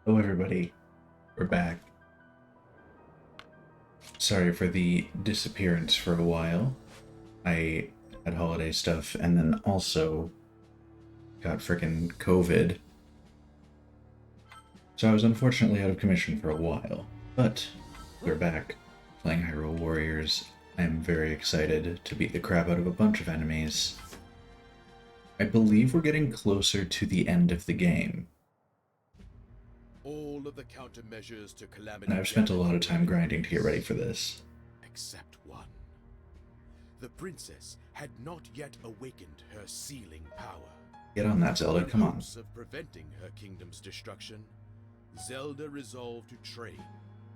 Hello, everybody. We're back. Sorry for the disappearance for a while. I had holiday stuff and then also got frickin' COVID. So I was unfortunately out of commission for a while. But we're back playing Hyrule Warriors. I am very excited to beat the crap out of a bunch of enemies. I believe we're getting closer to the end of the game. All of the countermeasures to Calamity. And I've spent a lot of time grinding to get ready for this. Except one. The princess had not yet awakened her sealing power. Get on that, Zelda, come on. In hopes of preventing her kingdom's destruction, Zelda resolved to train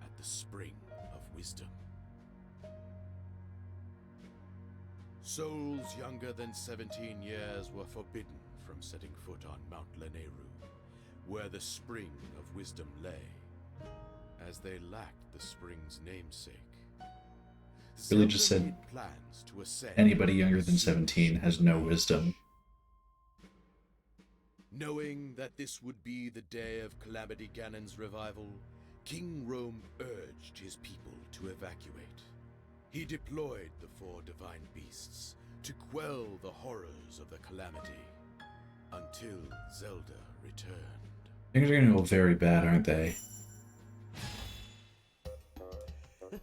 at the Spring of Wisdom. Souls younger than 17 years were forbidden from setting foot on Mount Lanayru, where the Spring of Wisdom lay, as they lacked the spring's namesake. Really just said plans to ascend anybody younger than 17 has no wisdom. Knowing that this would be the day of Calamity Ganon's revival, King Rome urged his people to evacuate. He deployed the 4 divine beasts to quell the horrors of the Calamity, until Zelda returned. Things are gonna go very bad, aren't they?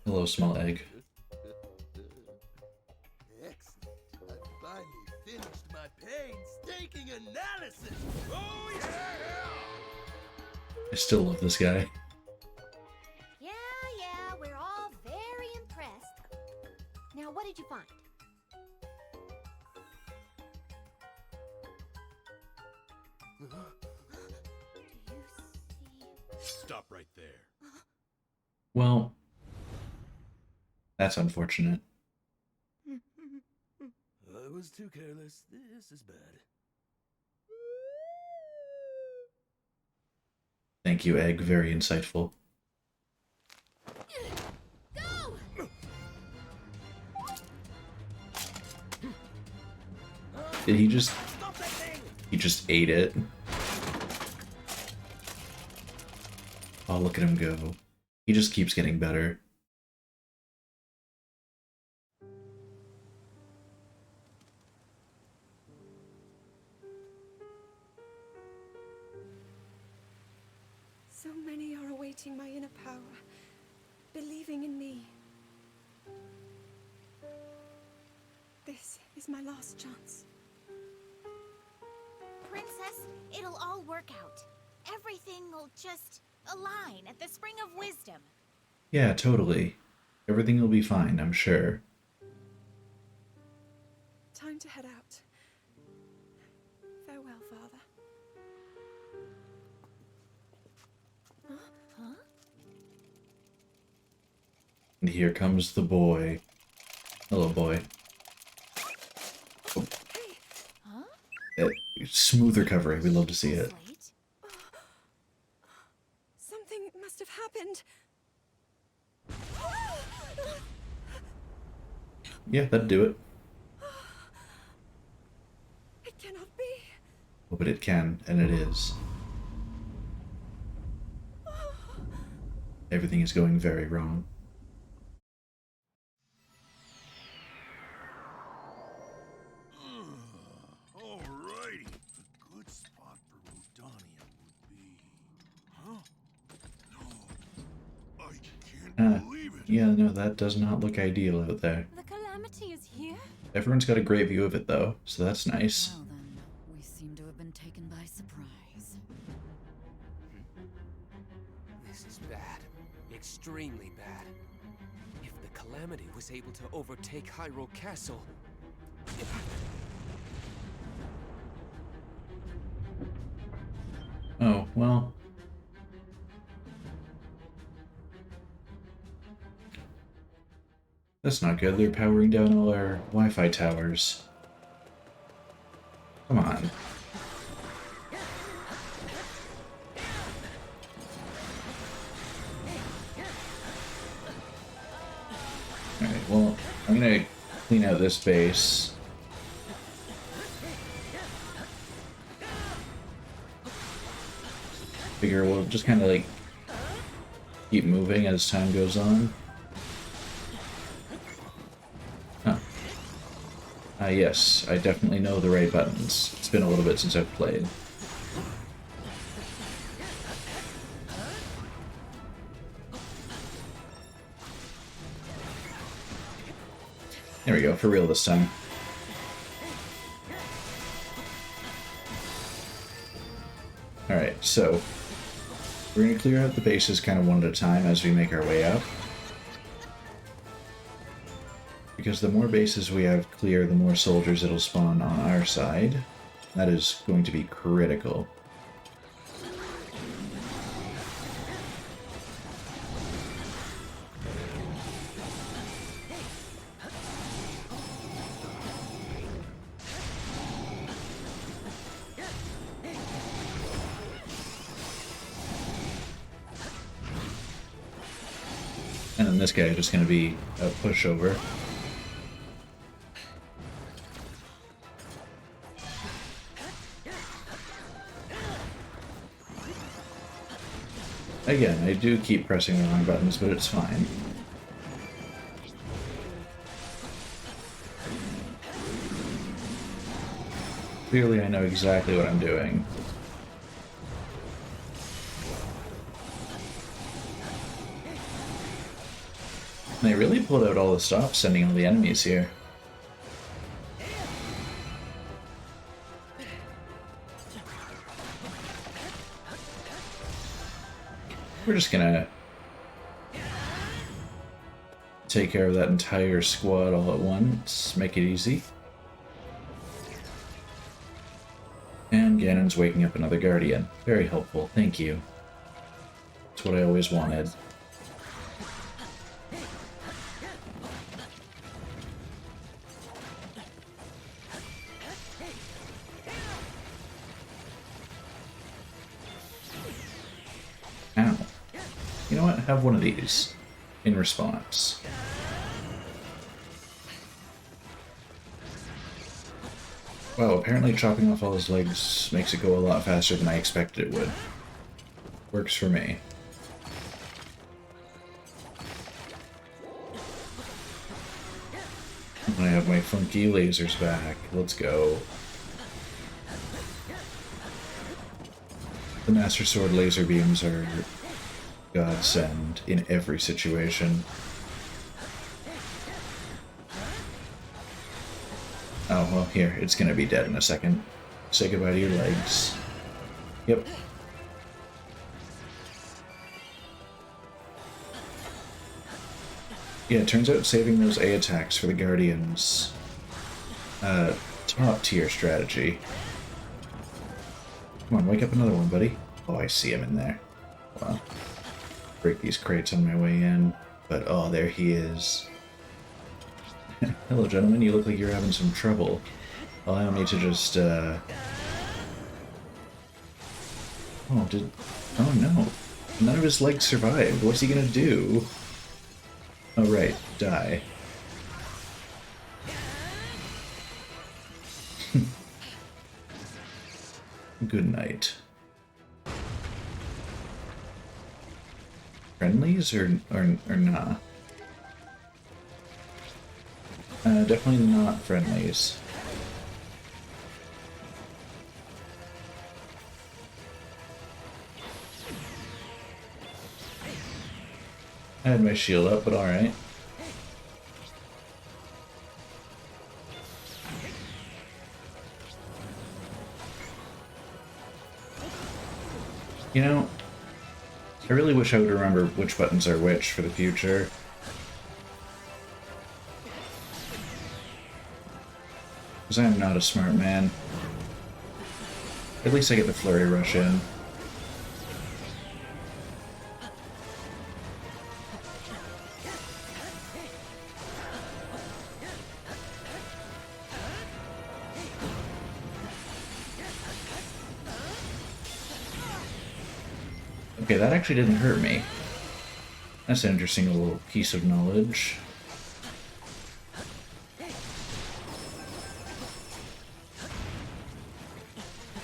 Hello, small egg. Excellent. I finally finished my painstaking analysis. Oh yeah! I still love this guy. Yeah, we're all very impressed. Now, what did you find? Do you see? Stop right there. Well, that's unfortunate. I was too careless. This is bad. Thank you, Egg. Very insightful. Go! Did he just... Stop that thing! He just ate it? Oh, look at him go. He just keeps getting better. So many are awaiting my inner power, believing in me. This is my last chance. Princess, it'll all work out. Everything will just align at the Spring of Wisdom. Yeah, totally. Everything will be fine, I'm sure. Time to head out. Farewell, Father. Huh? And here comes the boy. Hello, boy. Oh. Huh? Smooth recovery. We love to see it. Slate? Something must have happened. Yeah, that'd do it. It cannot be. Oh, but it can, and it is. Everything is going very wrong. Alrighty. A good spot for Rodania would be... Huh? No. I can't believe it. Yeah, no, that does not look ideal out there. The Calamity is here? Everyone's got a great view of it, though, so that's nice. Well then, we seem to have been taken by surprise. This is bad. Extremely bad. If the Calamity was able to overtake Hyrule Castle... Oh, well. That's not good. They're powering down all our Wi-Fi towers. Come on. Alright, well, I'm gonna clean out this base. Figure we'll just kind of like keep moving as time goes on. Huh. Yes, I definitely know the right buttons. It's been a little bit since I've played. There we go, for real this time. Alright, so we're going to clear out the bases kind of one at a time as we make our way up. Because the more bases we have clear, the more soldiers it'll spawn on our side. That is going to be critical. And then this guy is just going to be a pushover. Again, I do keep pressing the wrong buttons, but it's fine. Clearly I know exactly what I'm doing. And they really pulled out all the stops sending all the enemies here. We're just gonna take care of that entire squad all at once, make it easy. And Ganon's waking up another Guardian. Very helpful, thank you. That's what I always wanted. Ow. You know what? Have one of these in response. Wow, apparently chopping off all his legs makes it go a lot faster than I expected it would. Works for me. I have my funky lasers back. Let's go. The Master Sword laser beams are godsend in every situation. Oh, well, here, it's gonna be dead in a second. Say goodbye to your legs. Yep. Yeah, it turns out saving those A attacks for the Guardians, top tier strategy. Come on, wake up another one, buddy. Oh, I see him in there. Wow. Break these crates on my way in, but oh, there he is. Hello, gentlemen, you look like you're having some trouble. Allow me to just, Oh, oh no. None of his legs survived. What's he gonna do? Oh, right. Die. Good night. Friendlies or nah? Definitely not friendlies. I had my shield up, but alright. You know, I really wish I would remember which buttons are which for the future. Because I am not a smart man. At least I get the flurry rush in. Okay, that actually didn't hurt me. That's an interesting little piece of knowledge.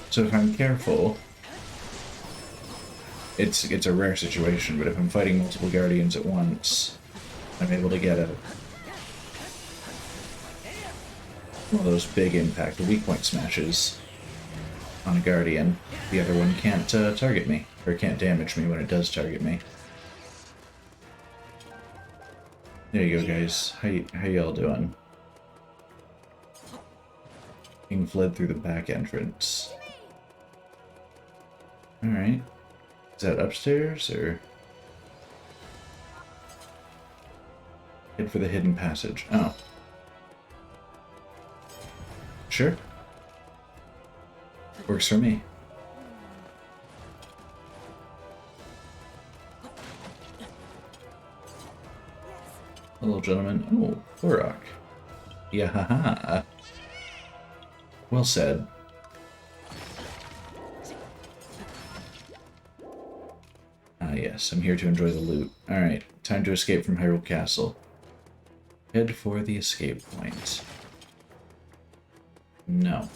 So if I'm careful, it's a rare situation, but if I'm fighting multiple guardians at once, I'm able to get one of those big impact, weak point smashes on a guardian. The other one can't target me, or can't damage me when it does target me. There you go, guys. How y'all doing? King fled through the back entrance. Alright. Is that upstairs, or...? Head for the hidden passage. Oh. Sure. Works for me. Hello, gentlemen. Oh, Korok. Yeah, haha. Well said. Ah, yes, I'm here to enjoy the loot. Alright, time to escape from Hyrule Castle. Head for the escape point. No.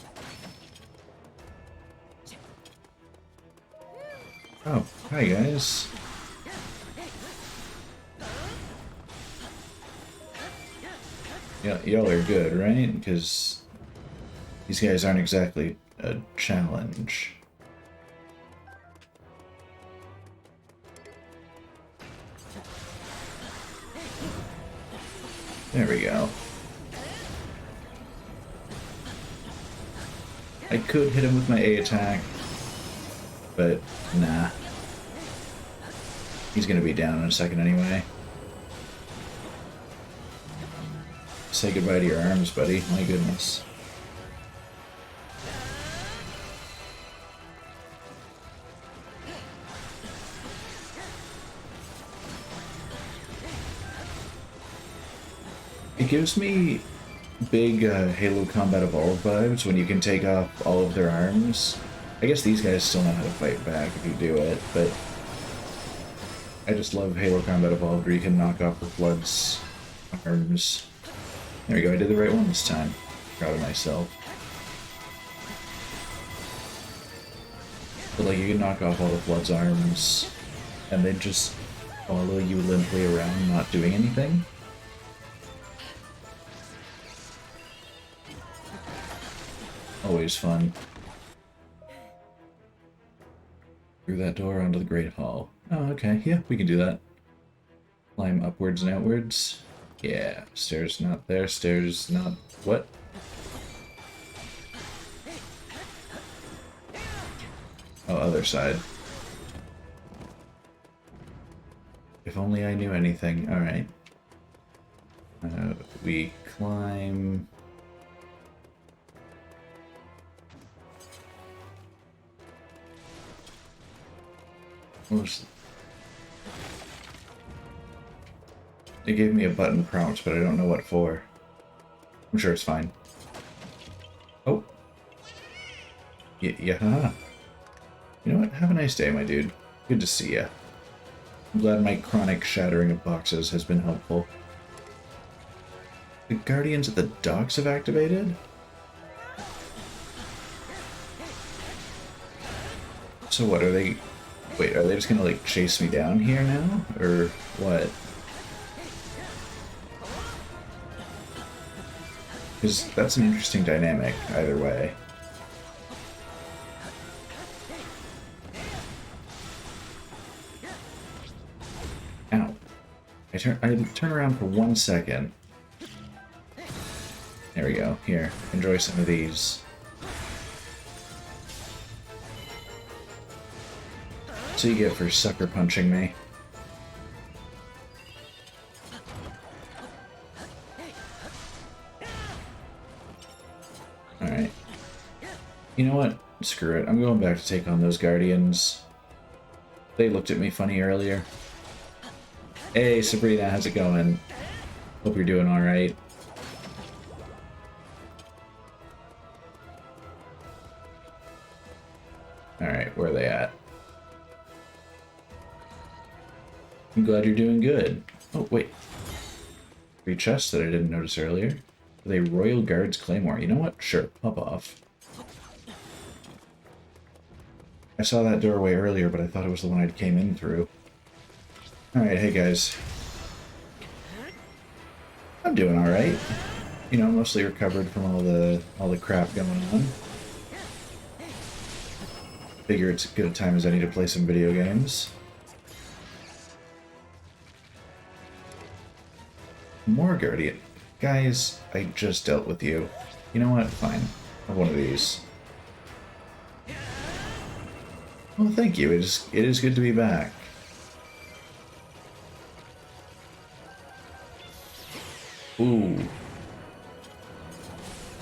Oh, hi guys. Yeah, y'all are good, right? Because these guys aren't exactly a challenge. There we go. I could hit him with my A attack, but nah. He's gonna be down in a second anyway. Say goodbye to your arms, buddy. My goodness. It gives me big Halo Combat Evolved vibes when you can take off all of their arms. I guess these guys still know how to fight back if you do it, but I just love Halo Combat Evolved where you can knock off the Flood's arms. There we go, I did the right one this time. Proud of myself. But like, you can knock off all the Flood's arms, and they just follow you limply around, not doing anything. Always fun. Through that door onto the Great Hall. Oh, okay, yeah, we can do that. Climb upwards and outwards. Yeah, stairs not there, stairs not... What? Oh, other side. If only I knew anything. Alright. We climb... It gave me a button prompt, but I don't know what for. I'm sure it's fine. Oh. Yeah. You know what? Have a nice day, my dude. Good to see ya. I'm glad my chronic shattering of boxes has been helpful. The Guardians at the docks have activated? So what, are they... Wait, are they just gonna, like, chase me down here now? Or what? Because that's an interesting dynamic, either way. Ow. I turn around for 1 second. There we go. Here, enjoy some of these. So you get for sucker punching me. Alright. You know what? Screw it. I'm going back to take on those Guardians. They looked at me funny earlier. Hey, Sabrina, how's it going? Hope you're doing alright. Alright, where are they at? I'm glad you're doing good. Oh, wait. 3 chests that I didn't notice earlier. With a Royal Guards Claymore. You know what? Sure, pop off. I saw that doorway earlier, but I thought it was the one I came in through. Alright, hey guys. I'm doing alright. You know, mostly recovered from all the crap going on. Figure it's as good a time as any to play some video games. More Guardian. Guys, I just dealt with you. You know what? Fine. Have one of these. Well, thank you. It is good to be back. Ooh.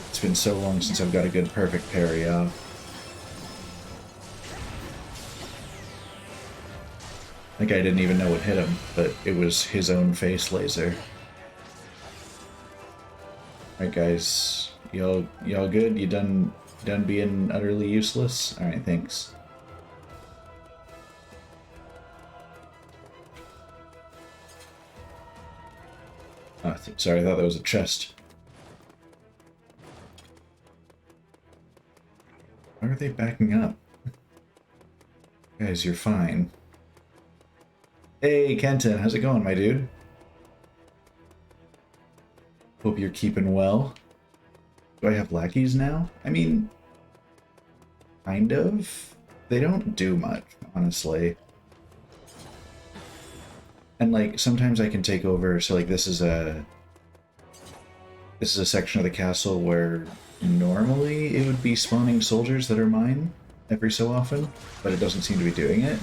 It's been so long since I've got a good perfect parry off. I think I didn't even know what hit him, but it was his own face laser. Alright guys, y'all good? You done being utterly useless? Alright, thanks. Oh, sorry, I thought that was a chest. Why are they backing up? Guys, you're fine. Hey, Kenton, how's it going, my dude? Hope you're keeping well. Do I have lackeys now? I mean, kind of. They don't do much, honestly. And like sometimes I can take over. So like this is a section of the castle where normally it would be spawning soldiers that are mine every so often, but it doesn't seem to be doing it.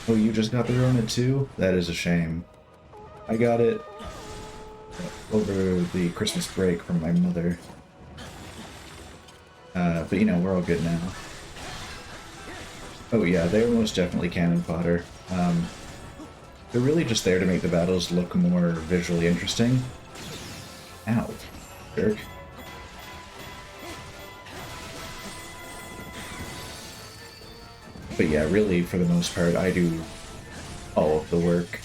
Oh, you just got the Rona too? That is a shame. I got it over the Christmas break from my mother. But you know, we're all good now. Oh yeah, they're most definitely cannon fodder. They're really just there to make the battles look more visually interesting. Ow, jerk. But yeah, really, for the most part, I do all of the work.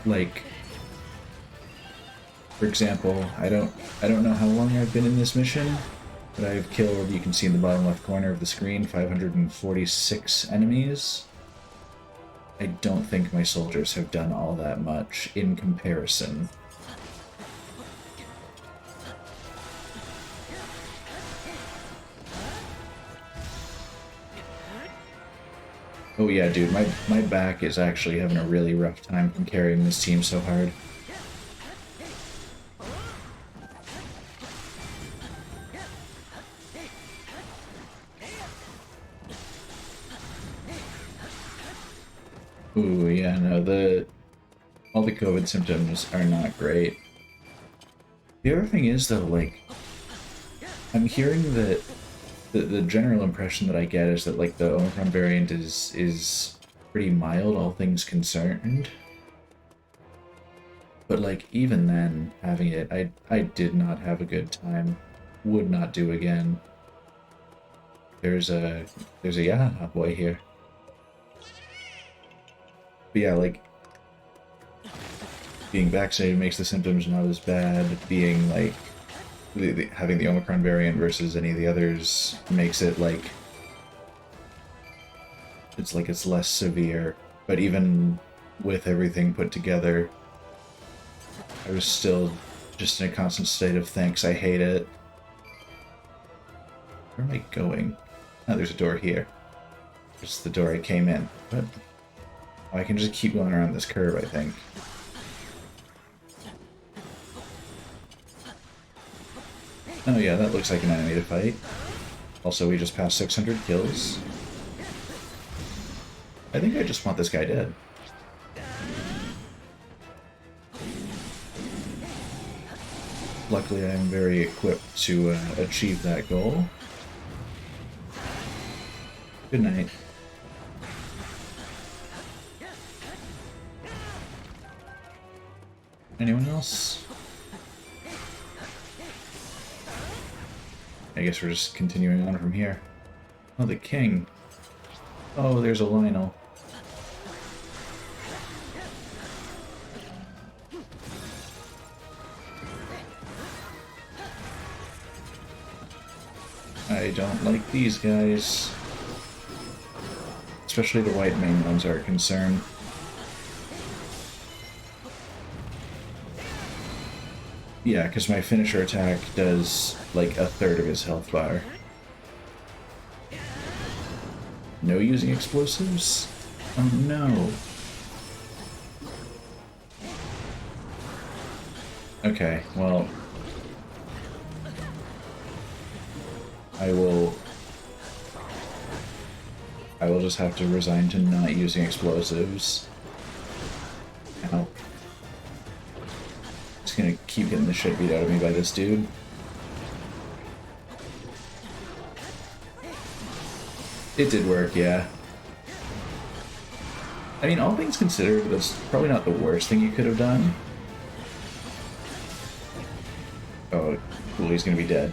Like, for example, I don't know how long I've been in this mission, but I've killed, you can see in the bottom left corner of the screen, 546 enemies. I don't think my soldiers have done all that much in comparison. Oh yeah, dude, my back is actually having a really rough time from carrying this team so hard. Ooh, yeah, no, all the COVID symptoms are not great. The other thing is, though, like, I'm hearing that the general impression that I get is that, like, the Omicron variant is pretty mild, all things concerned. But, like, even then, having it, I did not have a good time. Would not do again. There's a Yahaha boy here. But yeah, like, being vaccinated makes the symptoms not as bad. Being, like, having the Omicron variant versus any of the others makes it, like, it's less severe. But even with everything put together, I was still just in a constant state of thanks, I hate it. Where am I going? Oh, there's a door here. It's the door I came in. What? Oh, I can just keep going around this curve, I think. Oh yeah, that looks like an enemy to fight. Also, we just passed 600 kills. I think I just want this guy dead. Luckily, I'm very equipped to achieve that goal. Good night. Anyone else? I guess we're just continuing on from here. Oh, the king. Oh, there's a Lionel. I don't like these guys. Especially the white main ones are a concern. Yeah, because my finisher attack does like a third of his health bar. No using explosives? Oh no. Okay, well... I will just have to resign to not using explosives. Ow. Just gonna keep getting the shit beat out of me by this dude. It did work, yeah. I mean, all things considered, that's probably not the worst thing you could have done. Oh, cool, he's gonna be dead.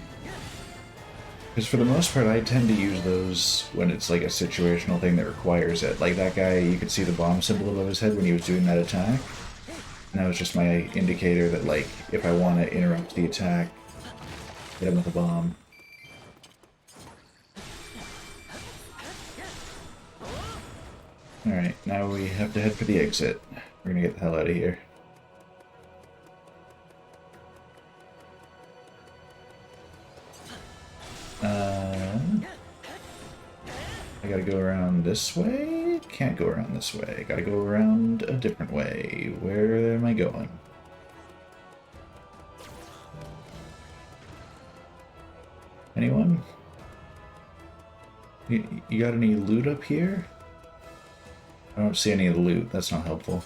Because for the most part, I tend to use those when it's like a situational thing that requires it. Like that guy, you could see the bomb symbol above his head when he was doing that attack. And that was just my indicator that, like, if I want to interrupt the attack, hit him with a bomb. Alright, now we have to head for the exit. We're gonna get the hell out of here. I gotta go around this way? Can't go around this way. Gotta go around a different way. Where am I going? Anyone? You got any loot up here? I don't see any loot. That's not helpful.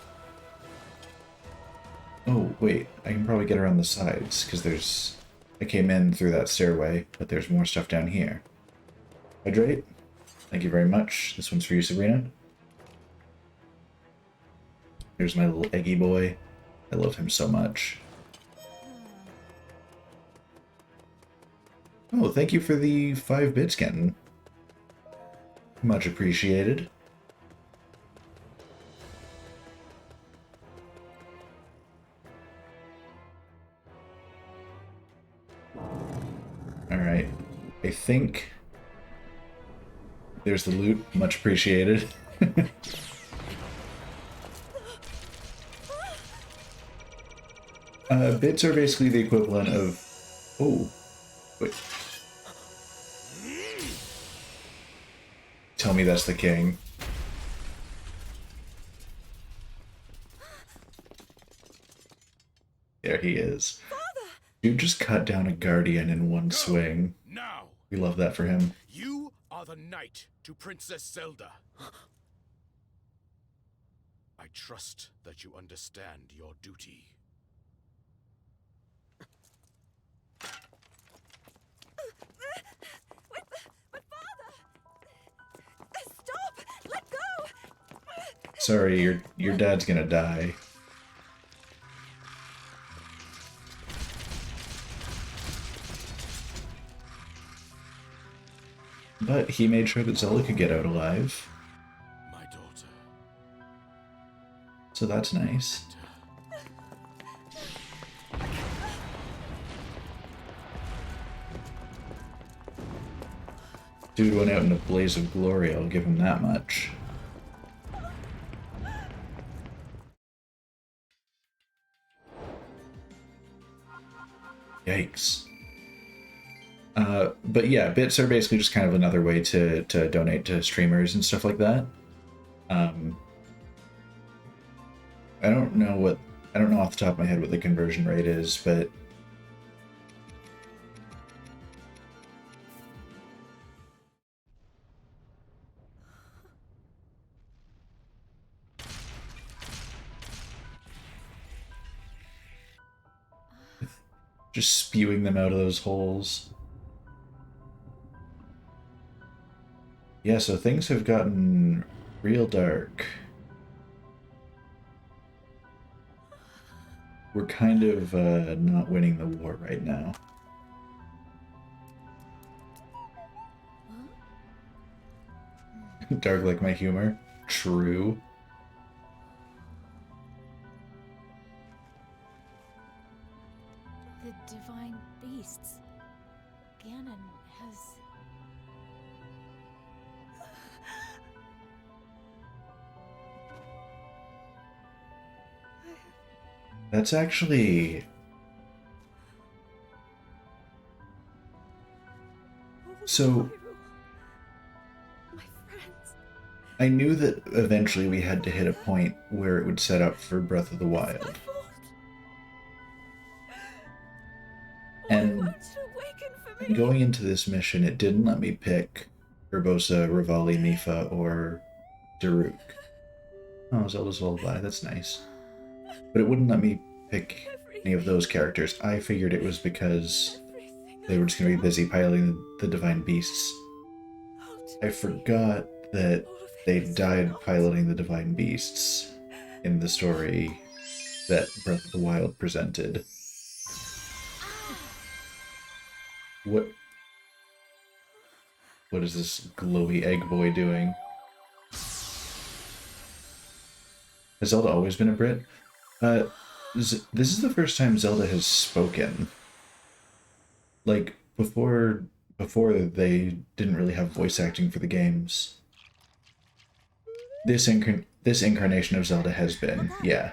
Oh, wait. I can probably get around the sides, because there's... I came in through that stairway, but there's more stuff down here. Hydrate. Thank you very much. This one's for you, Sabrina. Here's my little eggy boy. I love him so much. Oh, thank you for the 5 bits, Kenton. Much appreciated. Alright. I think... There's the loot. Much appreciated. Bits are basically the equivalent of... Oh. Wait. Tell me that's the king. There he is. Dude just cut down a guardian in one swing. Now! We love that for him. You are the knight to Princess Zelda. I trust that you understand your duty. But father! Stop! Let go! Sorry, your dad's gonna die. But he made sure that Zelda could get out alive. My daughter. So that's nice. Dude went out in a blaze of glory, I'll give him that much. Yikes. But yeah, bits are basically just kind of another way to donate to streamers and stuff like that. I don't know off the top of my head what the conversion rate is, but just spewing them out of those holes. Yeah, so things have gotten real dark. We're kind of not winning the war right now. Dark like my humor? True. The divine beasts. Ganon has That's actually... So, My friends. I knew that eventually we had to hit a point where it would set up for Breath of the Wild. And going into this mission, it didn't let me pick Urbosa, Rivali, Mipha, or Daruk. Oh, Zelda's Lullaby, that's nice. But it wouldn't let me pick any of those characters. I figured it was because they were just going to be busy piloting the Divine Beasts. I forgot that they died piloting the Divine Beasts in the story that Breath of the Wild presented. What is this glowy egg boy doing? Has Zelda always been a Brit? This is the first time Zelda has spoken. Like, before they didn't really have voice acting for the games. This incarnation of Zelda has been, yeah.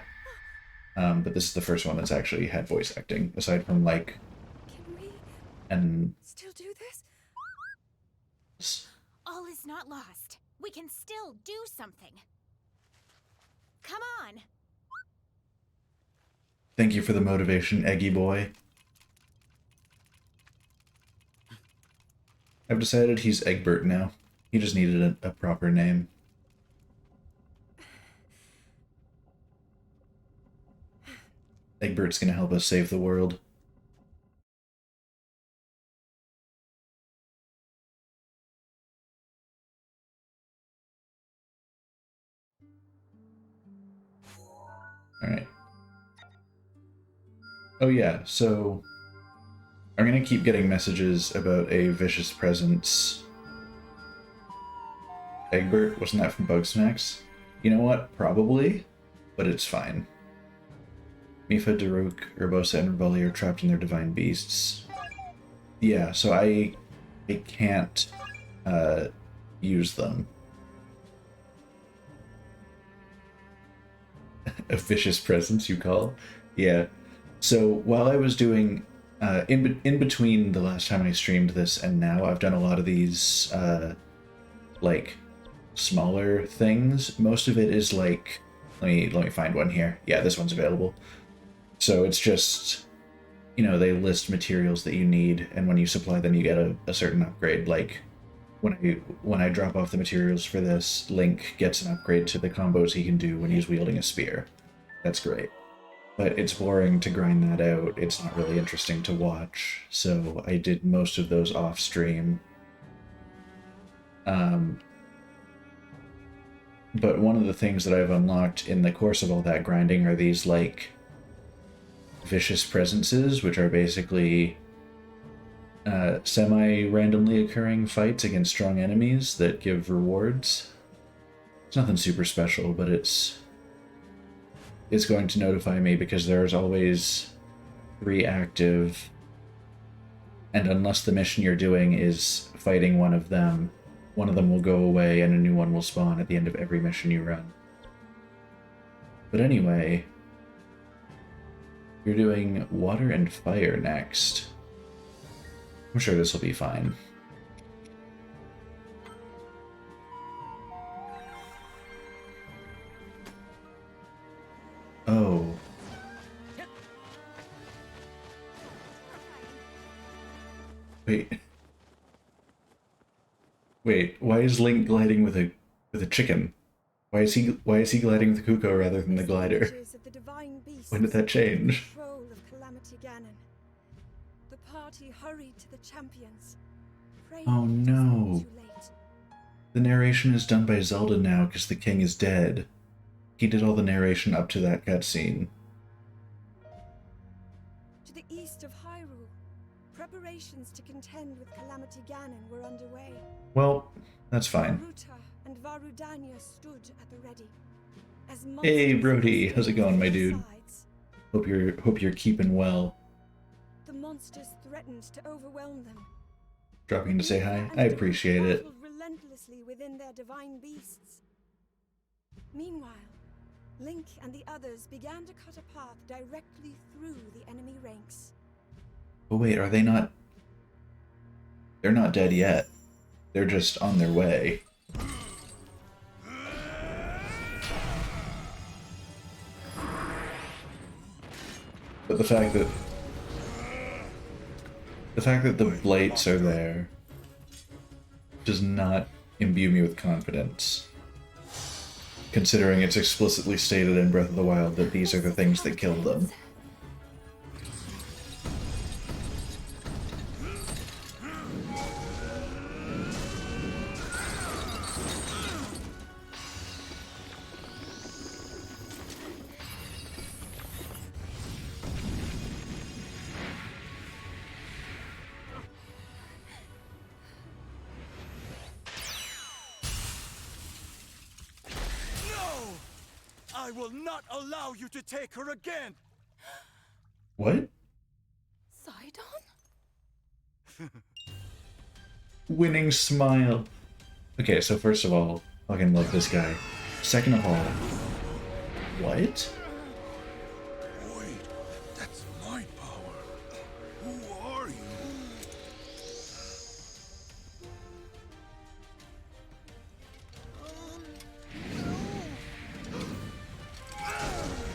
But this is the first one that's actually had voice acting, aside from, like... Can we and... still do this? All is not lost. We can still do something. Come on. Thank you for the motivation, Eggy boy. I've decided he's Egbert now. He just needed a proper name. Egbert's gonna help us save the world. Alright. Oh yeah, so... I'm gonna keep getting messages about a vicious presence. Egbert, wasn't that from Bugsnax? You know what? Probably, but it's fine. Mipha, Daruk, Urbosa, and Rivali are trapped in their divine beasts. Yeah, so I can't use them. A vicious presence, you call? Yeah. So while I was doing in between the last time I streamed this and now, I've done a lot of these like smaller things. Most of it is like, let me find one here. Yeah, this one's available. So it's just, you know, they list materials that you need, and when you supply them, you get a certain upgrade. Like when I drop off the materials for this, Link gets an upgrade to the combos he can do when he's wielding a spear. That's great. But it's boring to grind that out. It's not really interesting to watch, so I did most of those off stream. But one of the things that I've unlocked in the course of all that grinding are these, like, vicious presences, which are basically semi-randomly occurring fights against strong enemies that give rewards. It's nothing super special, but it's going to notify me because there's always 3 active, and unless the mission you're doing is fighting one of them will go away and a new one will spawn at the end of every mission you run. But anyway, you're doing water and fire next. I'm sure this will be fine. Oh. Wait, why is Link gliding with a chicken? Why is he gliding with the Kuko rather than the glider? When did that change? Of Calamity Ganon. The party hurried to the champions. Oh no. The narration is done by Zelda now because the king is dead. He did all the narration up to that cutscene. To the east of Hyrule, preparations to contend with Calamity Ganon were underway. Well, that's fine. Ruta and Varudanya stood at the ready. As Hey Brody, how's it going, my dude? Hope you're keeping well. The monsters threatened to overwhelm them. Dropping in to say hi. I appreciate it. Relentlessly within their divine beasts. Meanwhile, Link and the others began to cut a path directly through the enemy ranks. But wait, are they not... They're not dead yet. They're just on their way. But the fact that the Blights are there does not imbue me with confidence, considering it's explicitly stated in Breath of the Wild that these are the things that killed them. I will not allow you to take her again! What? Sidon? Winning smile. Okay, so first of all, fucking love this guy. Second of all, what? Wait, that's my power. Who are you?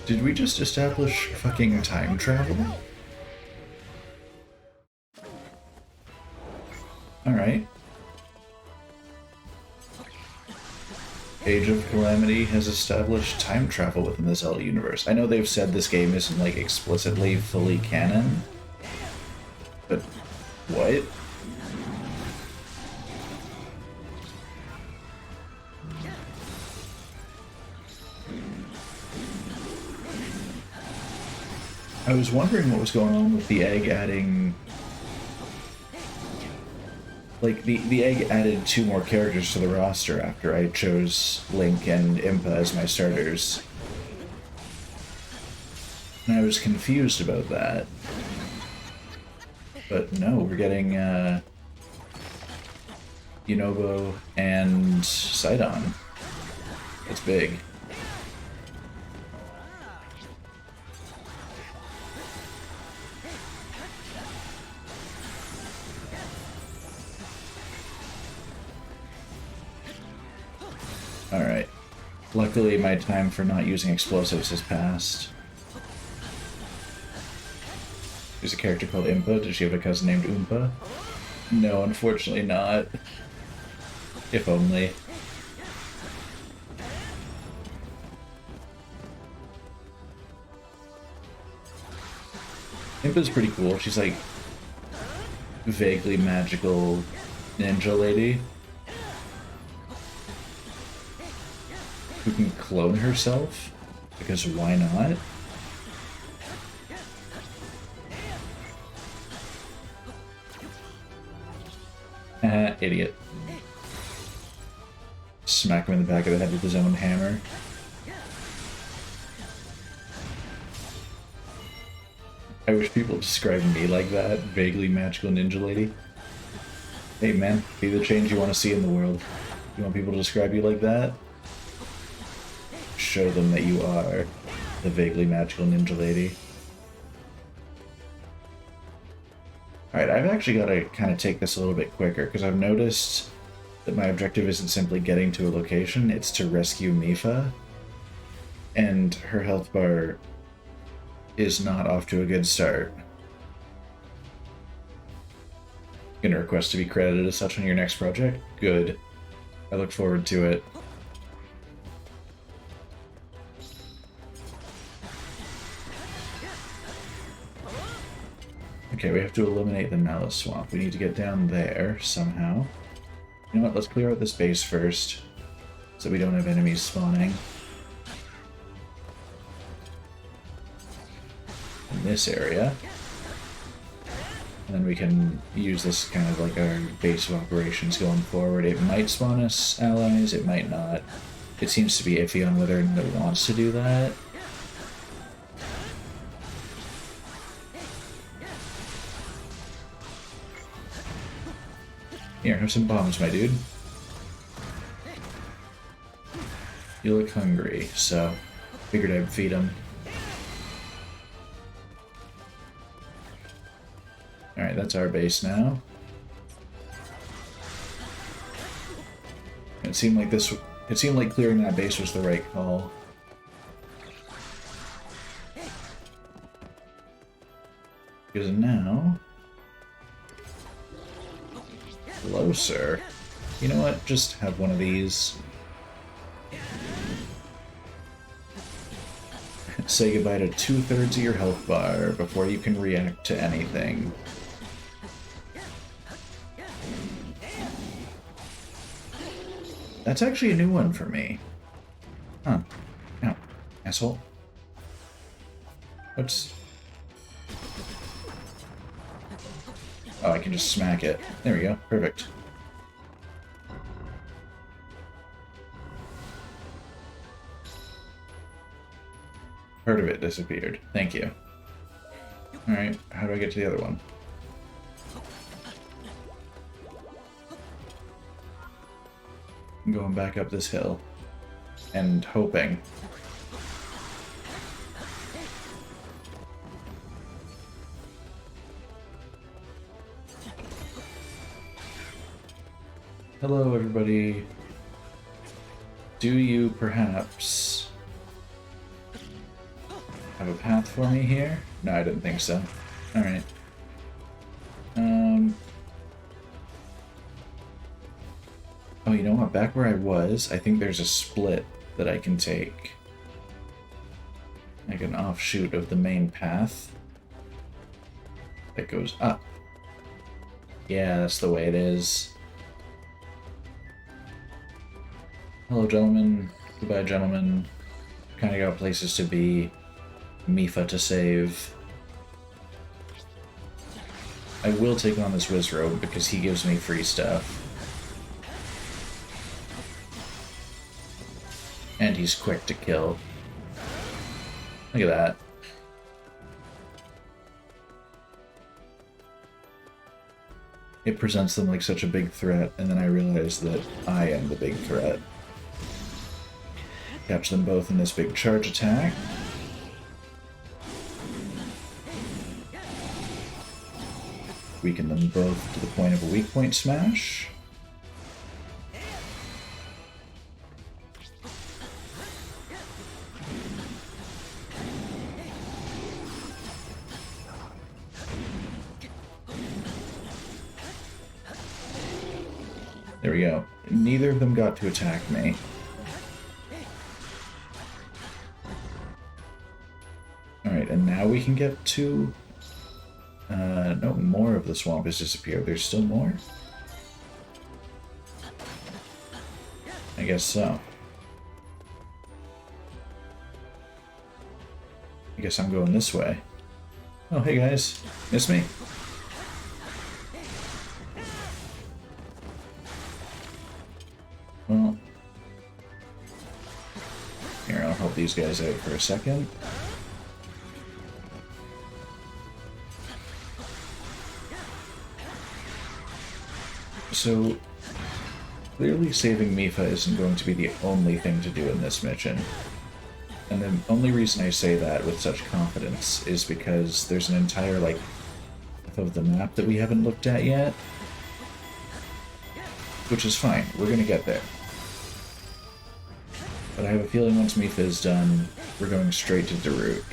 Did we just establish fucking time travel? Alright. Age of Calamity has established time travel within the Zelda universe. I know they've said this game isn't, like, explicitly fully canon, but what? I was wondering what was going on with the egg adding... Like, the egg added 2 more characters to the roster after I chose Link and Impa as my starters. And I was confused about that. But no, we're getting, Yunobo and Sidon. That's big. Alright. Luckily, my time for not using explosives has passed. There's a character called Impa. Does she have a cousin named Oompa? No, unfortunately not. If only. Impa's pretty cool. She's like vaguely magical ninja lady who can clone herself, because why not? Idiot. Smack him in the back of the head with his own hammer. I wish people described me like that, vaguely magical ninja lady. Hey man, be the change you want to see in the world. You want people to describe you like that? Show them that you are the vaguely magical ninja lady. Alright, I've actually got to kind of take this a little bit quicker, because I've noticed that my objective isn't simply getting to a location, it's to rescue Mipha. And her health bar is not off to a good start. Gonna request to be credited as such on your next project? Good. I look forward to it. Okay, we have to eliminate the Malice Swamp. We need to get down there somehow. You know what, let's clear out this base first, so we don't have enemies spawning. In this area. And then we can use this kind of like our base of operations going forward. It might spawn us allies, it might not. It seems to be iffy on whether it wants to do that. Here, have some bombs, my dude. You look hungry, so Figured I'd feed him. Alright, that's our base now. It seemed like clearing that base was the right call. Because now... Hello, sir. You know what? Just have one of these. Say goodbye to 2/3 of your health bar before you can react to anything. That's actually a new one for me. Huh. Ow. Asshole. What's... Oh, I can just smack it. There we go. Perfect. Part of it disappeared. Thank you. Alright, how do I get to the other one? I'm going back up this hill. And hoping. Hello, everybody. Do you perhaps have a path for me here? No, I didn't think so. Alright. Oh, you know what? Back where I was, I think there's a split that I can take. Like an offshoot of the main path that goes up. Yeah, that's the way it is. Hello, gentlemen. Goodbye, gentlemen. Kinda got places to be. Mipha to save. I will take on this Wizrobe because he gives me free stuff. And he's quick to kill. Look at that. It presents them like such a big threat, and then I realize that I am the big threat. Catch them both in this big charge attack. Weaken them both to the point of a weak point smash. There we go. Neither of them got to attack me. Alright, and now we can get to... no, more of the swamp has disappeared. There's still more? I guess so. I guess I'm going this way. Oh, hey guys. Miss me? Well... Here, I'll help these guys out for a second. So, clearly saving Mipha isn't going to be the only thing to do in this mission. And the only reason I say that with such confidence is because there's an entire, like, half of the map that we haven't looked at yet. Which is fine, we're gonna get there. But I have a feeling once Mipha is done, we're going straight to Daruk.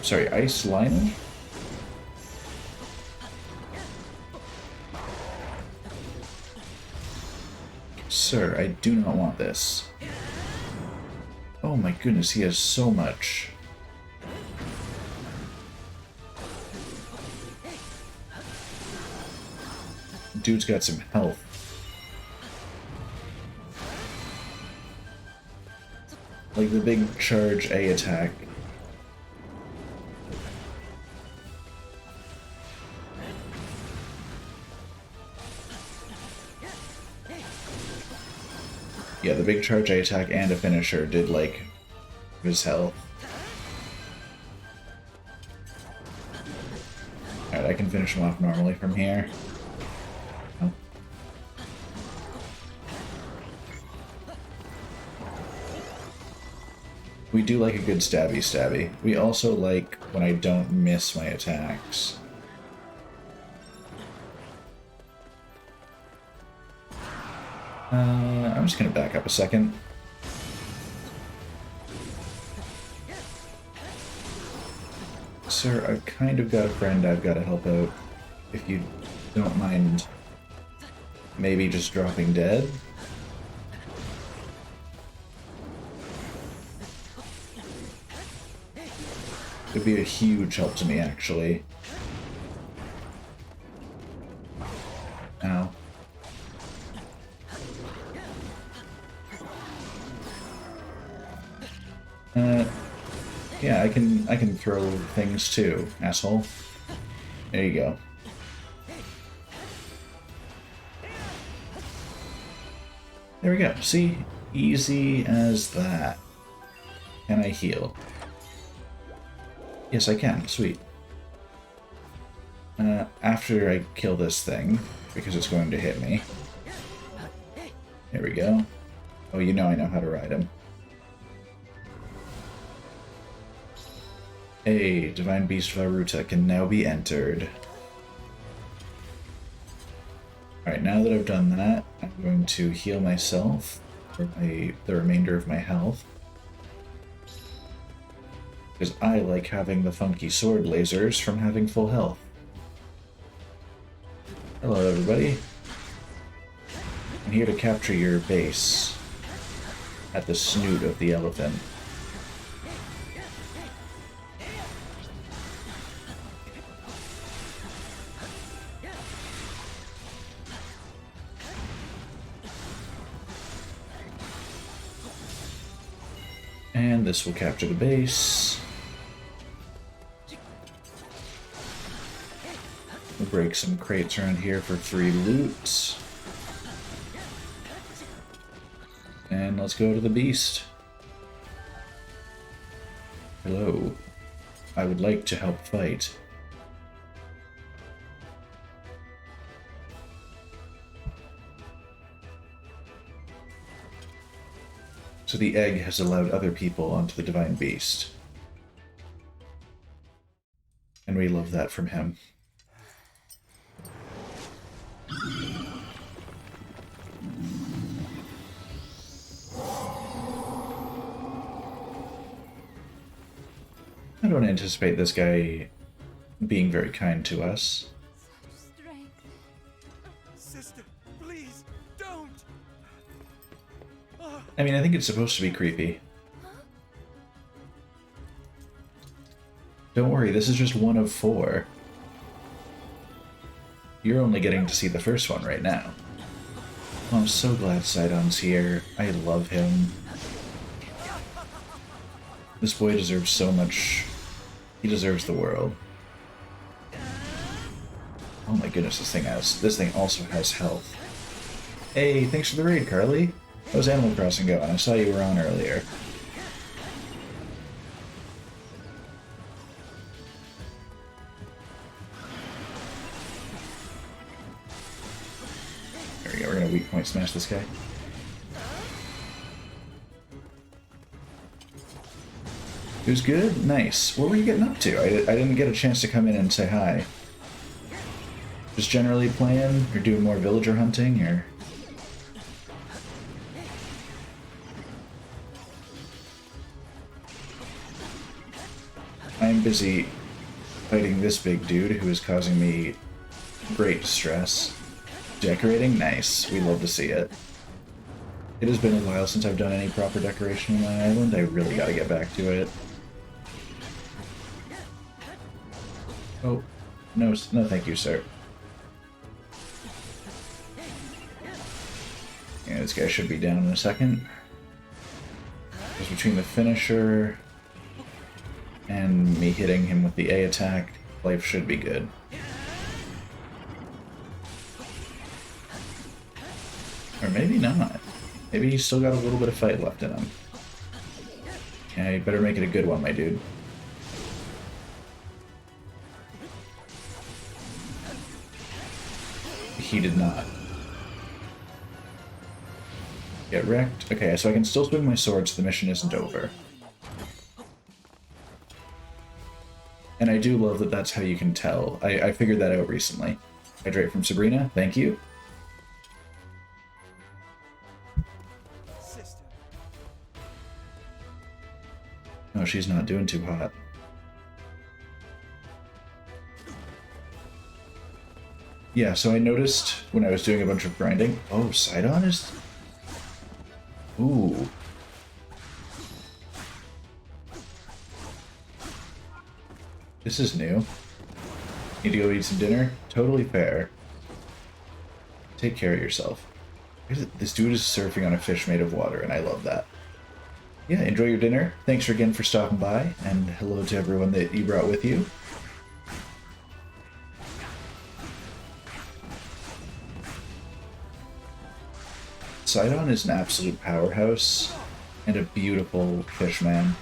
Sorry, Ice Lionel? Sir, I do not want this. Oh my goodness, he has so much. Dude's got some health. Like the big charge A attack. Yeah, the big charge A attack and a finisher did, like, his health. I can finish him off normally from here. Oh. We do like a good stabby stabby. We also like when I don't miss my attacks. I'm just gonna back up a second. Sir, I've kind of got a friend I've got to help out. If you don't mind maybe just dropping dead. It'd be a huge help to me, actually. Ow. Yeah, I can throw things too, asshole. There you go. There we go. See? Easy as that. Can I heal? Yes, I can. Sweet. After I kill this thing, because it's going to hit me. There we go. Oh, you know I know how to ride him. A Divine Beast Varuta can now be entered. Alright, now that I've done that, I'm going to heal myself for the remainder of my health. Because I like having the funky sword lasers from having full health. Hello, everybody. I'm here to capture your base at the snoot of the elephant. And this will capture the base. We'll break some crates around here for free loot. And let's go to the beast. Hello. I would like to help fight. So the egg has allowed other people onto the Divine Beast. And we love that from him. I don't anticipate this guy being very kind to us. Strength. Sister, please, don't! I mean, I think it's supposed to be creepy. Don't worry, this is just one of 4. You're only getting to see the first one right now. Oh, I'm so glad Sidon's here. I love him. This boy deserves so much. He deserves the world. Oh my goodness, this thing also has health. Hey, thanks for the raid, Carly. How's Animal Crossing going? I saw you were on earlier. There we go, we're gonna weak point smash this guy. It was good? Nice. What were you getting up to? I didn't get a chance to come in and say hi. Just generally playing, or doing more villager hunting, or... I'm busy fighting this big dude who is causing me great distress. Decorating? Nice. We love to see it. It has been a while since I've done any proper decoration on my island. I really gotta get back to it. Oh, no thank you, sir. Yeah, this guy should be down in a second. Just between the finisher and me hitting him with the A attack, life should be good. Or maybe not. Maybe he's still got a little bit of fight left in him. Yeah, you better make it a good one, my dude. he did not. Get wrecked. Okay, so I can still swing my sword, so the mission isn't over. And I do love that that's how you can tell. I figured that out recently. Hydrate from Sabrina, thank you. Oh, she's not doing too hot. Yeah, so I noticed when I was doing a bunch of grinding... Oh, Sidon is... Ooh. This is new. Need to go eat some dinner? Totally fair. Take care of yourself. This dude is surfing on a fish made of water, and I love that. Yeah, enjoy your dinner. Thanks again for stopping by, and hello to everyone that you brought with you. Sidon is an absolute powerhouse, and a beautiful fishman.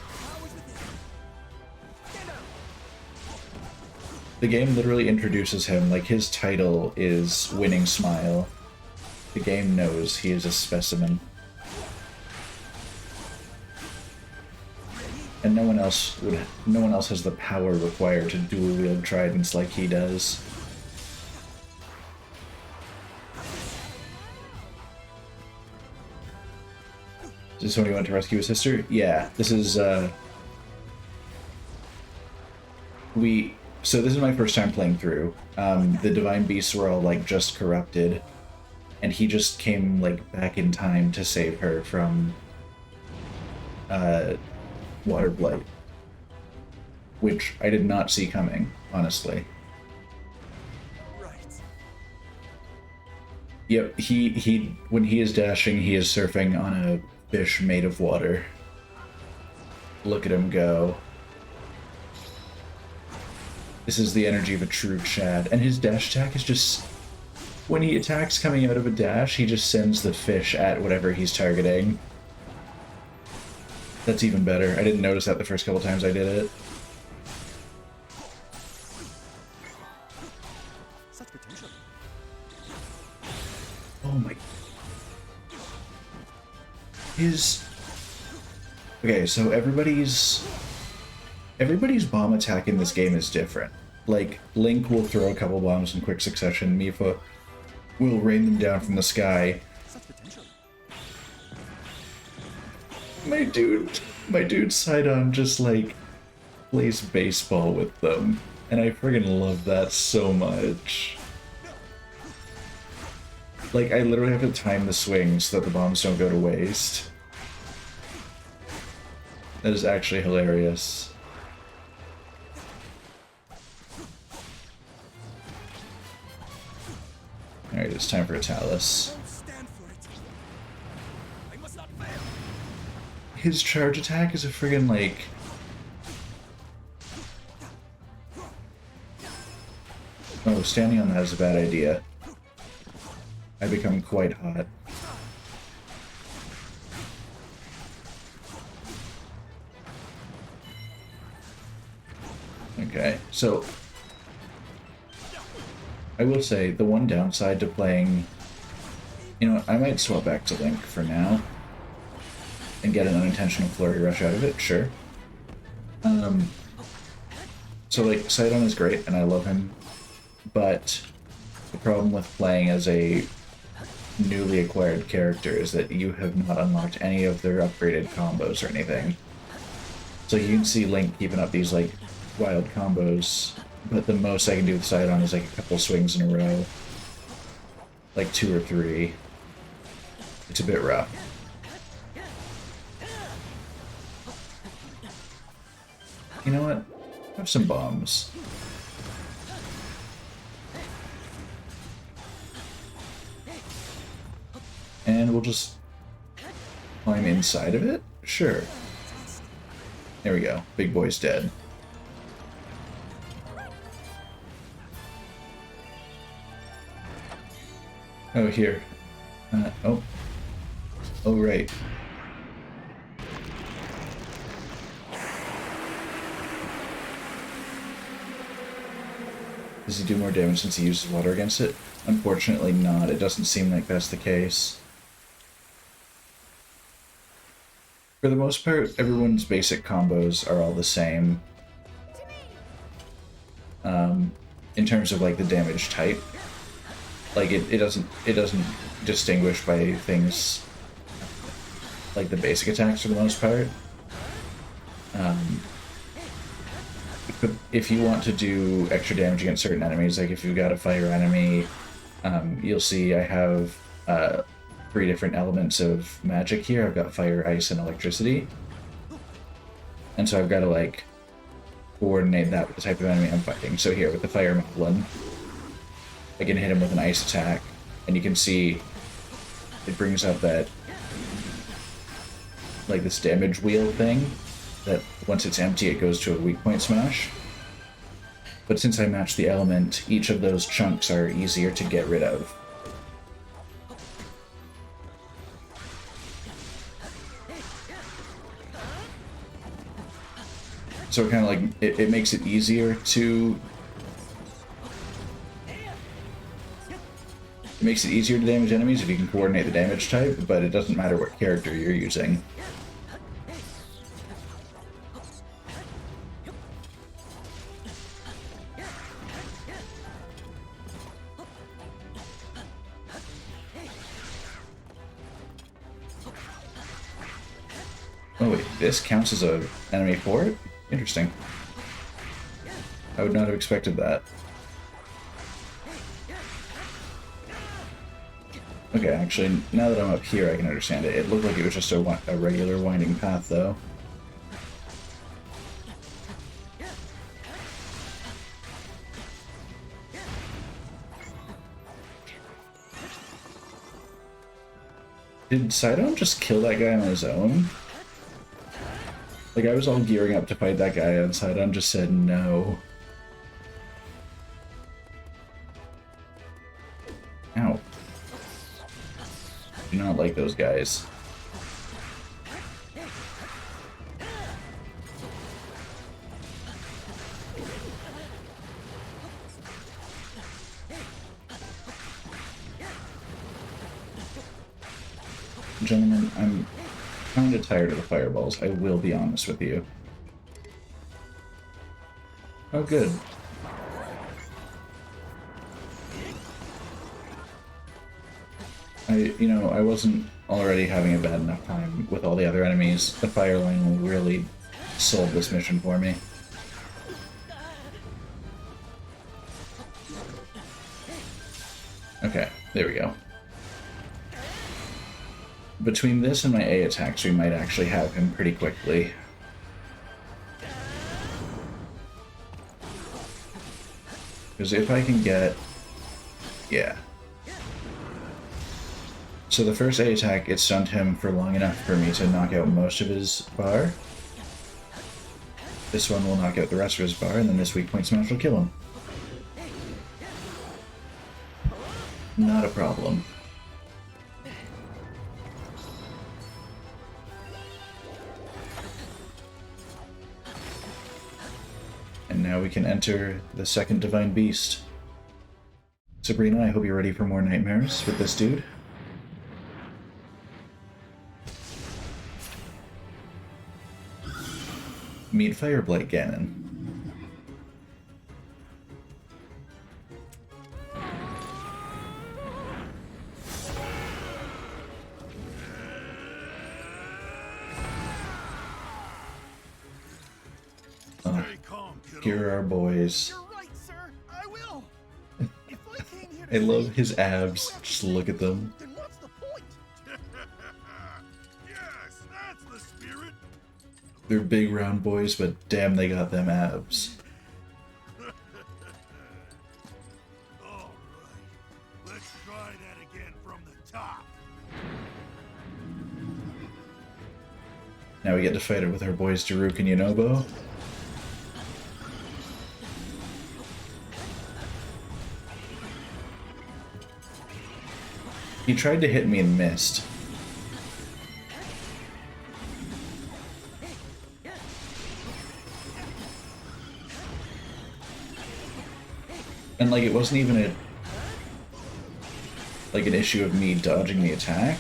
The game literally introduces him, like his title is Winning Smile. The game knows he is a specimen. And no one else has the power required to dual wield tridents like he does. Is this when he went to rescue his sister? Yeah, this is so this is my first time playing through. The divine beasts were all like just corrupted, and he just came like back in time to save her from water blight, which I did not see coming, honestly. Right. Yep, he when he is dashing, he is surfing on a fish made of water. Look at him go. This is the energy of a true Chad, and his dash attack is just... When he attacks coming out of a dash, he just sends the fish at whatever he's targeting. That's even better. I didn't notice that the first couple times I did it. Such potential. Oh my... Okay, so everybody's bomb attack in this game is different. Like, Link will throw a couple bombs in quick succession, Mipha will rain them down from the sky. Such potential. My dude Sidon just, like, plays baseball with them. And I friggin' love that so much. Like, I literally have to time the swings so that the bombs don't go to waste. That is actually hilarious. Alright, it's time for a Talus. Won't stand for it. I must not fail. His charge attack is a friggin' like... Oh, standing on that is a bad idea. I become quite hot. Okay, so... I will say, the one downside to playing... You know what, I might swap back to Link for now. And get an unintentional flurry rush out of it, sure. So, like, Sidon is great, and I love him. But the problem with playing as a newly acquired character is that you have not unlocked any of their upgraded combos or anything. So you can see Link keeping up these, like, wild combos, but the most I can do with Sidon is, like, a couple swings in a row. Like 2 or 3. It's a bit rough. You know what? Have some bombs. And we'll just climb inside of it? Sure. There we go. Big boy's dead. Oh, here. Oh. Oh, right. Does he do more damage since he uses water against it? unfortunately not. It doesn't seem like that's the case. For the most part, everyone's basic combos are all the same. In terms of like the damage type. Like it doesn't distinguish by things like the basic attacks for the most part. But if you want to do extra damage against certain enemies, like if you've got a fire enemy, you'll see I have 3 different elements of magic here. I've got fire, ice, and electricity. And so I've got to like coordinate that with the type of enemy I'm fighting. So here with the fire Moblin, I can hit him with an ice attack, and you can see it brings up that like this damage wheel thing that once it's empty it goes to a weak point smash. But since I match the element, each of those chunks are easier to get rid of. So it kind of like, it makes it easier to... It makes it easier to damage enemies if you can coordinate the damage type, but it doesn't matter what character you're using. Oh wait, this counts as a enemy fort? Interesting. I would not have expected that. Okay, actually, now that I'm up here, I can understand it. It looked like it was just a regular winding path, though. Did Sidon just kill that guy on his own? Like, I was all gearing up to fight that guy, and Sidon just said no. Ow. I do not like those guys. Gentlemen, I'm kind of tired of the fireballs, I will be honest with you. Oh, good. I wasn't already having a bad enough time with all the other enemies. The fire line really sold this mission for me. Okay, there we go. Between this and my A attacks, we might actually have him pretty quickly. Because if I can get... yeah. So the first A attack, it stunned him for long enough for me to knock out most of his bar. This one will knock out the rest of his bar, and then this weak point smash will kill him. Not a problem. And now we can enter the second Divine Beast. Sabrina, I hope you're ready for more nightmares with this dude. Meet Fire Blight Ganon. Here are our boys. You're right, sir. I will. If I came here I love his abs. Just look at them. then what's the point? Yes, that's the spirit. They're big round boys, but damn, they got them abs. All right. Let's try that again from the top. Now we get to fight it with our boys Daruk and Yunobo. He tried to hit me and missed. And like, it wasn't even a... like an issue of me dodging the attack.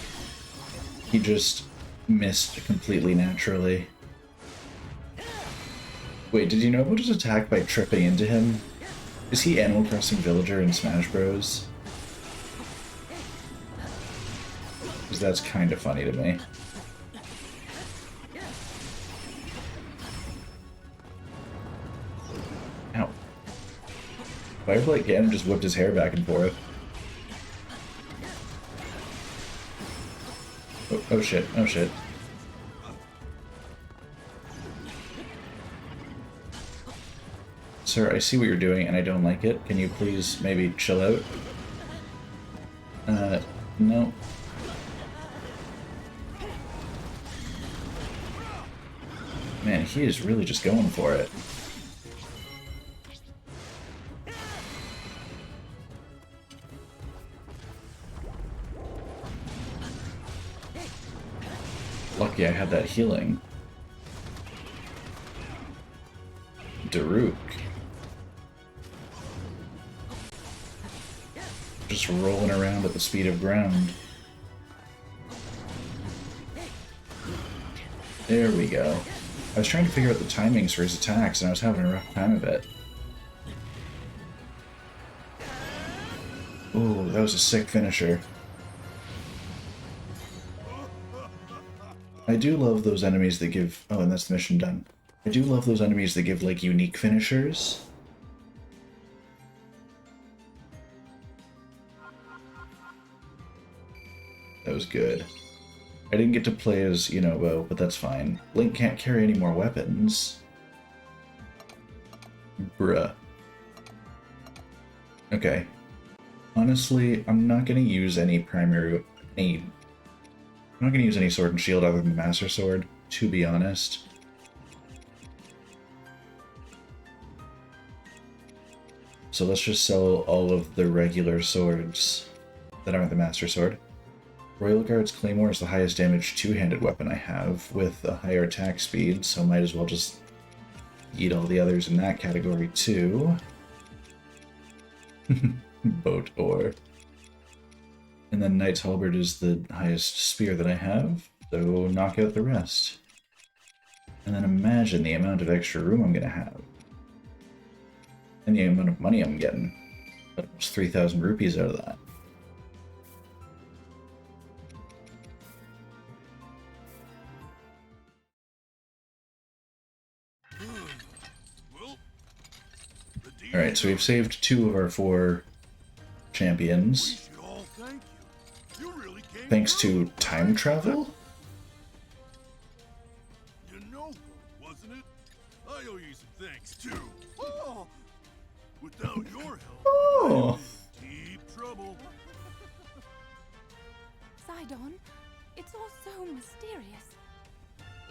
He just missed completely naturally. Wait, did you know about his attack by tripping into him? Is he Animal Crossing Villager in Smash Bros? Because that's kind of funny to me. Ow. Firelight Ganon just whipped his hair back and forth. Oh shit, oh shit. Sir, I see what you're doing and I don't like it. Can you please maybe chill out? No. Man, he is really just going for it. Lucky I had that healing. Daruk. Just rolling around at the speed of ground. There we go. I was trying to figure out the timings for his attacks and I was having a rough time of it. Ooh, that was a sick finisher. I do love those enemies that give... Oh, and that's the mission done. I do love those enemies that give, like, unique finishers. That was good. I didn't get to play as Yunobo, but that's fine. Link can't carry any more weapons. Bruh. Okay. Honestly, I'm not gonna use any primary... I'm not gonna use any sword and shield other than the Master Sword, to be honest. So let's just sell all of the regular swords that aren't the Master Sword. Royal Guard's Claymore is the highest damage two-handed weapon I have, with a higher attack speed, so might as well just eat all the others in that category too. Boat ore. And then Knight's Halberd is the highest spear that I have, so knock out the rest. And then imagine the amount of extra room I'm gonna have. And the amount of money I'm getting. Almost 3,000 rupees out of that. Alright, so we've saved 2 of our 4 champions. Thanks to time travel? You know, wasn't it? I owe you some thanks too. Oh, without your help, Oh. I'm in deep trouble. Sidon, it's all so mysterious.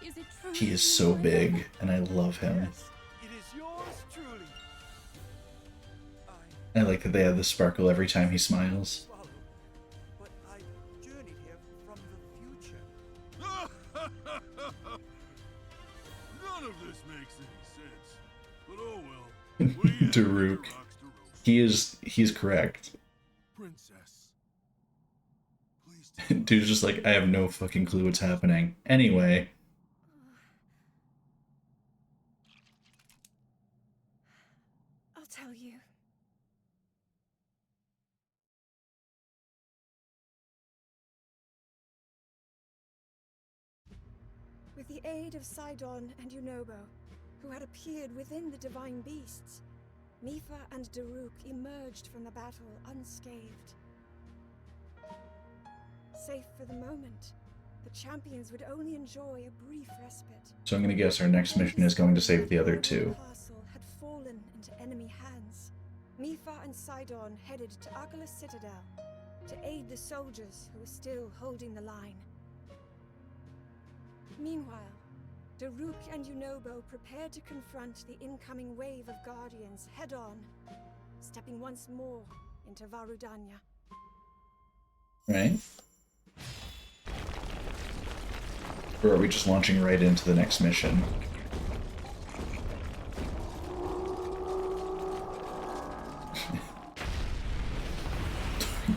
Is it true? He is so big, and I love him. Yes, it is yours truly. I like that they have the sparkle every time he smiles. Follow, but I journeyed here from the future. None of this makes any sense. But oh well. Daruk. He's correct. Princess. Please tell me. Dude's just like, I have no fucking clue what's happening. Anyway. I'll tell you. With the aid of Sidon and Yunobo, who had appeared within the divine beasts, Mipha and Daruk emerged from the battle unscathed. Safe for the moment, the champions would only enjoy a brief respite. So I'm gonna guess our next mission is going to save the other 2. The castle had fallen into enemy hands. Mipha and Sidon headed to Argolis Citadel to aid the soldiers who were still holding the line. Meanwhile, Daruk and Yunobo prepared to confront the incoming wave of Guardians head-on, stepping once more into Varudanya. Right? Or are we just launching right into the next mission?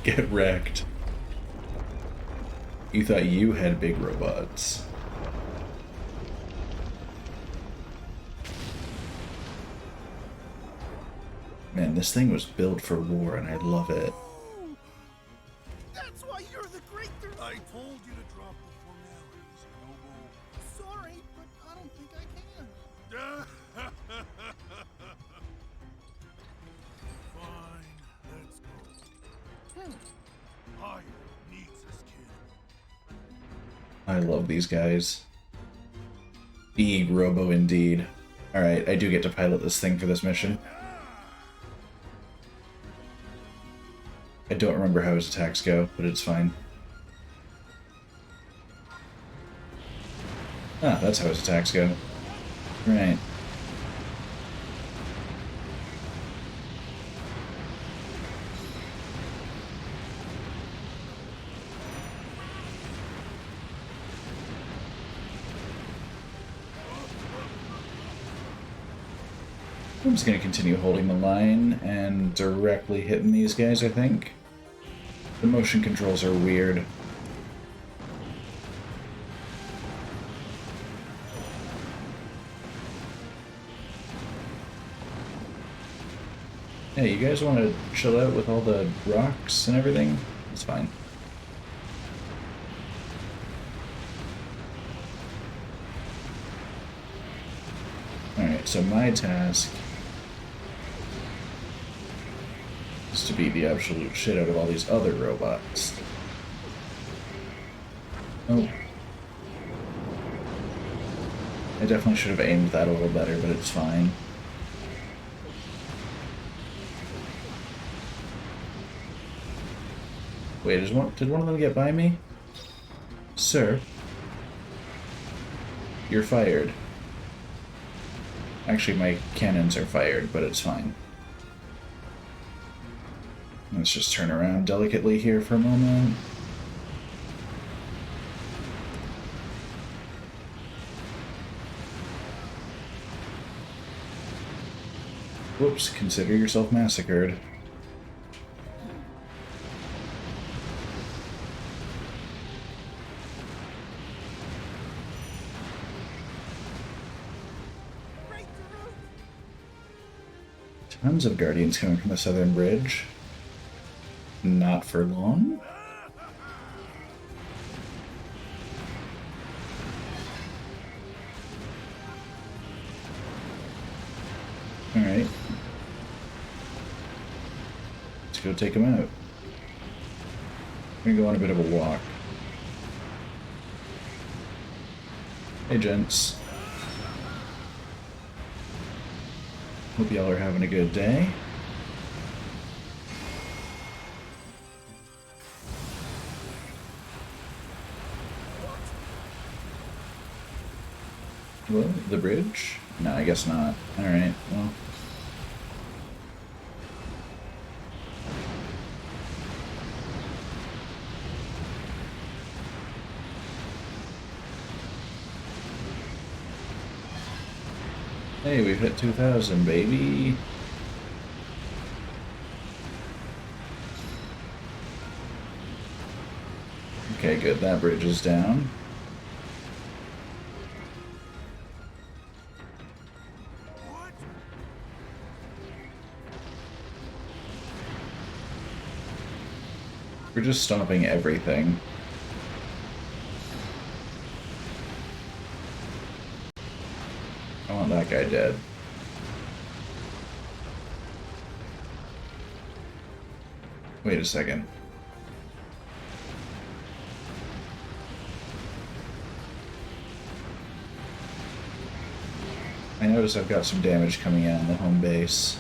Get wrecked. You thought you had big robots. Man, this thing was built for war, and I love it. That's why you're the great. I told you to drop the formalities, Noble. Sorry, but I don't think I can. Fine, let's go. Hire needs this kid. I love these guys. Big robo indeed. Alright, I do get to pilot this thing for this mission. I don't remember how his attacks go, but it's fine. Ah, that's how his attacks go. Right. I'm just going to continue holding the line and directly hitting these guys, I think. The motion controls are weird. Hey, you guys want to chill out with all the rocks and everything? It's fine. Alright, so my task is to beat the absolute shit out of all these other robots. Oh. I definitely should have aimed that a little better, but it's fine. Wait, did one of them get by me? Sir? You're fired. Actually, my cannons are fired, but it's fine. Let's just turn around delicately here for a moment. Whoops, consider yourself massacred. Tons of Guardians coming from the southern bridge. Not for long. Alright. Let's go take him out. We're gonna go on a bit of a walk. Hey, gents. Hope y'all are having a good day. Well, the bridge? No, I guess not. Alright, well. Hey, we've hit 2,000, baby. Okay, good. That bridge is down. We're just stomping everything. I want that guy dead. Wait a second. I notice I've got some damage coming in on the home base.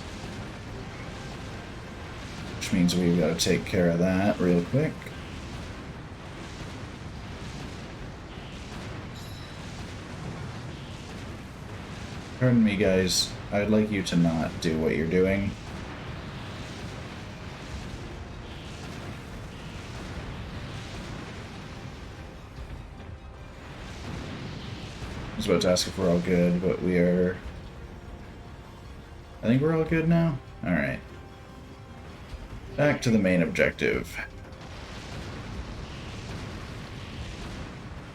Which means we've got to take care of that real quick. Pardon me, guys. I'd like you to not do what you're doing. I was about to ask if we're all good, but we are... I think we're all good now? Alright. Back to the main objective.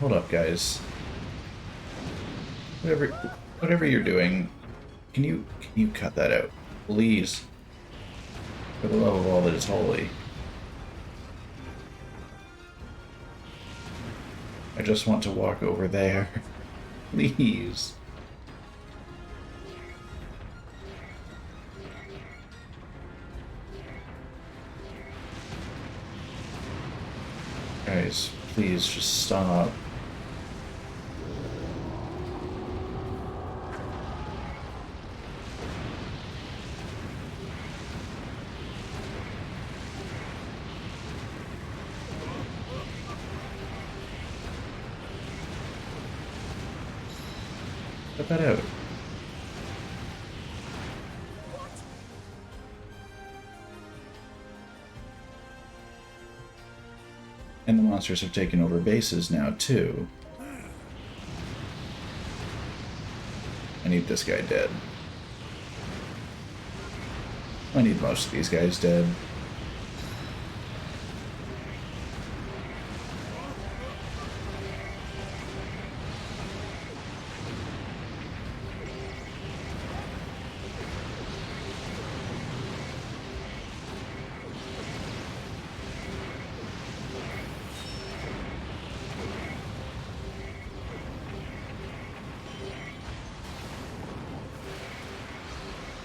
hold up, guys. Whatever you're doing, can you cut that out, please? For the love of all that is holy. I just want to walk over there. Please. Guys, please just stop. Cut that out. And the monsters have taken over bases now, too. I need this guy dead. I need most of these guys dead.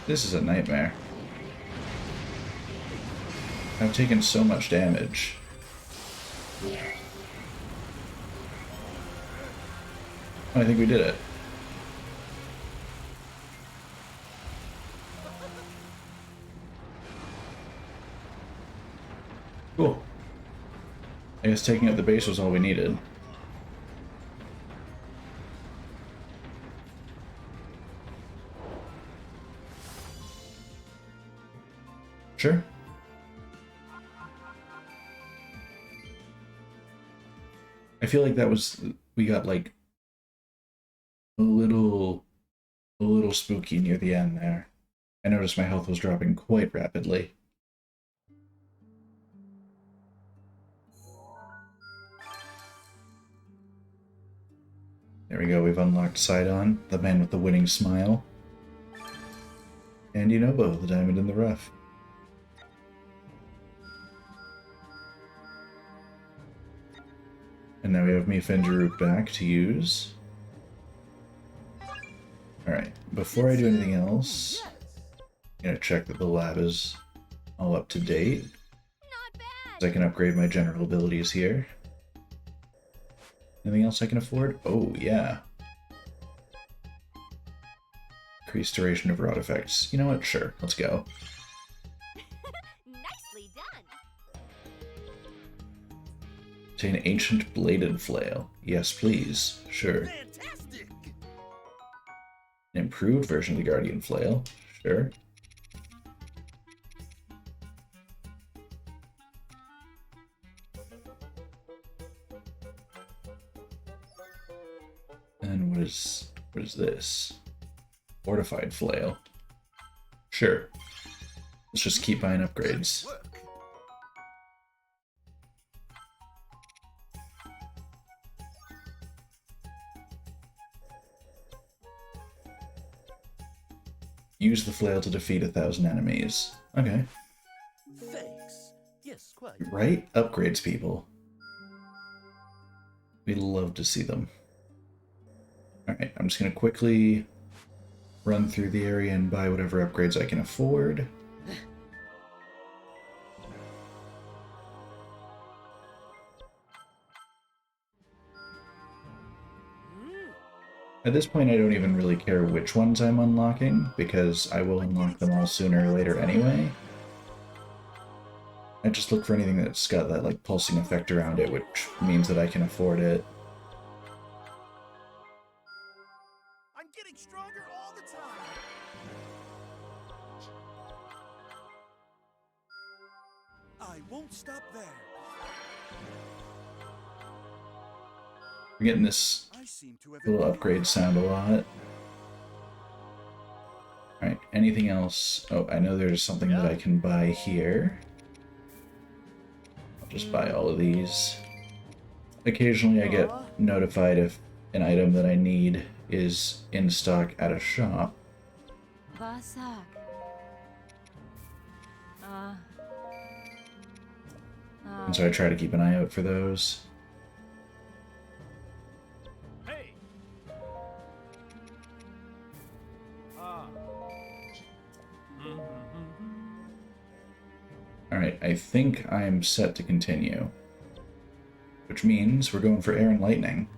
This is a nightmare. I've taken so much damage. Oh, I think we did it. Cool. I guess taking out the base was all we needed. Sure. I feel like that was, we got like a little spooky near the end there. I noticed my health was dropping quite rapidly. There we go, we've unlocked Sidon, the man with the winning smile. And Yunobo, the diamond in the rough. And now we have Mifa and Daruk back to use. Alright, before I do anything else, I'm gonna check that the lab is all up to date. So I can upgrade my general abilities here. Anything else I can afford? Oh, yeah. Increased duration of rod effects. You know what? Sure, let's go. Nicely done. Obtain ancient bladed flail. Yes, please. Sure. Fantastic! An improved version of the guardian flail. Sure. And what is this? Fortified flail. Sure. Let's just keep buying upgrades. Work. Use the flail to defeat 1,000 enemies. Okay. Thanks. Yes, quite. Right? Upgrades, people. We love to see them. Alright, I'm just gonna quickly run through the area and buy whatever upgrades I can afford. At this point, I don't even really care which ones I'm unlocking, because I will unlock them all sooner or later anyway. I just look for anything that's got that, like, pulsing effect around it, which means that I can afford it. I'm getting stronger all the time. I won't stop there. We're getting this I seem to have little upgrade sound a lot. Alright, anything else? Oh, I know there's something that I can buy here. I'll just buy all of these. Occasionally I get notified if an item that I need is in stock at a shop. Vasak. And so I try to keep an eye out for those. Hey! Alright, I think I am set to continue. Which means we're going for air and lightning.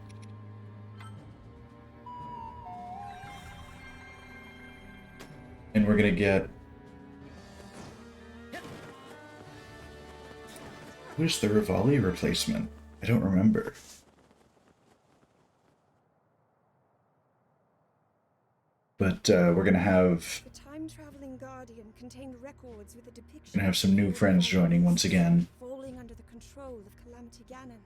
And we're gonna get... Who's the Rivali replacement? I don't remember. But we're gonna have... The time-traveling guardian contained records with a depiction Gonna have some new friends joining once again. falling under the control of Calamity Ganon.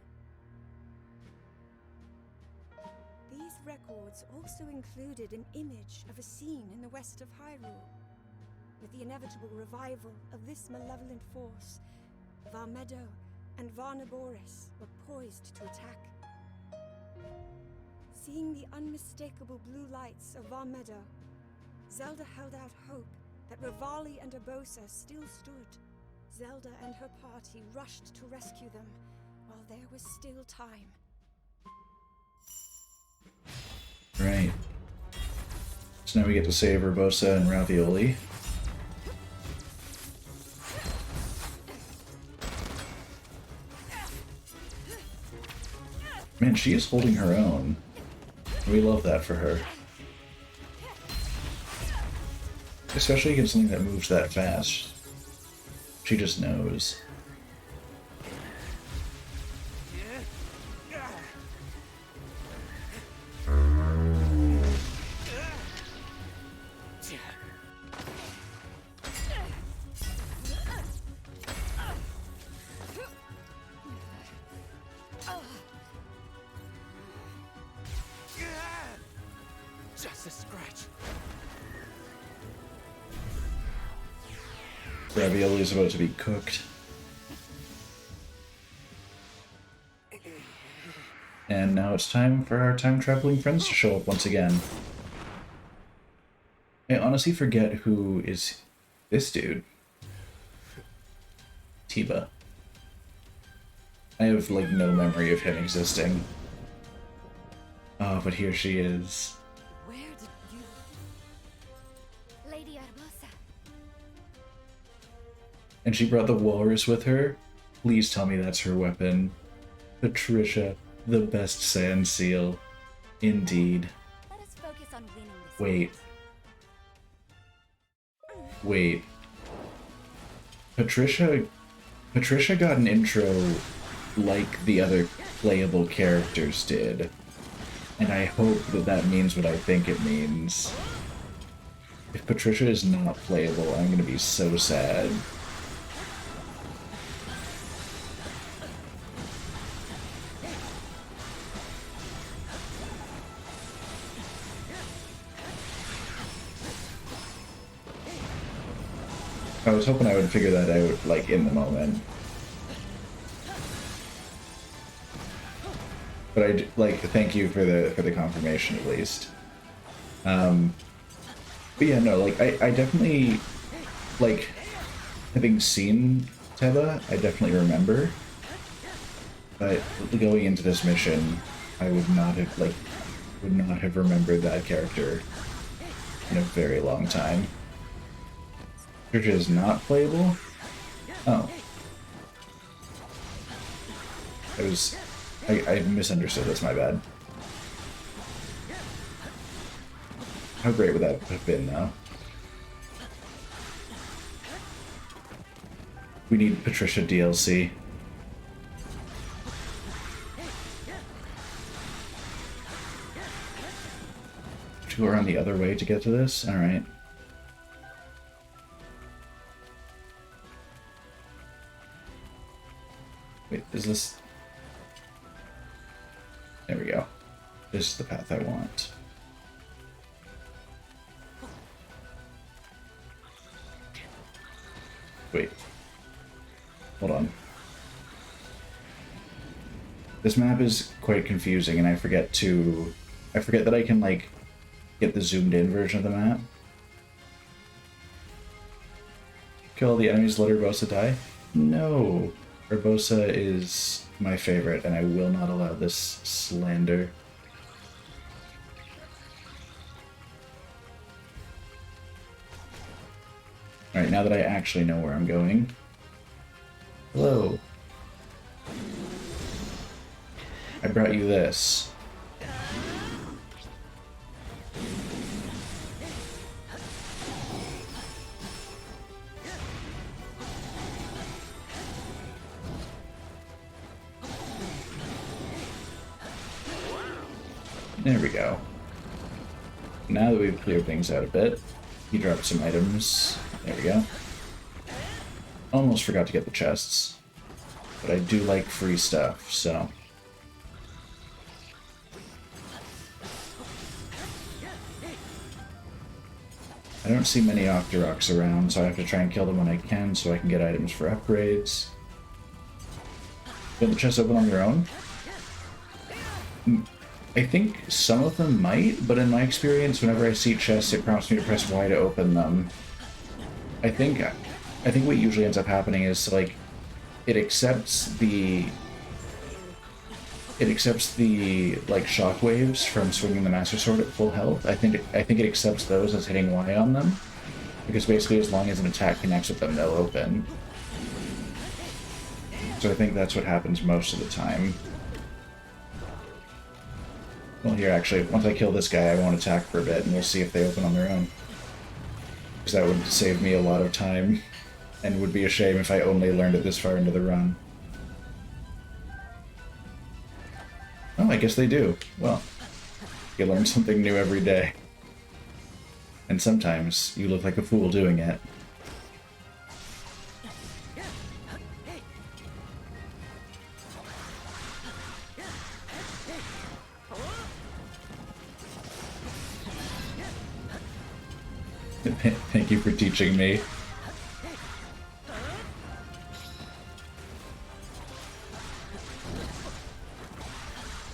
These records also included an image of a scene in the west of Hyrule. With the inevitable revival of this malevolent force, Varmedo and Varnaboris were poised to attack. Seeing the unmistakable blue lights of Varmedo, Zelda held out hope that Rivali and Urbosa still stood. Zelda and her party rushed to rescue them while there was still time. Right. So now we get to save Urbosa and Ravioli. Man, she is holding her own. We love that for her. Especially against something that moves that fast. She just knows. Just a scratch. Ravioli is about to be cooked. And now it's time for our time-traveling friends to show up once again. I honestly forget who is this dude. Tiba. I have, like, no memory of him existing. Oh, but here she is. Where did you... Lady Urbosa. And she brought the walrus with her? Please tell me that's her weapon. Patricia, the best sand seal. Indeed. Let us focus on winning this. Wait. Wait. Patricia got an intro like the other playable characters did. And I hope that that means what I think it means. If Patricia is not playable, I'm gonna be so sad. I was hoping I would figure that out, like, in the moment. But I, like, thank you for the confirmation, at least. But yeah, no, like, I definitely, like, having seen Teba, I definitely remember. But going into this mission, I would not have, like, remembered that character in a very long time. Patricia is not playable? Oh. I misunderstood, that's my bad. How great would that have been, though? We need Patricia DLC. To go around the other way to get to this? Alright. Wait, is this... There we go. This is the path I want. Wait. Hold on. This map is quite confusing, and I forget that I can, like, get the zoomed in version of the map. Kill all the enemies, let Urbosa die? No! Urbosa is my favorite, and I will not allow this slander. Alright, now that I actually know where I'm going. Hello. I brought you this. There we go. Now that we've cleared things out a bit, he dropped some items. There we go. Almost forgot to get the chests. But I do like free stuff, so... I don't see many Octoroks around, so I have to try and kill them when I can so I can get items for upgrades. Get the chests open on their own? I think some of them might, but in my experience, whenever I see chests, it prompts me to press Y to open them. I think what usually ends up happening is, like, it accepts the like shockwaves from swinging the Master Sword at full health. I think it accepts those as hitting Y on them, because basically as long as an attack connects with them, they'll open. So I think that's what happens most of the time. Well, here actually, once I kill this guy, I won't attack for a bit, and we'll see if they open on their own. Because that would save me a lot of time, and would be a shame if I only learned it this far into the run. Oh, I guess they do. Well, you learn something new every day. And sometimes you look like a fool doing it. Thank you for teaching me.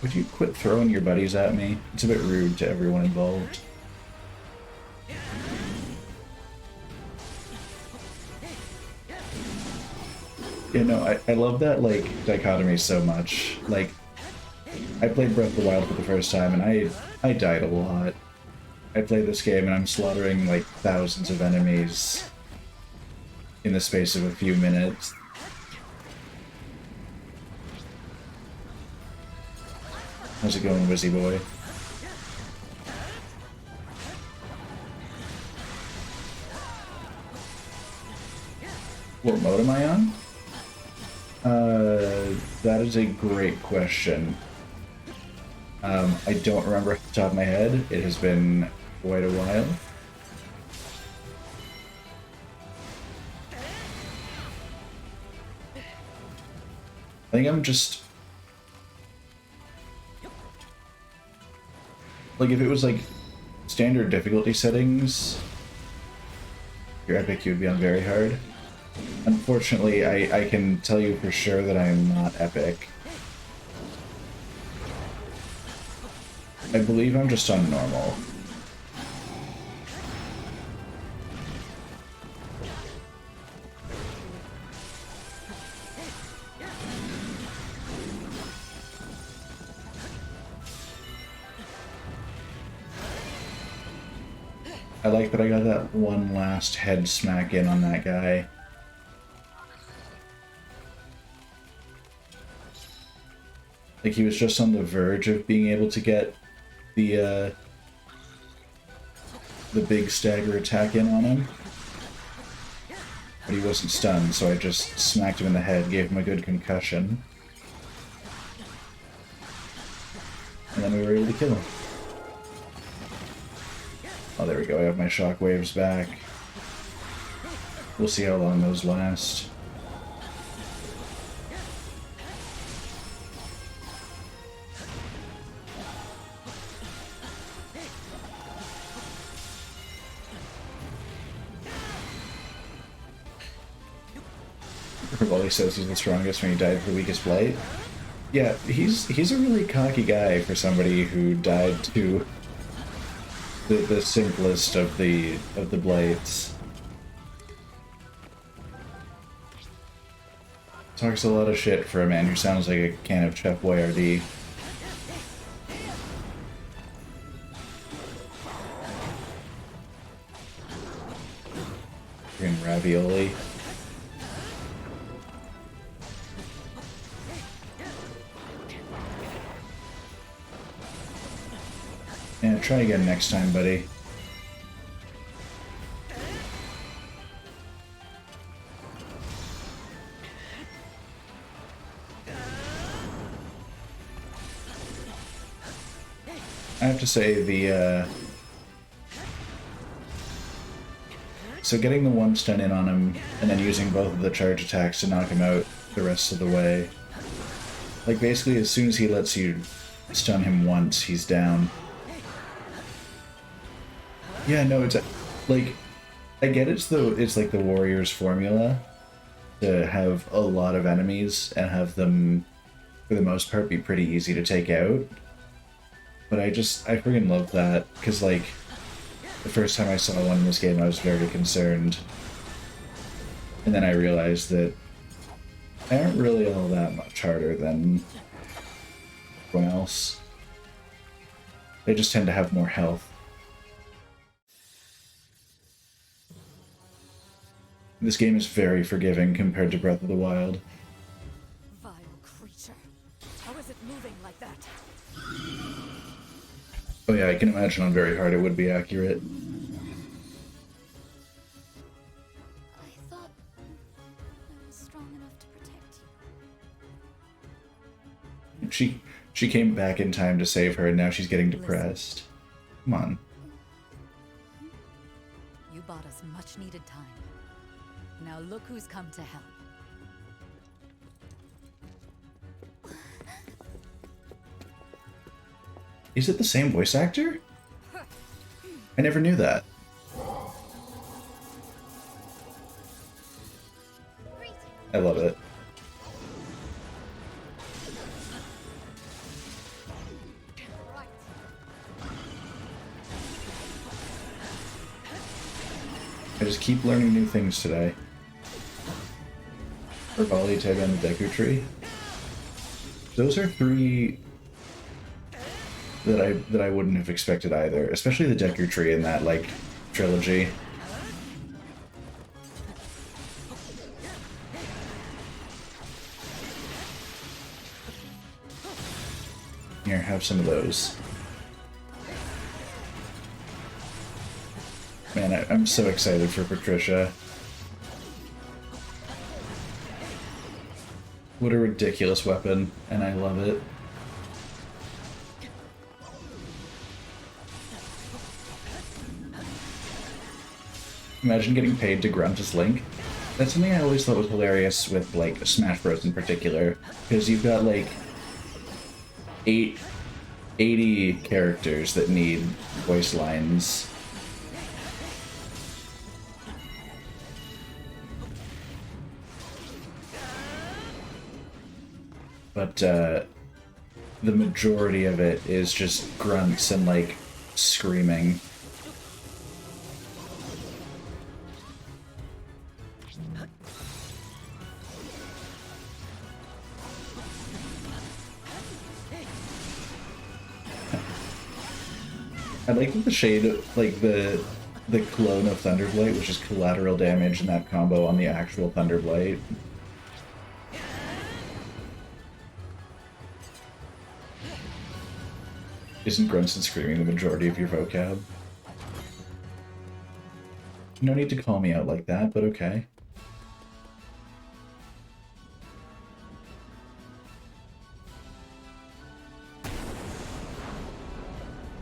Would you quit throwing your buddies at me? It's a bit rude to everyone involved. You know, I love that, like, dichotomy so much. Like, I played Breath of the Wild for the first time, and I died a lot. I played this game, and I'm slaughtering, like, thousands of enemies in the space of a few minutes. How's it going, Wizzy Boy? What mode am I on? That is a great question. I don't remember off the top of my head. It has been quite a while. I think I'm just... Like, if it was, like, standard difficulty settings, your epic, you would be on very hard. Unfortunately, I can tell you for sure that I am not epic. I believe I'm just on normal. I like that I got that one last head smack in on that guy. Like, he was just on the verge of being able to get the big stagger attack in on him. But he wasn't stunned, so I just smacked him in the head, gave him a good concussion. And then we were able to kill him. Oh, there we go, I have my shockwaves back. We'll see how long those last. Rivali says he's the strongest when he died for the weakest Blight. Yeah, he's a really cocky guy for somebody who died to the simplest of the blights. Talks a lot of shit for a man who sounds like a can of Chef Boyardee. Freaking ravioli. Yeah, try again next time, buddy. I have to say so getting the one stun in on him and then using both of the charge attacks to knock him out the rest of the way. Like basically as soon as he lets you stun him once, he's down. Yeah, no, it's like I get it's like the Warriors formula to have a lot of enemies and have them for the most part be pretty easy to take out. But I friggin' love that, because like the first time I saw one in this game I was very concerned. And then I realized that they aren't really all that much harder than everyone else. They just tend to have more health. This game is very forgiving compared to Breath of the Wild. Vile creature. How is it moving like that? Oh yeah, I can imagine on very hard it would be accurate. I thought I was strong enough to protect you. She came back in time to save her and now she's getting depressed. Come on. You bought us much needed time. Now look who's come to help. Is it the same voice actor? I never knew that. I love it. I just keep learning new things today. Volley, Tib, and the Deku Tree. Those are three that I wouldn't have expected either, especially the Deku Tree in that like trilogy. Here, have some of those. Man, I'm so excited for Patricia. What a ridiculous weapon, and I love it. Imagine getting paid to grunt as Link. That's something I always thought was hilarious with, like, Smash Bros. In particular, because you've got, like, 80 characters that need voice lines. But the majority of it is just grunts and like screaming. I like that the shade, like the clone of Thunderblight, which is collateral damage, and that combo on the actual Thunderblight. Isn't grunts and screaming the majority of your vocab? No need to call me out like that, but okay.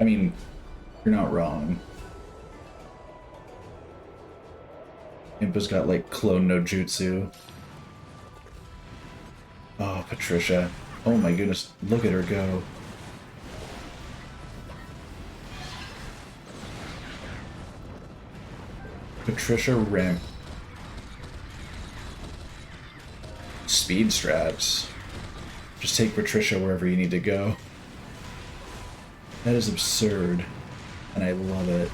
I mean, you're not wrong. Impa's got, like, clone no jutsu. Oh, Patricia. Oh my goodness, look at her go. Patricia ramp. Speed strats. Just take Patricia wherever you need to go. That is absurd, and I love it.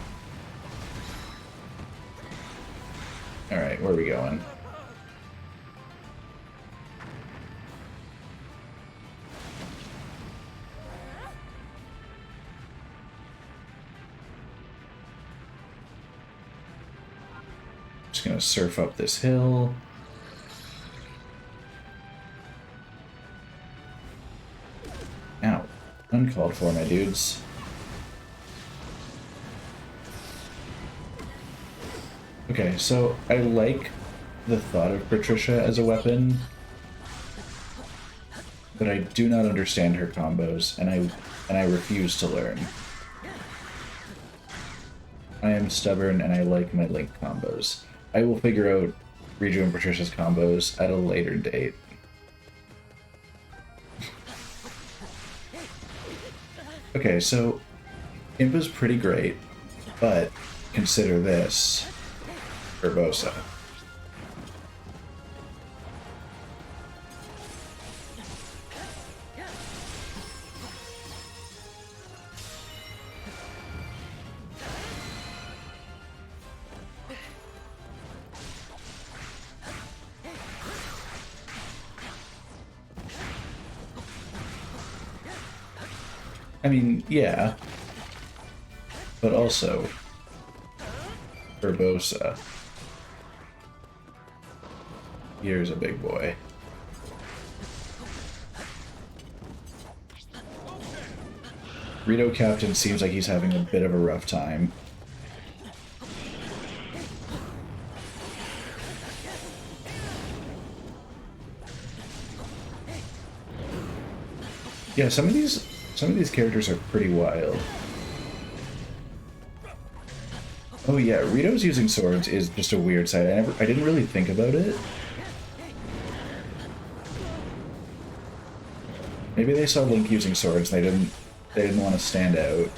Alright, where are we going? Just gonna surf up this hill. Ow. Uncalled for, my dudes. Okay, so I like the thought of Patricia as a weapon, but I do not understand her combos, and I refuse to learn. I am stubborn, and I like my Link combos. I will figure out Riju and Patricia's combos at a later date. Okay, so Impa's pretty great, but consider this. Urbosa. I mean, yeah, but also Urbosa. Here's a big boy. Rito Captain seems like he's having a bit of a rough time. Yeah, some of these characters are pretty wild. Oh yeah, Rito's using swords is just a weird side. I didn't really think about it. Maybe they saw Link using swords and they didn't want to stand out.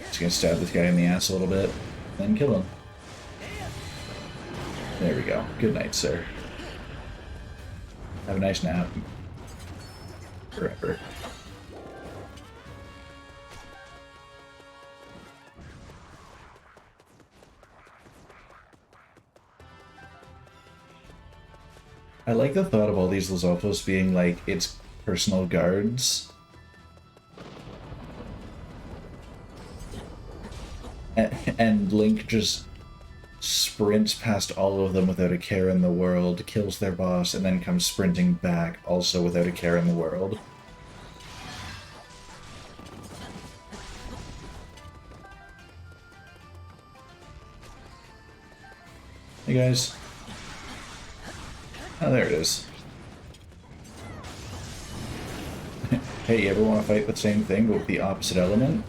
Just gonna stab this guy in the ass a little bit, then kill him. There we go. Good night, sir. Have a nice nap. Forever. I like the thought of all these Lizalfos being like its personal guards. And Link just sprints past all of them without a care in the world, kills their boss, and then comes sprinting back also without a care in the world. Hey guys. Oh, there it is. Hey, you ever want to fight the same thing but with the opposite element?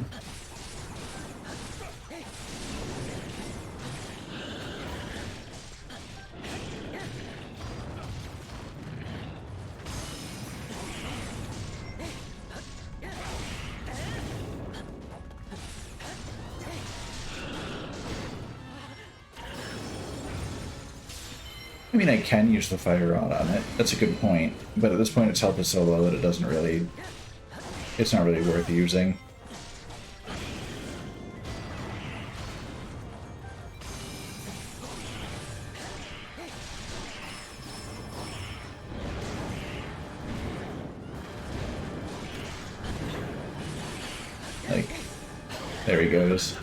I mean, I can use the fire rod on it. That's a good point. But at this point, its health is so low that it doesn't really... It's not really worth using. Like, there he goes.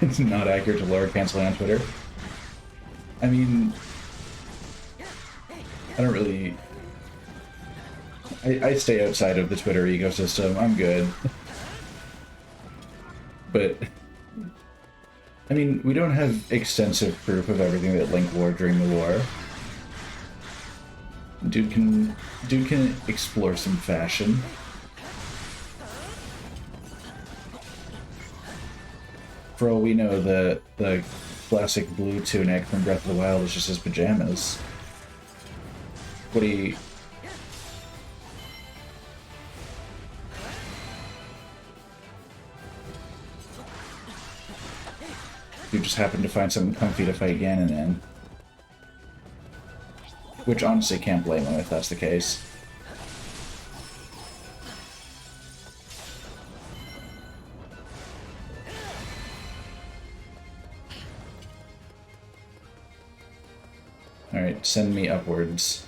It's not accurate to Lord canceling on Twitter. I mean, I don't really... I stay outside of the Twitter ecosystem. I'm good. But, I mean, we don't have extensive proof of everything that Link wore during the war. Dude can explore some fashion. For all we know, the classic blue tunic from Breath of the Wild is just his pajamas. What do you... You just happen to find something comfy to fight Ganon in. Which honestly can't blame him if that's the case. Alright, send me upwards.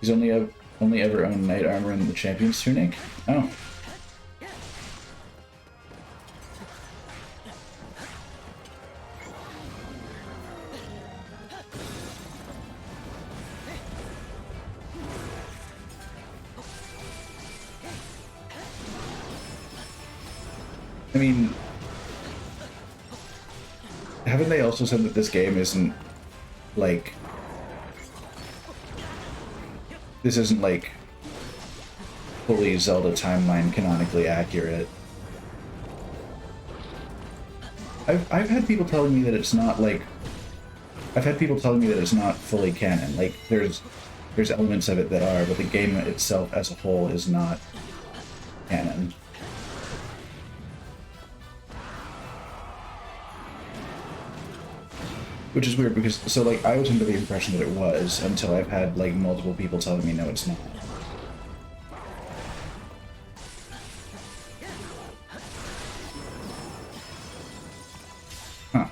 He's only ever owned knight armor and the champion's tunic? Oh. I mean, haven't they also said that this game isn't, like... This isn't, like, fully Zelda timeline canonically accurate? I've had people telling me that it's not, like... I've had people telling me that it's not fully canon. Like, there's elements of it that are, but the game itself as a whole is not canon. Which is weird because, so like, I was under the impression that it was until I've had like multiple people telling me no, it's not. Huh.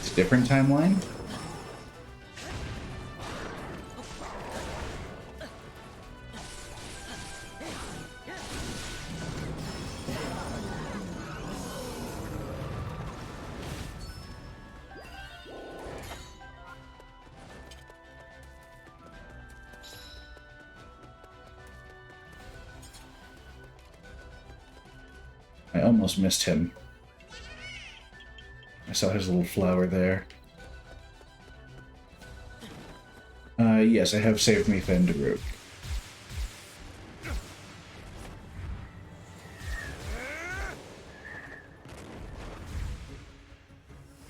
It's a different timeline? I almost missed him. I saw his little flower there. Yes, I have saved me Fenderuk.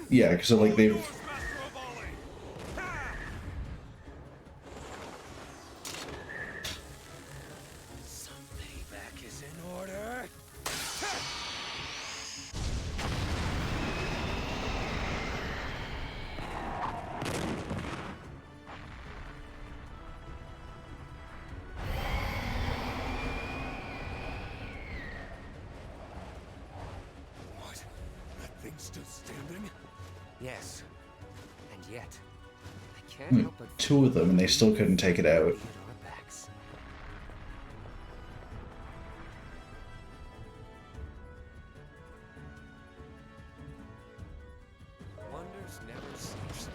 Yeah, because like they've... Still standing? Yes. And yet, I can't help but two of them, and they still couldn't take it out. Wonders never cease.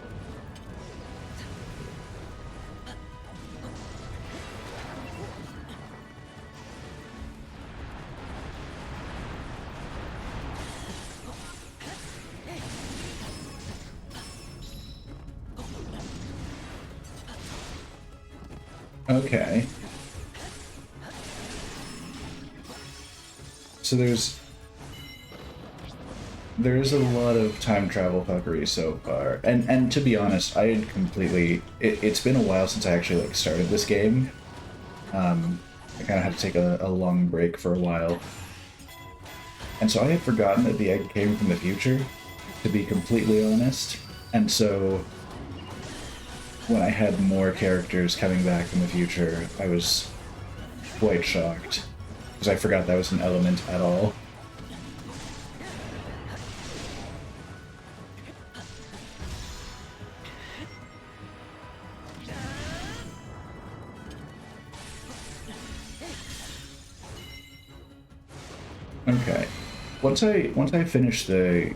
Okay. So there is a lot of time travel fuckery so far, and to be honest, I had completely... It's been a while since I actually like started this game. I kind of had to take a long break for a while, and so I had forgotten that the egg came from the future, to be completely honest, and so when I had more characters coming back from the future, I was quite shocked, because I forgot that was an element at all. Okay, once I finish the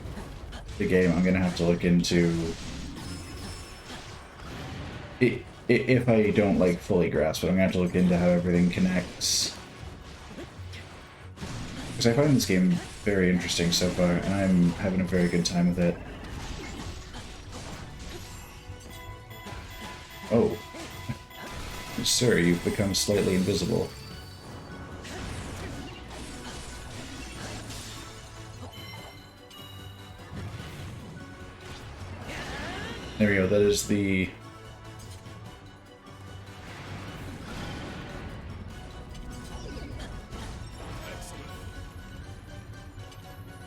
game, I'm gonna have to look into it. If I don't like fully grasp it, I'm gonna have to look into how everything connects. Because I find this game very interesting so far, and I'm having a very good time with it. Oh. Sir, you've become slightly invisible. There we go, that is the...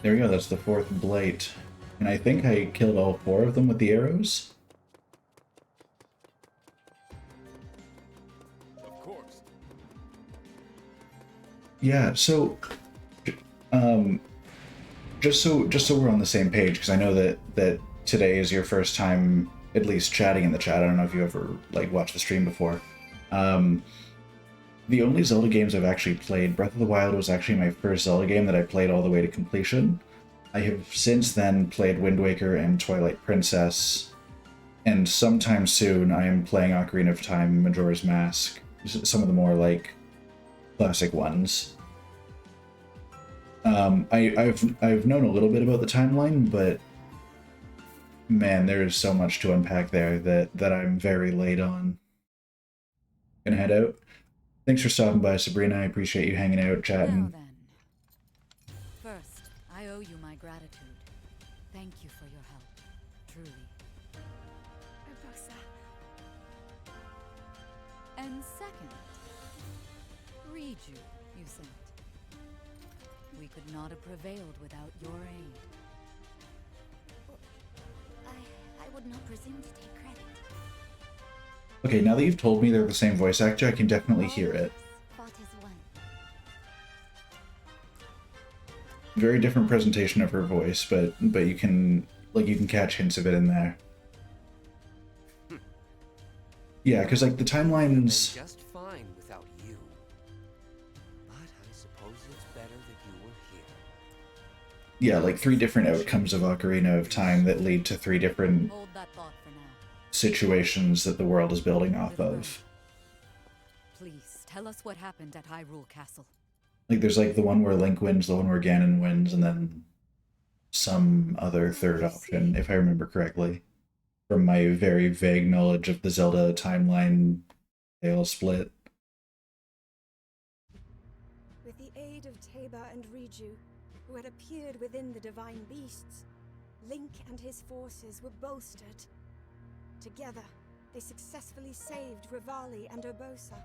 There we go, that's the 4th Blight. And I think I killed all 4 of them with the arrows? Of course. Yeah, so... just so we're on the same page, because I know that today is your first time at least chatting in the chat. I don't know if you ever like watched the stream before. The only Zelda games I've actually played, Breath of the Wild was actually my first Zelda game that I played all the way to completion. I have since then played Wind Waker and Twilight Princess, and sometime soon I am playing Ocarina of Time, Majora's Mask, some of the more like classic ones. I've known a little bit about the timeline, but man, there is so much to unpack there that I'm very late on. Gonna head out. Thanks for stopping by, Sabrina. I appreciate you hanging out, chatting. Now then. First, I owe you my gratitude. Thank you for your help. Truly. Urbosa. And second, Riju, you sent. We could not have prevailed without your aid. I would not presume to take credit. Okay, now that you've told me they're the same voice actor, I can definitely hear it. Fought as one. Very different presentation of her voice, but you can catch hints of it in there. Yeah, because like the timelines. Just fine without you. But I suppose it's better that you were here. Yeah, like 3 different outcomes of Ocarina of Time that lead to 3 different Hold that thought for now. situations that the world is building off of. Please, tell us what happened at Hyrule Castle. Like there's like the one where Link wins, the one where Ganon wins, and then some other third option, if I remember correctly. From my very vague knowledge of the Zelda timeline, they all split. With the aid of Teba and Riju, who had appeared within the divine beasts, Link and his forces were bolstered. Together, they successfully saved Rivali and Urbosa.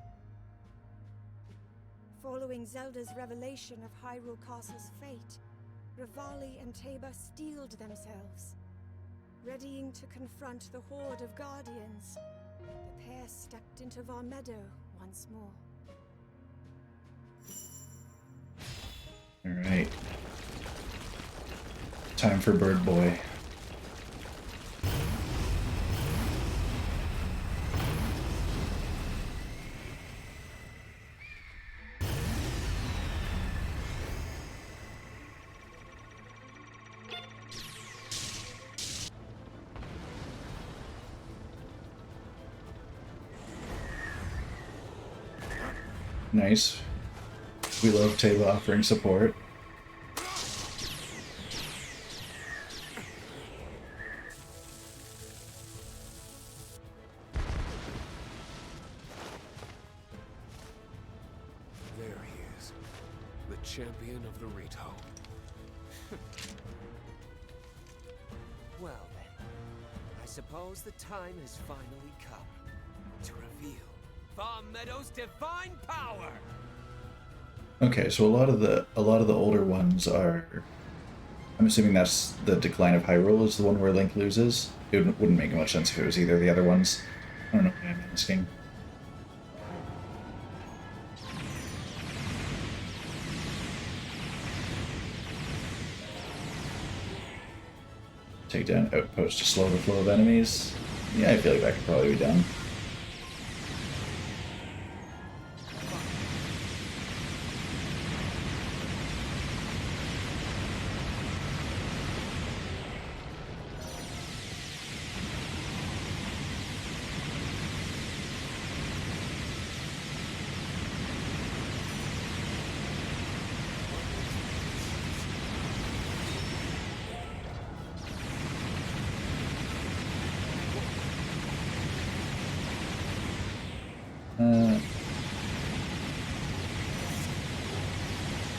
Following Zelda's revelation of Hyrule Castle's fate, Rivali and Teba steeled themselves. Readying to confront the horde of guardians, the pair stepped into Varmeadow once more. Alright. Time for Bird Boy. Nice. We love Teba offering support. There he is. The champion of the Rito. Well then, I suppose the time has finally come to reveal Varmeadow's divine power. Okay, so a lot of the older ones are. I'm assuming that's the Decline of Hyrule is the one where Link loses. It wouldn't make much sense if it was either of the other ones. I don't know why I'm asking. Take down outpost to slow the flow of enemies. Yeah, I feel like that could probably be done.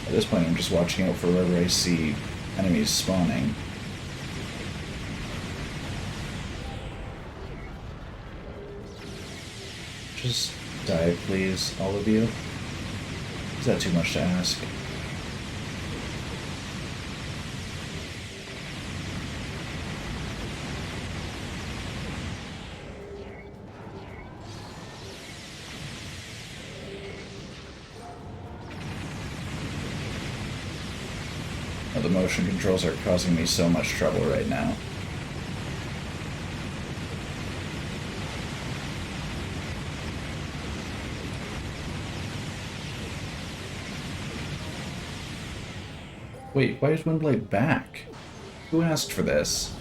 At this point, I'm just watching out for wherever I see enemies spawning. Just die, please, all of you. Is that too much to ask? Oh, the motion controls are causing me so much trouble right now. Wait, why is Blight back? Who asked for this?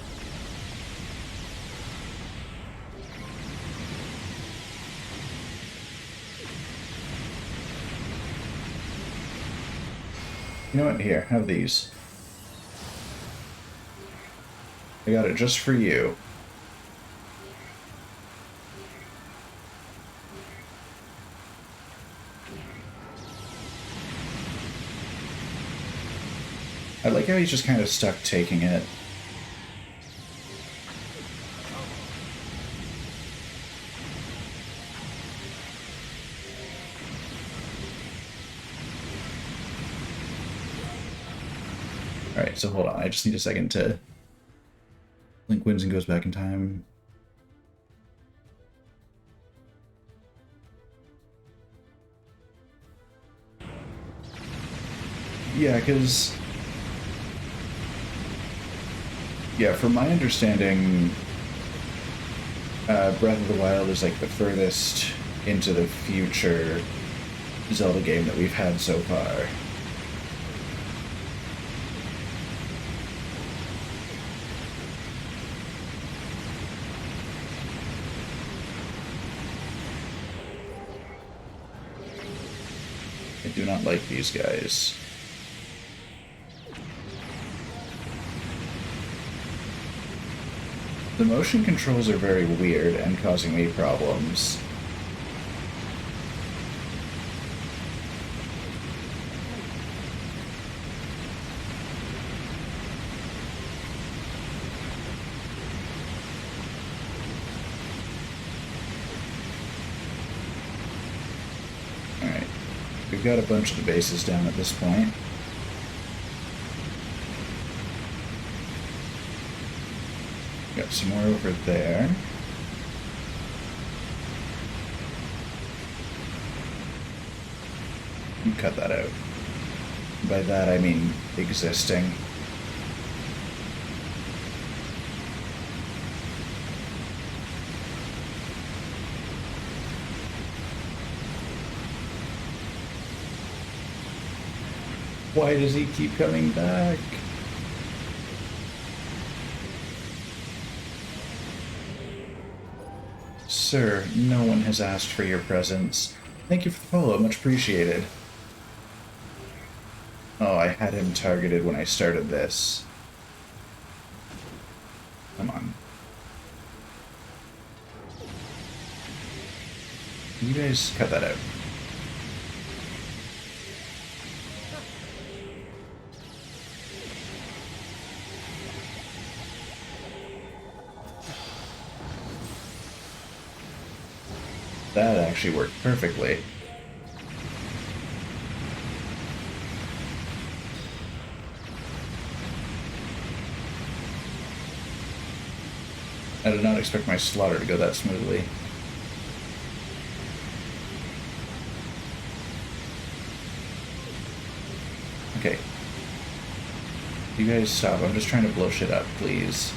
You know what? Here, have these. I got it just for you. I like how he's just kind of stuck taking it. Alright, so hold on. I just need a second to... Link wins and goes back in time. Yeah, because... Yeah, from my understanding, Breath of the Wild is like the furthest into the future Zelda game that we've had so far. I do not like these guys. The motion controls are very weird and causing me problems. Alright, we've got a bunch of the bases down at this point. Got some more over there. You cut that out. By that I mean existing. Why does he keep coming back? Sir, no one has asked for your presence. Thank you for the follow, much appreciated. Oh, I had him targeted when I started this. Come on. You guys cut that out. That actually worked perfectly. I did not expect my slaughter to go that smoothly. Okay. You guys stop. I'm just trying to blow shit up, please.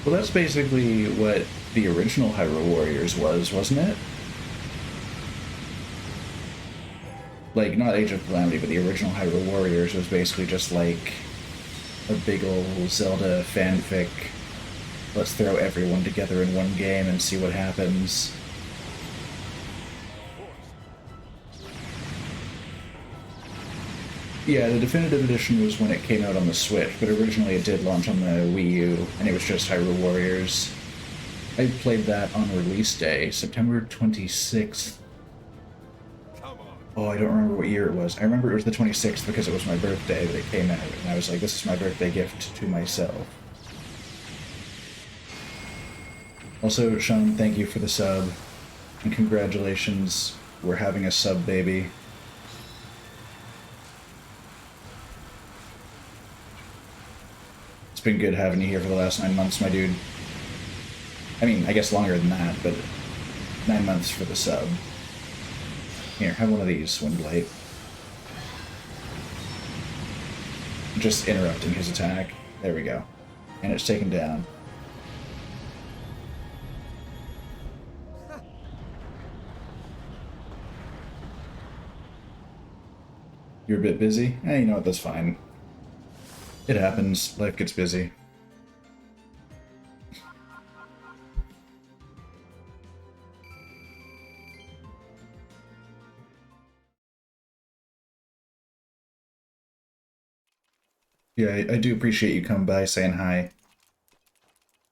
Well, that's basically what the original Hyrule Warriors was, wasn't it? Like, not Age of Calamity, but the original Hyrule Warriors was basically just like a big ol' Zelda fanfic. Let's throw everyone together in one game and see what happens. Yeah, the definitive edition was when it came out on the Switch, but originally it did launch on the Wii U, and it was just Hyrule Warriors. I played that on release day, September 26th. Oh, I don't remember what year it was. I remember it was the 26th because it was my birthday that it came out, and I was like, this is my birthday gift to myself. Also, Sean, thank you for the sub, and congratulations, we're having a sub baby. It's been good having you here for the last 9 months, my dude. I mean, I guess longer than that, but 9 months for the sub. Here, have one of these, Blight. Just interrupting his attack. There we go. And it's taken down. You're a bit busy? Eh, you know what, that's fine. It happens. Life gets busy. Yeah, I do appreciate you coming by, saying hi.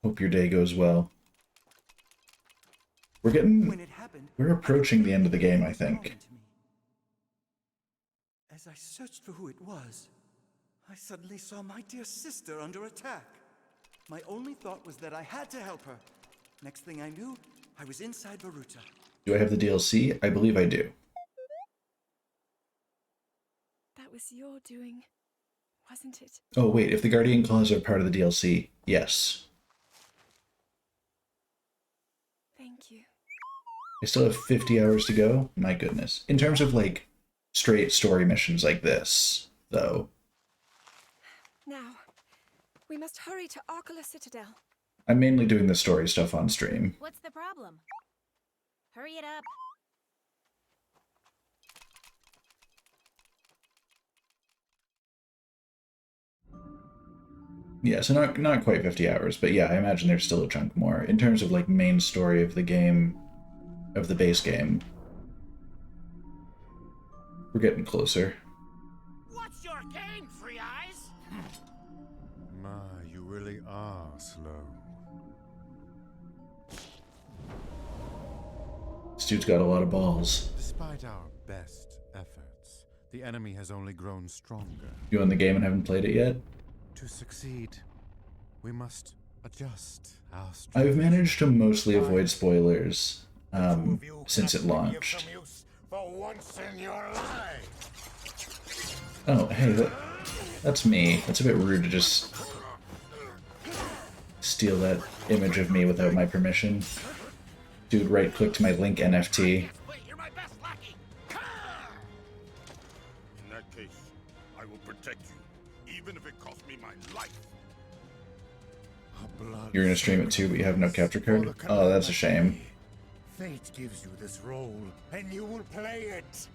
Hope your day goes well. We're approaching the end of the game, I think. As I searched for who it was, I suddenly saw my dear sister under attack. My only thought was that I had to help her. Next thing I knew, I was inside Varuta. Do I have the DLC? I believe I do. That was your doing, wasn't it? Oh wait, if the Guardian Claws are part of the DLC, yes. Thank you. I still have 50 hours to go? My goodness. In terms of, like, straight story missions like this, though. Now, we must hurry to Arkala Citadel. I'm mainly doing the story stuff on stream. What's the problem? Hurry it up. Yeah, so not quite 50 hours, but yeah, I imagine there's still a chunk more. In terms of, like, main story of the game, of the base game, we're getting closer. What's your game, Free Eyes? My, you really are slow. This dude's got a lot of balls. Despite our best efforts, the enemy has only grown stronger. You own the game and haven't played it yet? To succeed, we must adjust our strategy. I've managed to mostly avoid spoilers since it launched. For once in your life. Oh, hey, that's me. That's a bit rude to just steal that image of me without my permission. Dude right-clicked my Link NFT. You're my best lackey. In that case, I will protect you, even if it costs me my life. You're gonna stream it too, but you have no capture card? Oh, that's a shame. Fate gives you this role, and you will play it.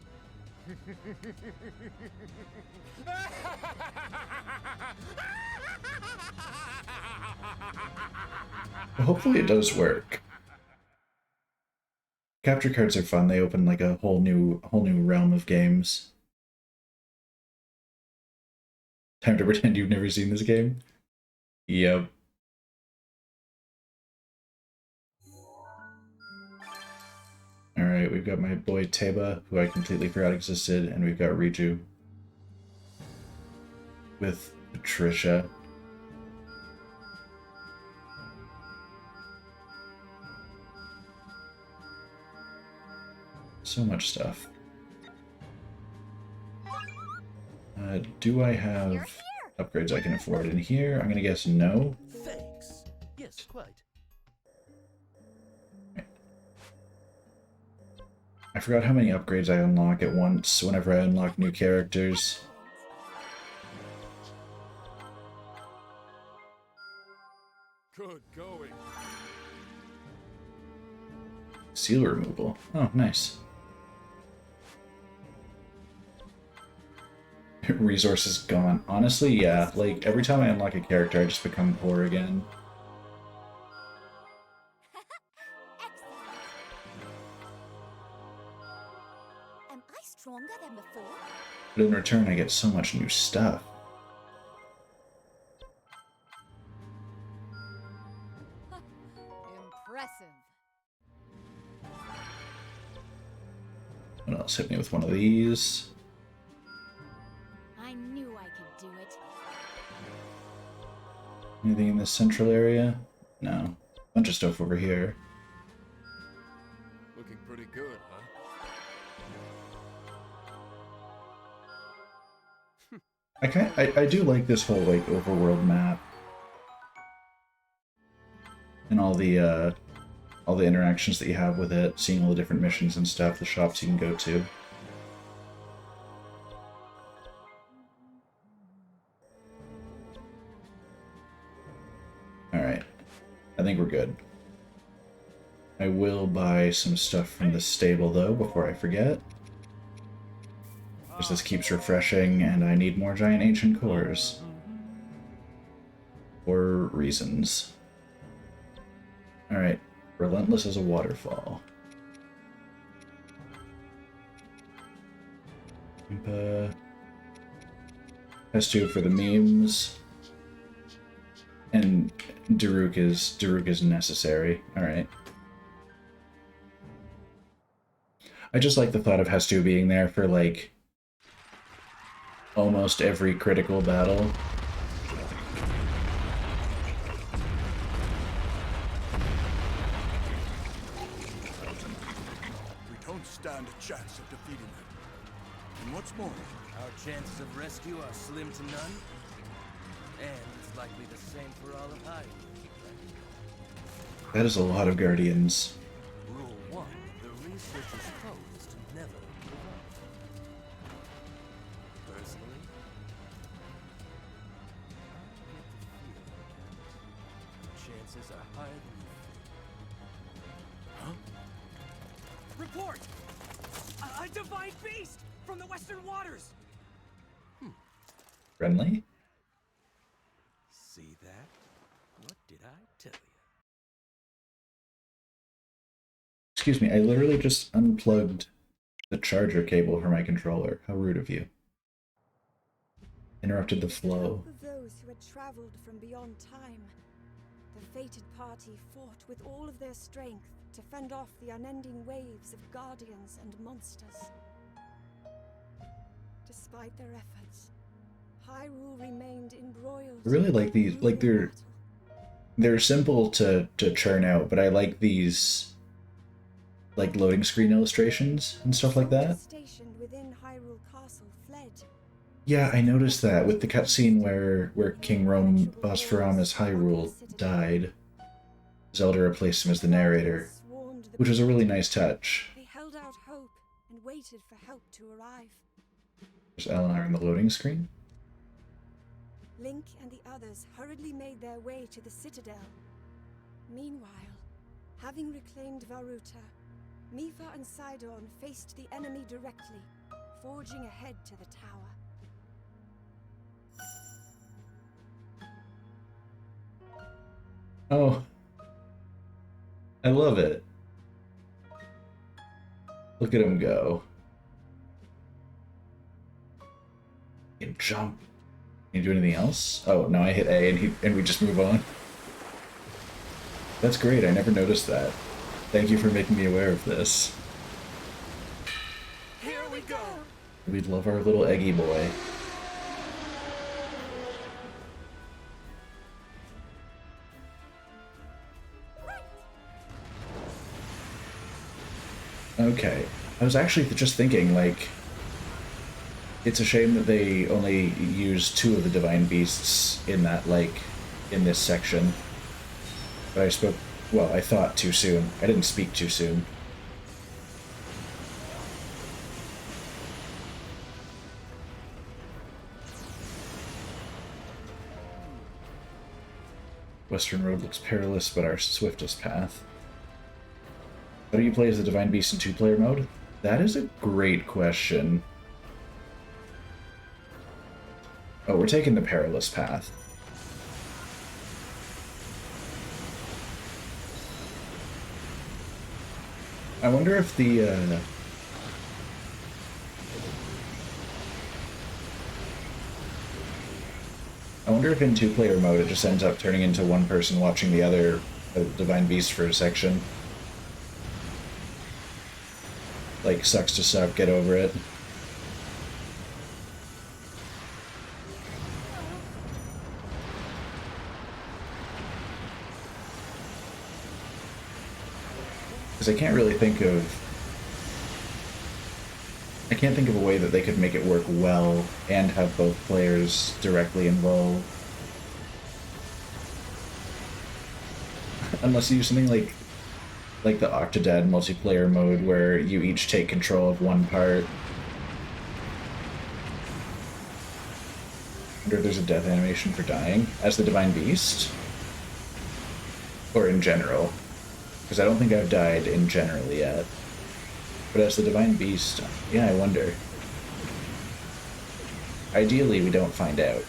Well, hopefully it does work. Capture cards are fun. They open like a whole new realm of games. Time to pretend you've never seen this game? Yep. Alright, we've got my boy Teba, who I completely forgot existed, and we've got Riju. With Patricia. So much stuff. Do I have upgrades I can afford in here? I'm gonna guess no. Thanks. Yes, quite. I forgot how many upgrades I unlock at once whenever I unlock new characters. Good going. Seal removal. Oh, nice. Resources gone. Honestly, yeah. Like, every time I unlock a character, I just become poor again. Am I stronger than before? But in return, I get so much new stuff. Impressive. What else? Hit me with one of these. I knew I could do it. Anything in this central area? No. Bunch of stuff over here. Looking pretty good, huh? I do like this whole like overworld map. And all the interactions that you have with it, seeing all the different missions and stuff, the shops you can go to. Alright. I think we're good. I will buy some stuff from the stable though before I forget. Because this keeps refreshing and I need more giant ancient cores. For reasons. Alright. Relentless as a waterfall. Has to for the memes. And Daruk is necessary. Alright. I just like the thought of Hestu being there for like almost every critical battle. We don't stand a chance of defeating them. And what's more, Our chances of rescue are slim to none. And it's likely the same for all of Hyrule. That is a lot of Guardians. Rule 1, the researcher's code is to never give up. Personally, I get the feeling that chances are higher than you think. Huh? Report! A divine beast from the Western Waters! Friendly? See that? What did I tell you? Excuse me, I literally just unplugged the charger cable for my controller. How rude of you. Interrupted the flow. Of those who had traveled from beyond time, the fated party fought with all of their strength to fend off the unending waves of guardians and monsters. Despite their efforts, Hyrule remained embroiled. I really like these, like they're simple to churn out, but I like these like loading screen illustrations and stuff like that. Stationed within Hyrule Castle fled. Yeah, I noticed that with the cutscene where King Rome Bosphoramos Hyrule died. Zelda replaced him as the narrator, which was a really nice touch. They held out hope and waited for help to arrive. There's Eleanor in the loading screen. Link and the others hurriedly made their way to the citadel. Meanwhile, having reclaimed Varuta, Mifa and Sidon faced the enemy directly, forging ahead to the tower. Oh. I love it. Look at him go. He can jump. Can you do anything else? Oh, no, I hit A and we just move on. That's great, I never noticed that. Thank you for making me aware of this. Here we go! We love our little Eggy boy. Okay, I was actually just thinking, like, it's a shame that they only used 2 of the Divine Beasts in that, like, in this section. But I spoke, well, I thought too soon. I didn't speak too soon. Western Road looks perilous, but our swiftest path. How do you play as the Divine Beast in 2-player mode? That is a great question. Oh, we're taking the perilous path. I wonder if the wonder if in 2-player mode it just ends up turning into one person watching the other Divine Beast for a section. Like, sucks to suck, get over it. Because I can't really think of... I can't think of a way that they could make it work well and have both players directly involved. Unless you use something like the Octodad multiplayer mode where you each take control of one part. I wonder if there's a death animation for dying as the Divine Beast? Or in general. Because I don't think I've died in general yet. But as the Divine Beast, yeah, I wonder. Ideally, we don't find out.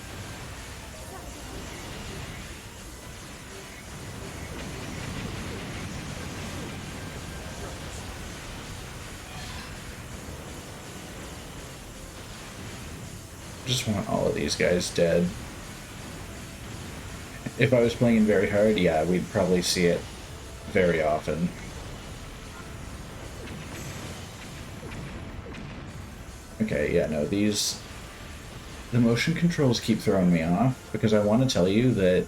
I just want all of these guys dead. If I was playing in very hard, yeah, we'd probably see it very often. Okay, yeah, no, the motion controls keep throwing me off, because I want to tell you that,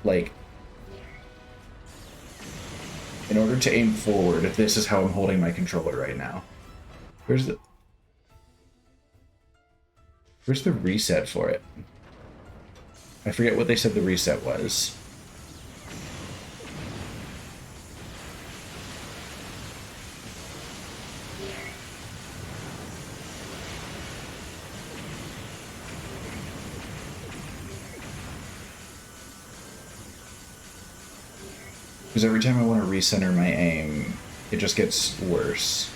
like, in order to aim forward, if this is how I'm holding my controller right now. Where's the reset for it? I forget what they said the reset was. Because every time I want to recenter my aim, it just gets worse.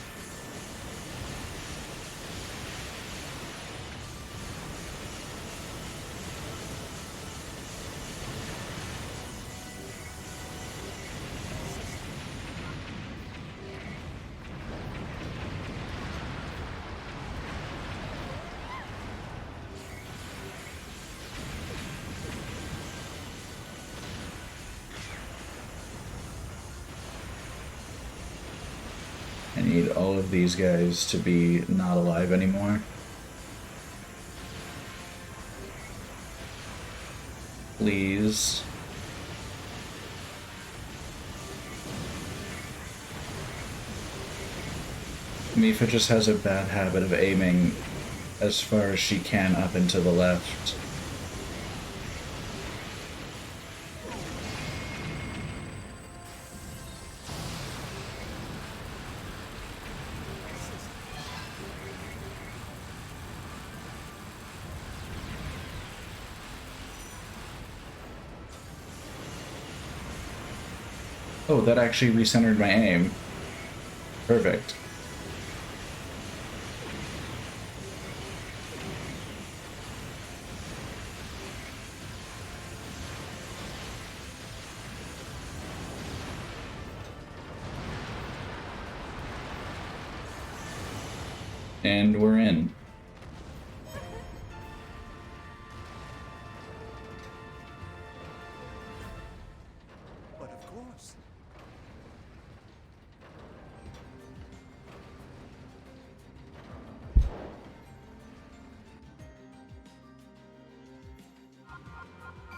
I need all of these guys to be not alive anymore. Please. Mipha just has a bad habit of aiming as far as she can up and to the left. Oh, that actually recentered my aim. Perfect. And we're in. But of course.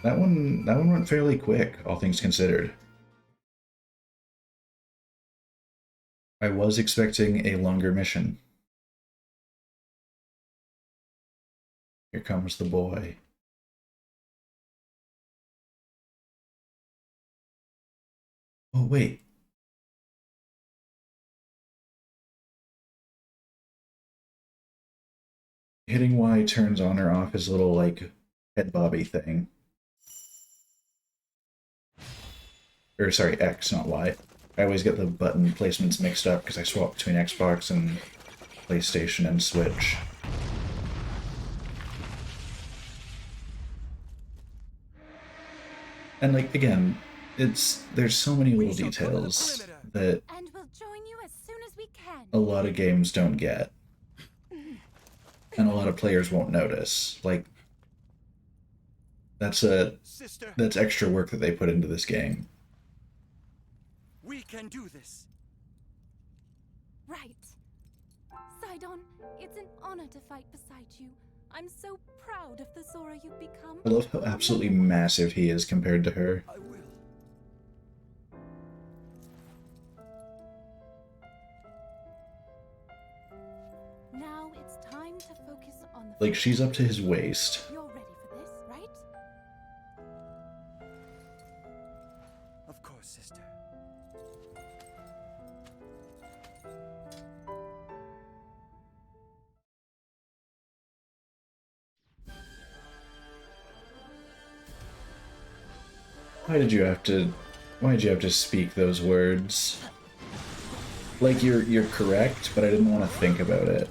That one went fairly quick, all things considered. I was expecting a longer mission. Here comes the boy. Oh, wait. Hitting Y turns on or off his little, like, head bobby thing. Or, sorry, X, not Y. I always get the button placements mixed up because I swap between Xbox and PlayStation and Switch. And, like, again, there's so many little details that And we'll join you as soon as we can. a lot of games don't get. And a lot of players won't notice. Like, That's Sister, extra work that they put into this game. we can do this. Right. Sidon, it's an honor to fight beside you. I'm so proud of the Zora you've become. I love how absolutely massive he is compared to her. I will. Now it's time to focus on the Like, she's up to his waist. You're ready for this, right? Of course, sister. Why did you have to speak those words? Like, you're correct, but I didn't want to think about it.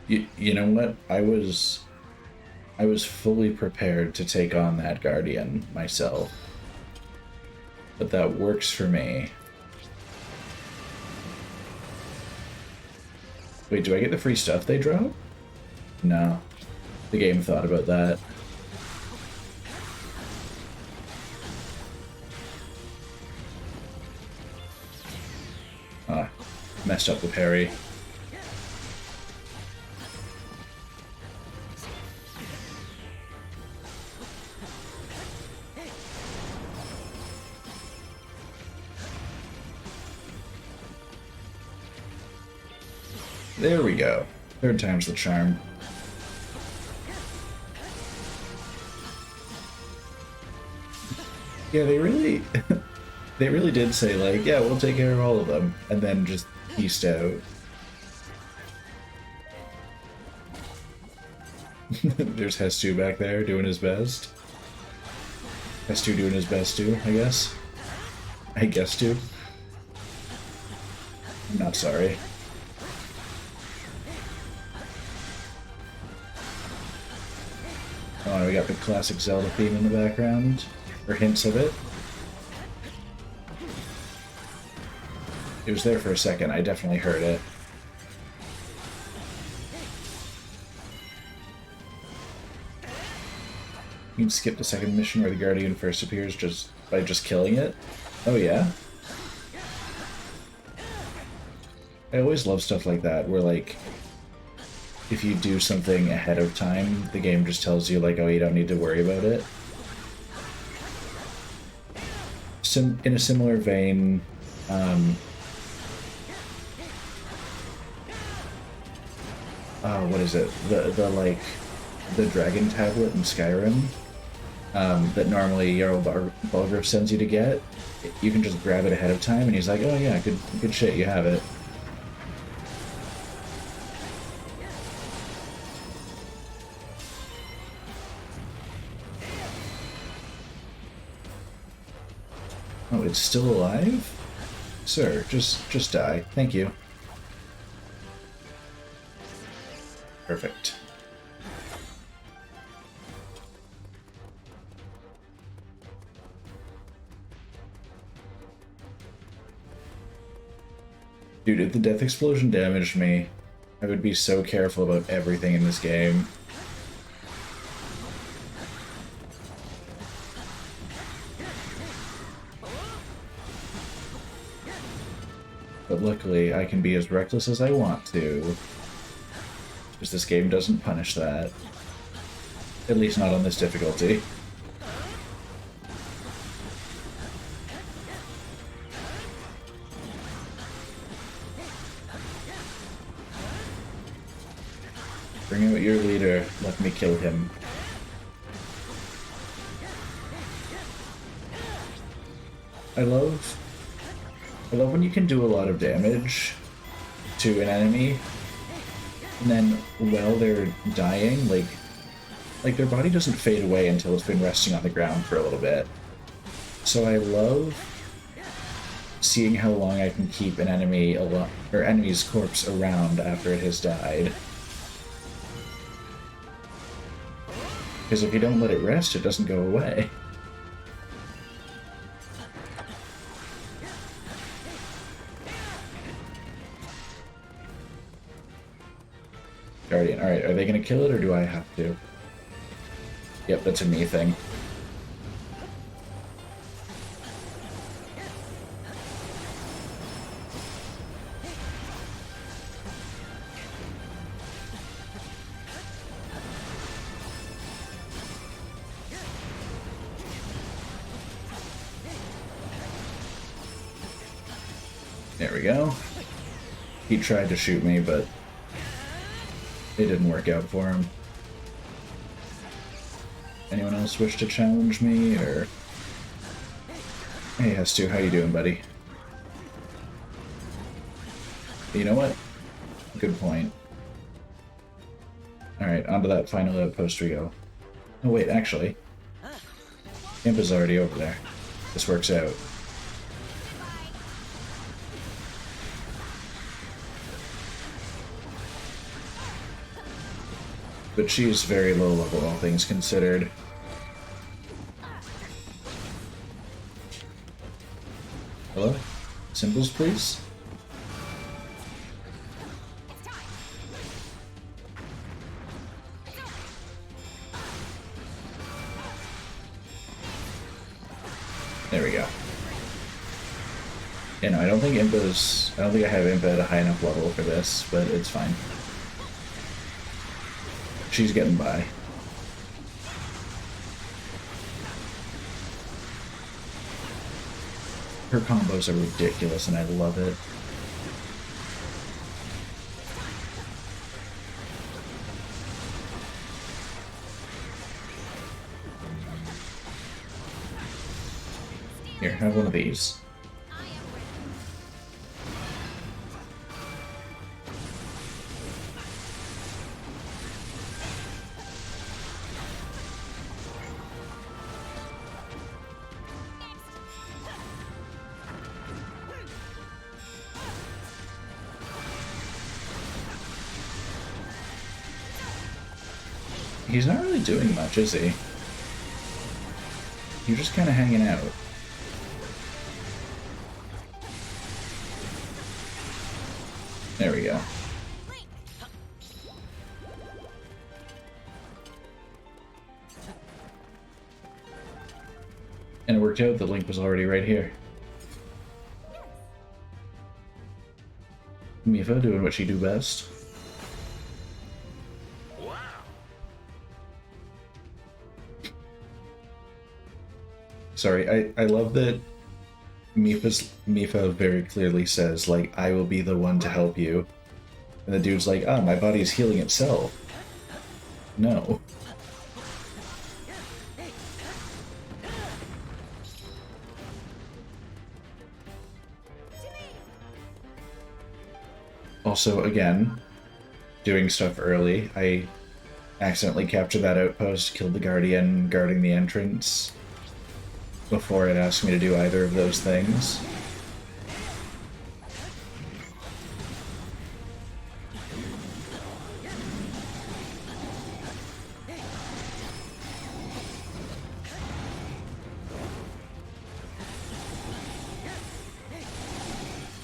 You know what? I was fully prepared to take on that Guardian myself. But that works for me. Wait, do I get the free stuff they drop? No. The game thought about that. Ah, messed up the parry. There we go. Third time's the charm. Yeah, they really they really did say, like, yeah, we'll take care of all of them, and then just pieced out. There's Hestu back there doing his best. Hestu doing his best too, I guess. I guess too. I'm not sorry. Oh, we got the classic Zelda theme in the background, or hints of it. It was there for a second, I definitely heard it. You can skip the second mission where the Guardian first appears just by just killing it. Oh yeah? I always love stuff like that, where like, if you do something ahead of time, the game just tells you, like, oh, you don't need to worry about it. In a similar vein, what is it? The dragon tablet in Skyrim, that normally Jarl Balgruuf sends you to get. You can just grab it ahead of time, and he's like, oh yeah, good shit, you have it. Oh, it's still alive? Sir, just die. Thank you. Perfect. Dude, if the death explosion damaged me, I would be so careful about everything in this game. But luckily, I can be as reckless as I want to, because this game doesn't punish that. At least not on this difficulty. Bring out your leader, let me kill him. I love when you can do a lot of damage to an enemy, and then while they're dying, like their body doesn't fade away until it's been resting on the ground for a little bit. So I love seeing how long I can keep an enemy enemy's corpse around after it has died. Because if you don't let it rest, it doesn't go away. Guardian. Alright, are they gonna kill it or do I have to? Yep, that's a me thing. There we go. He tried to shoot me, but it didn't work out for him. Anyone else wish to challenge me, or... Hey, Hestu, how you doing, buddy? You know what? Good point. Alright, onto that final outpost we go. Oh wait, actually. Imp is already over there. This works out. But she's very low level, all things considered. Hello? Symbols, please? There we go. Yeah, no, I don't think I have Impa at a high enough level for this, but it's fine. She's getting by. Her combos are ridiculous and I love it. Here, have one of these. He's not really doing much, is he? You're just kind of hanging out. There we go. And it worked out, the link was already right here. Mifa doing what she do best. Sorry, I love that Mifa very clearly says, like, I will be the one to help you. And the dude's like, ah, my body is healing itself. No. Also, again, doing stuff early. I accidentally captured that outpost, killed the Guardian guarding the entrance before it asked me to do either of those things.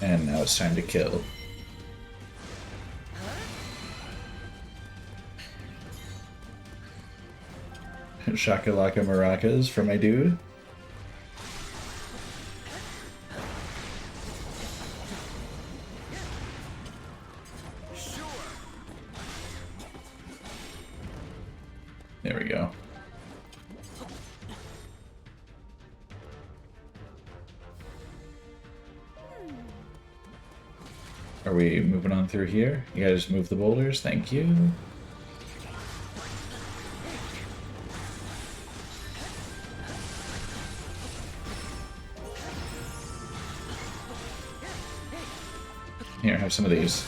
And now it's time to kill. Shakalaka maracas for my dude. There we go. Are we moving on through here? You guys move the boulders, thank you. Here, have some of these.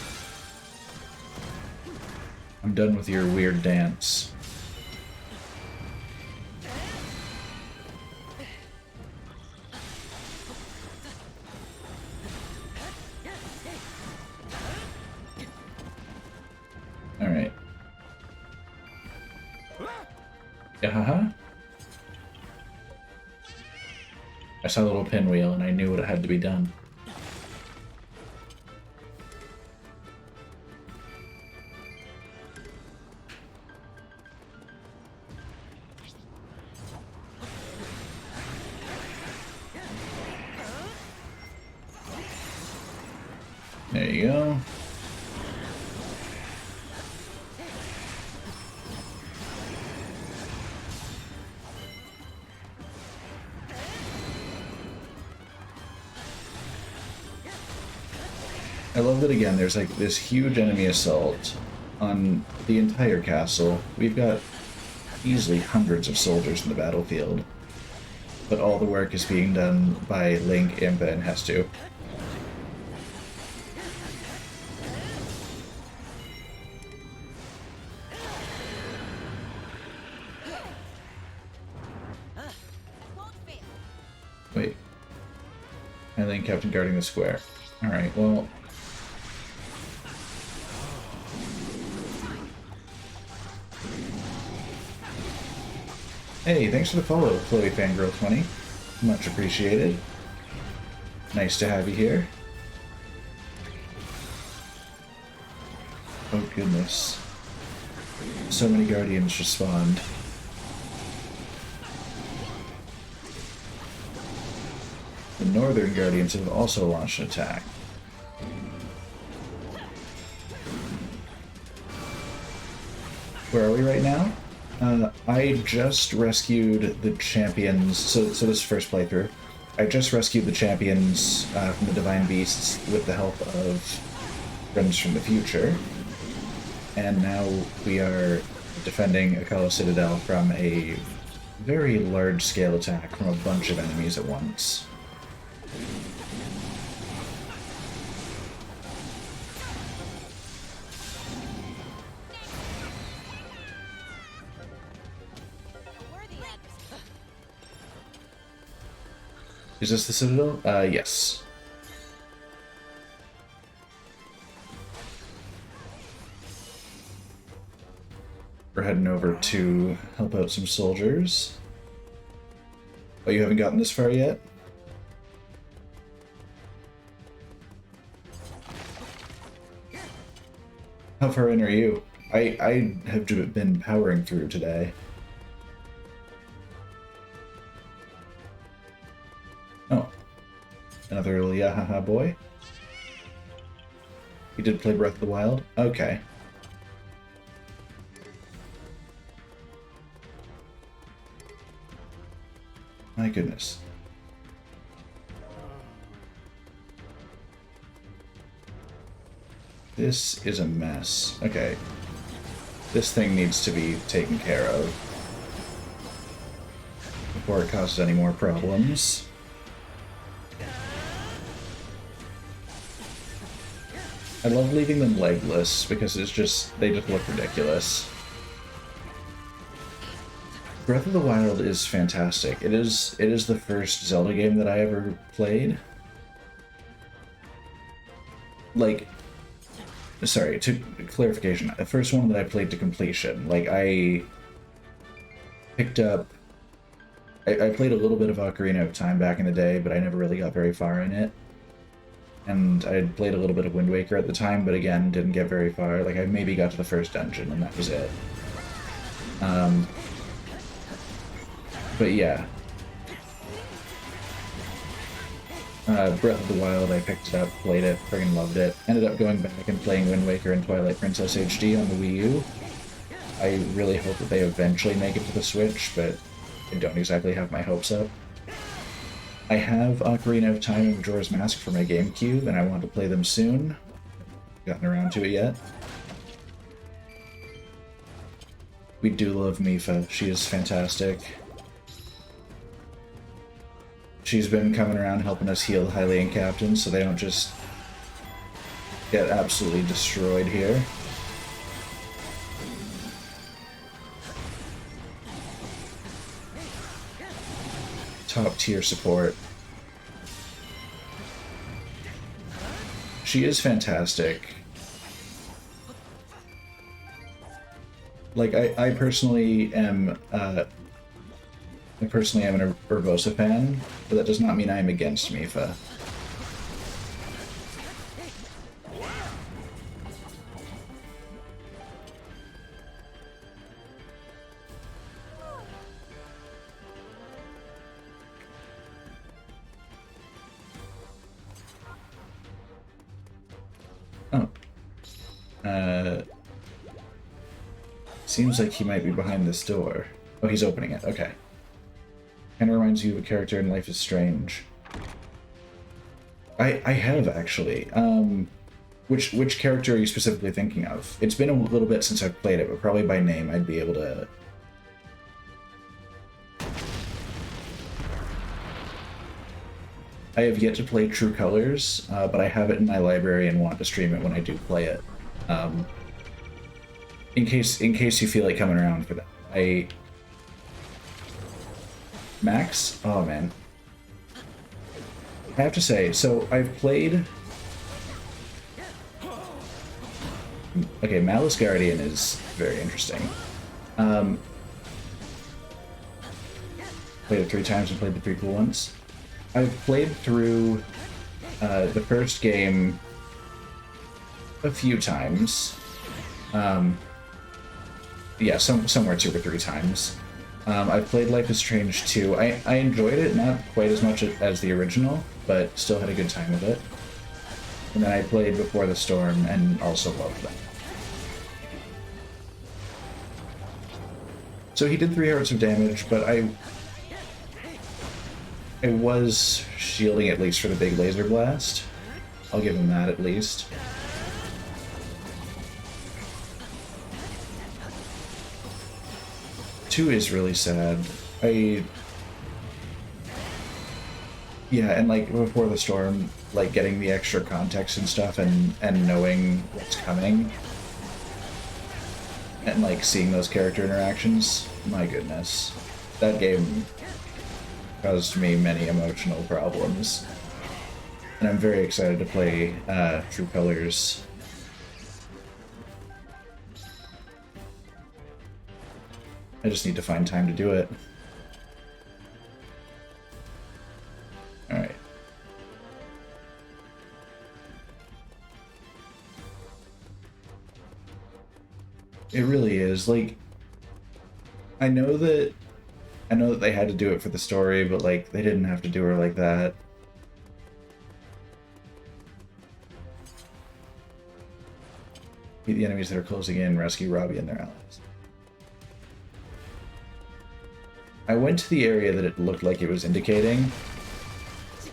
I'm done with your weird dance. Alright. Yeah, I saw a little pinwheel and I knew what had to be done. There you go. I love that again, there's like this huge enemy assault on the entire castle. We've got easily hundreds of soldiers in the battlefield, but all the work is being done by Link, Impa, and Hestu. Wait. And then Captain guarding the square. Alright, well... Hey, thanks for the follow, Chloe Fangirl20. Much appreciated. Nice to have you here. Oh goodness. So many Guardians just spawned. The Northern Guardians have also launched an attack. Where are we right now? I just rescued the champions, so this is first playthrough. I just rescued the champions from the Divine Beasts with the help of friends from the future. And now we are defending Akala Citadel from a very large-scale attack from a bunch of enemies at once. Is this the Citadel? Yes. We're heading over to help out some soldiers. Oh, you haven't gotten this far yet? How far in are you? I have been powering through today. Oh. Another little yahaha boy. You did play Breath of the Wild? Okay. My goodness. This is a mess. Okay. This thing needs to be taken care of before it causes any more problems. I love leaving them legless because they just look ridiculous. Breath of the Wild is fantastic. It is the first Zelda game that I ever played. Like, sorry, to clarification, the first one that I played to completion. Like, I picked up... I played a little bit of Ocarina of Time back in the day, but I never really got very far in it. And I had played a little bit of Wind Waker at the time, but again, didn't get very far. Like, I maybe got to the first dungeon, and that was it. But yeah. Breath of the Wild, I picked it up, played it, friggin' loved it. Ended up going back and playing Wind Waker and Twilight Princess HD on the Wii U. I really hope that they eventually make it to the Switch, but I don't exactly have my hopes up. I have Ocarina of Time and Majora's Mask for my GameCube, and I want to play them soon. Haven't gotten around to it yet. We do love Mifa. She is fantastic. She's been coming around helping us heal the Hylian captains so they don't just get absolutely destroyed here. Top tier support. She is fantastic. Like, I personally am an Urbosa fan, but that does not mean I am against Mifa. Oh. Seems like he might be behind this door. Oh, he's opening it. Okay. Kind of reminds you of a character in Life is Strange. I have, actually. Which character are you specifically thinking of? It's been a little bit since I've played it, but probably by name I'd be able to... I have yet to play True Colors, but I have it in my library and want to stream it when I do play it. In case you feel like coming around for that. Max? Oh man. I have to say, so I've played... Okay, Malice Guardian is very interesting. Played it 3 times and played the prequel once. I've played through the first game a few times. Yeah, somewhere 2 or 3 times. I've played Life is Strange 2. I enjoyed it, not quite as much as the original, but still had a good time with it. And then I played Before the Storm and also loved that. So he did 3 hearts of damage, but I was shielding at least for the big laser blast. I'll give him that at least. Two is really sad. Yeah, and like Before the Storm, like getting the extra context and stuff and knowing what's coming. And like seeing those character interactions, my goodness. That game caused me many emotional problems. And I'm very excited to play True Colors. I just need to find time to do it. Alright. It really is. Like, I know that they had to do it for the story, but like they didn't have to do her like that. Beat the enemies that are closing in, rescue Robbie and their allies. I went to the area that it looked like it was indicating,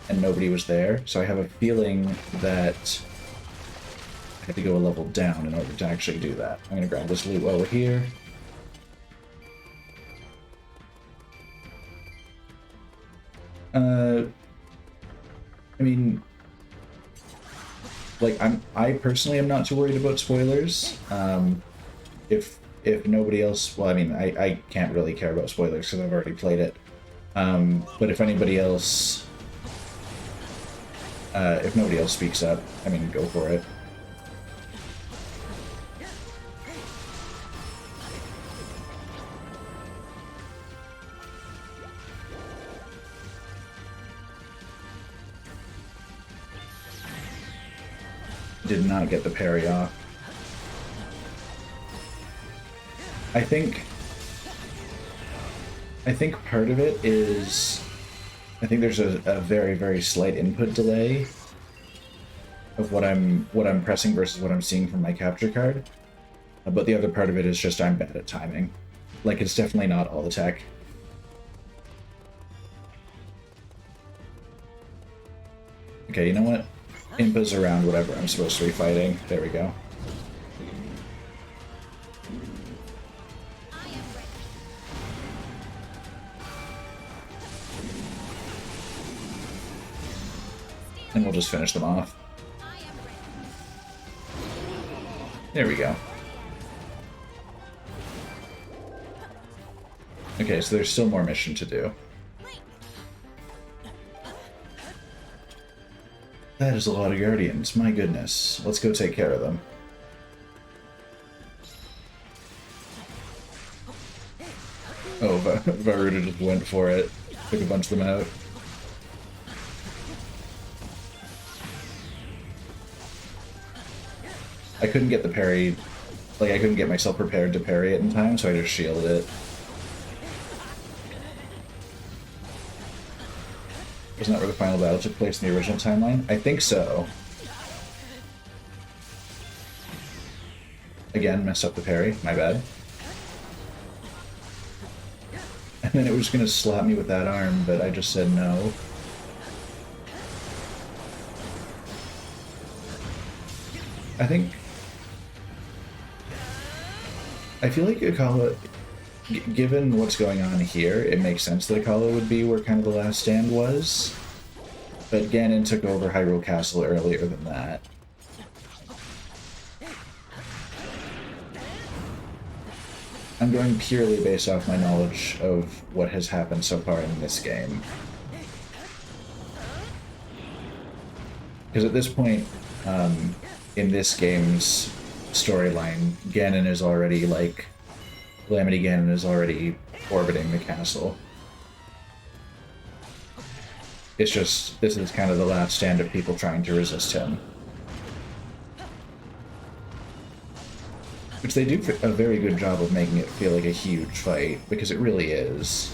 and nobody was there, so I have a feeling that I had to go a level down in order to actually do that. I'm gonna grab this loot while we're here. I mean, like, I personally am not too worried about spoilers. If nobody else, well, I mean, I can't really care about spoilers because I've already played it. But if anybody else, if nobody else speaks up, I mean, go for it. Did not get the parry off. I think part of it is, I think there's a very, very slight input delay of what I'm pressing versus what I'm seeing from my capture card. But the other part of it is just I'm bad at timing. Like, it's definitely not all the tech. Okay, you know what? Impa's around whatever I'm supposed to be fighting. There we go. And we'll just finish them off. There we go. Okay, so there's still more mission to do. That is a lot of Guardians, my goodness. Let's go take care of them. Oh, Varuda just went for it. Took a bunch of them out. I couldn't get the parry, like I couldn't get myself prepared to parry it in time, so I just shielded it. Wasn't that where the final battle took place in the original timeline? I think so. Again, messed up the parry. My bad. And then it was gonna slap me with that arm, but I just said no. I feel like Akala, given what's going on here, it makes sense that Akala would be where kind of the last stand was. But Ganon took over Hyrule Castle earlier than that. I'm going purely based off my knowledge of what has happened so far in this game. Because at this point, in this game's storyline, Ganon is already, like, Calamity Ganon is already orbiting the castle. It's just, this is kind of the last stand of people trying to resist him. Which they do a very good job of making it feel like a huge fight, because it really is.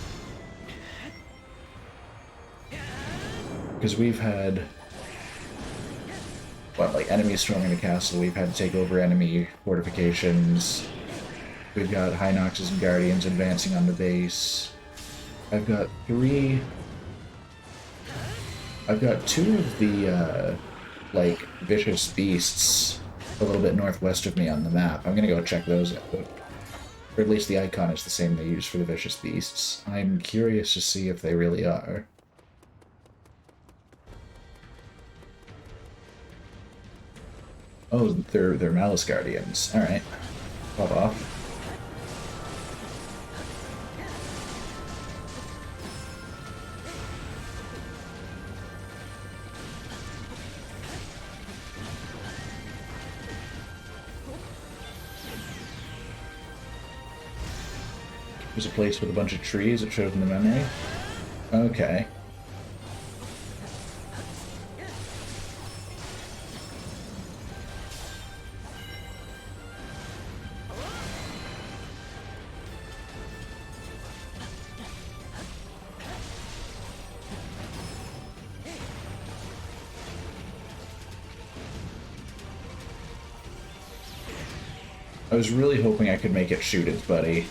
Because we've had, what, like enemies storming the castle, we've had to take over enemy fortifications, we've got High Noxes and Guardians advancing on the base. I've got two of the, like, vicious beasts a little bit northwest of me on the map. I'm gonna go check those out. Or at least the icon is the same they use for the vicious beasts. I'm curious to see if they really are. Oh, they're Malice Guardians. Alright. Pop off. There's a place with a bunch of trees that shows in the memory. Okay. I was really hoping I could make it shoot its buddy.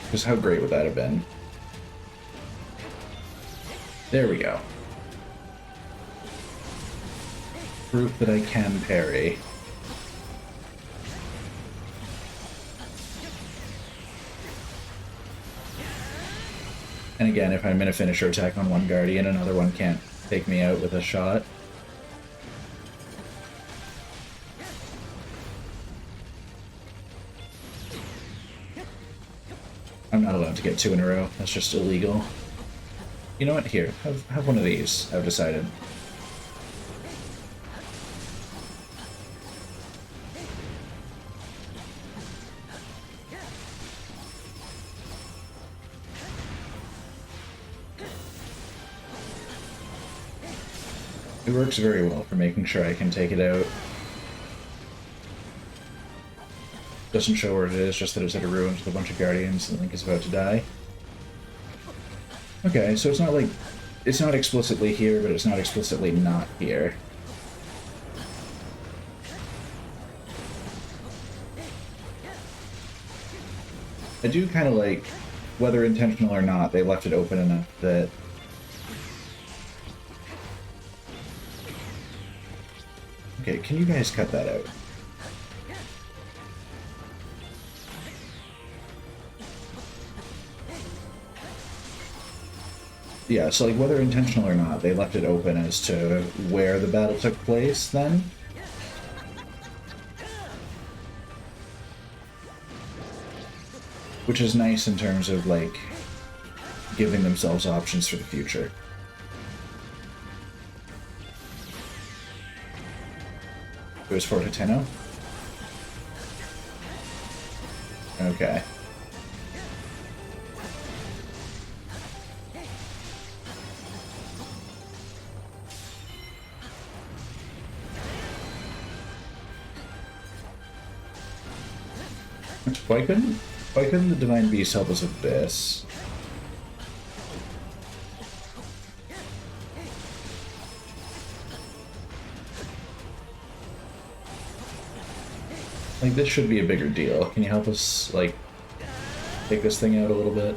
Because how great would that have been? There we go. Proof that I can parry. And again, if I'm in a finisher attack on one Guardian, another one can't take me out with a shot. I'm not allowed to get two in a row. That's just illegal. You know what? Here, have one of these, I've decided. It works very well for making sure I can take it out. Doesn't show where it is, just that it's at a ruins with a bunch of Guardians and Link is about to die. Okay, so it's not like... It's not explicitly here, but it's not explicitly not here. I do kind of like, whether intentional or not, they left it open enough that... Okay, can you guys cut that out? Yeah, so like whether intentional or not, they left it open as to where the battle took place then. Which is nice in terms of like giving themselves options for the future. It was Fortiteno? Okay. Why couldn't the Divine Beast help us with this? Like, this should be a bigger deal. Can you help us, like, take this thing out a little bit?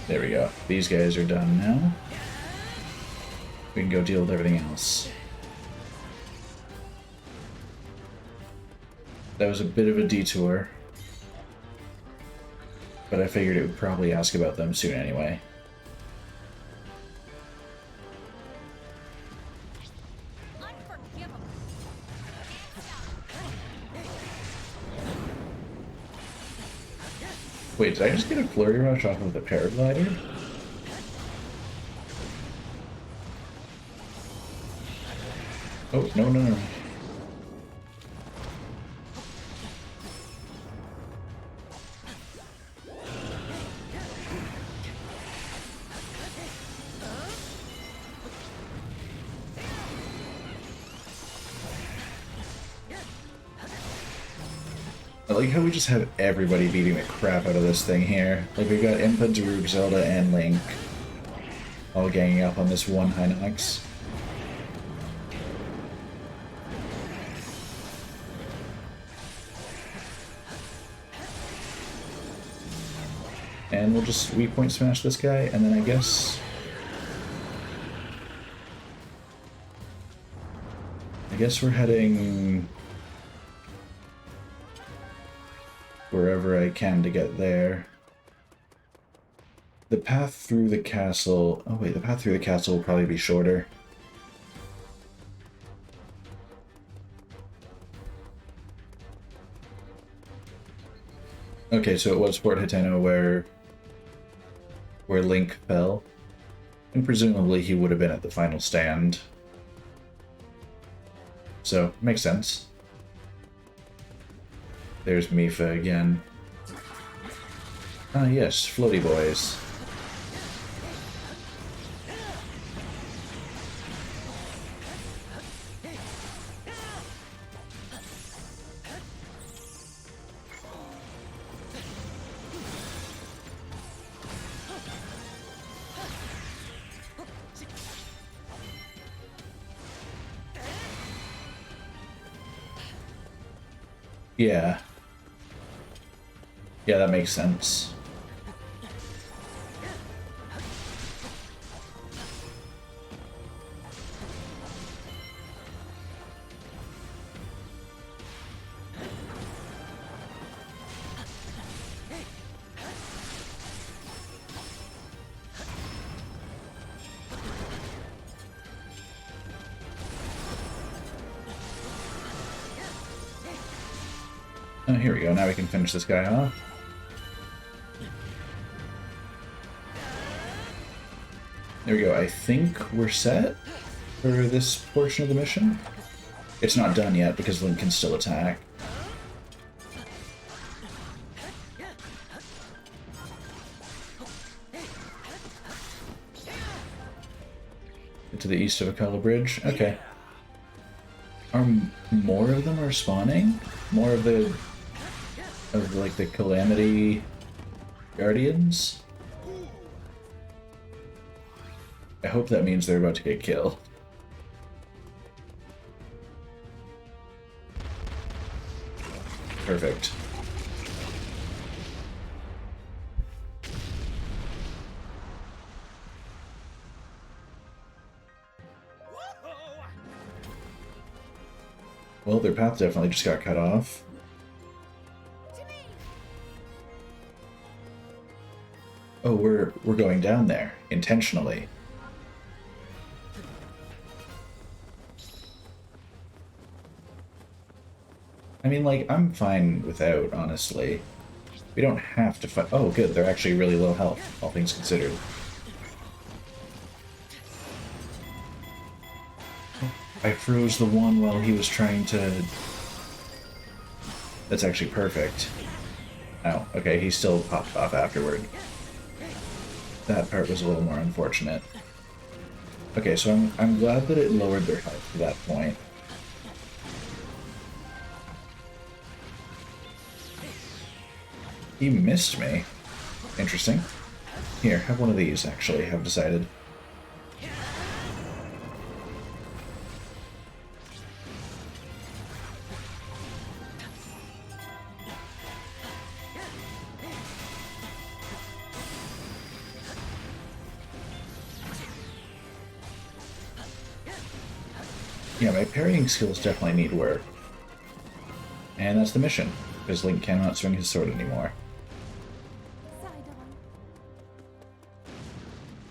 There we go. These guys are done now. We can go deal with everything else. That was a bit of a detour. But I figured it would probably ask about them soon anyway. Wait, did I just get a flurry rush off of the paraglider? Oh, no, no, no. I like how we just have everybody beating the crap out of this thing here. Like, we've got Impa, Daruk, Zelda, and Link all ganging up on this one Hinox. And we'll just weak point smash this guy, and then I guess we're heading wherever I can to get there. The path through the castle... Oh wait, the path through the castle will probably be shorter. Okay, so it was Fort Hateno where Link fell. And presumably he would have been at the final stand. So, makes sense. There's Mipha again. Ah yes, floaty boys. Yeah. Yeah, that makes sense. Oh, here we go. Now we can finish this guy off. There we go. I think we're set for this portion of the mission. It's not done yet because Link can still attack. To the east of Akala Bridge. Okay. Are more of them are spawning? More of the like the Calamity Guardians? I hope that means they're about to get killed. Perfect. Well, their path definitely just got cut off. Oh, we're going down there intentionally. I mean, like, I'm fine without, honestly. We don't have to fight. Oh, good, they're actually really low health, all things considered. I froze the one while he was trying to... That's actually perfect. Oh, okay, he still popped off afterward. That part was a little more unfortunate. Okay, so I'm glad that it lowered their health to that point. He missed me. Interesting. Here, have one of these, actually, I've decided. Yeah, my parrying skills definitely need work. And that's the mission, because Link cannot swing his sword anymore.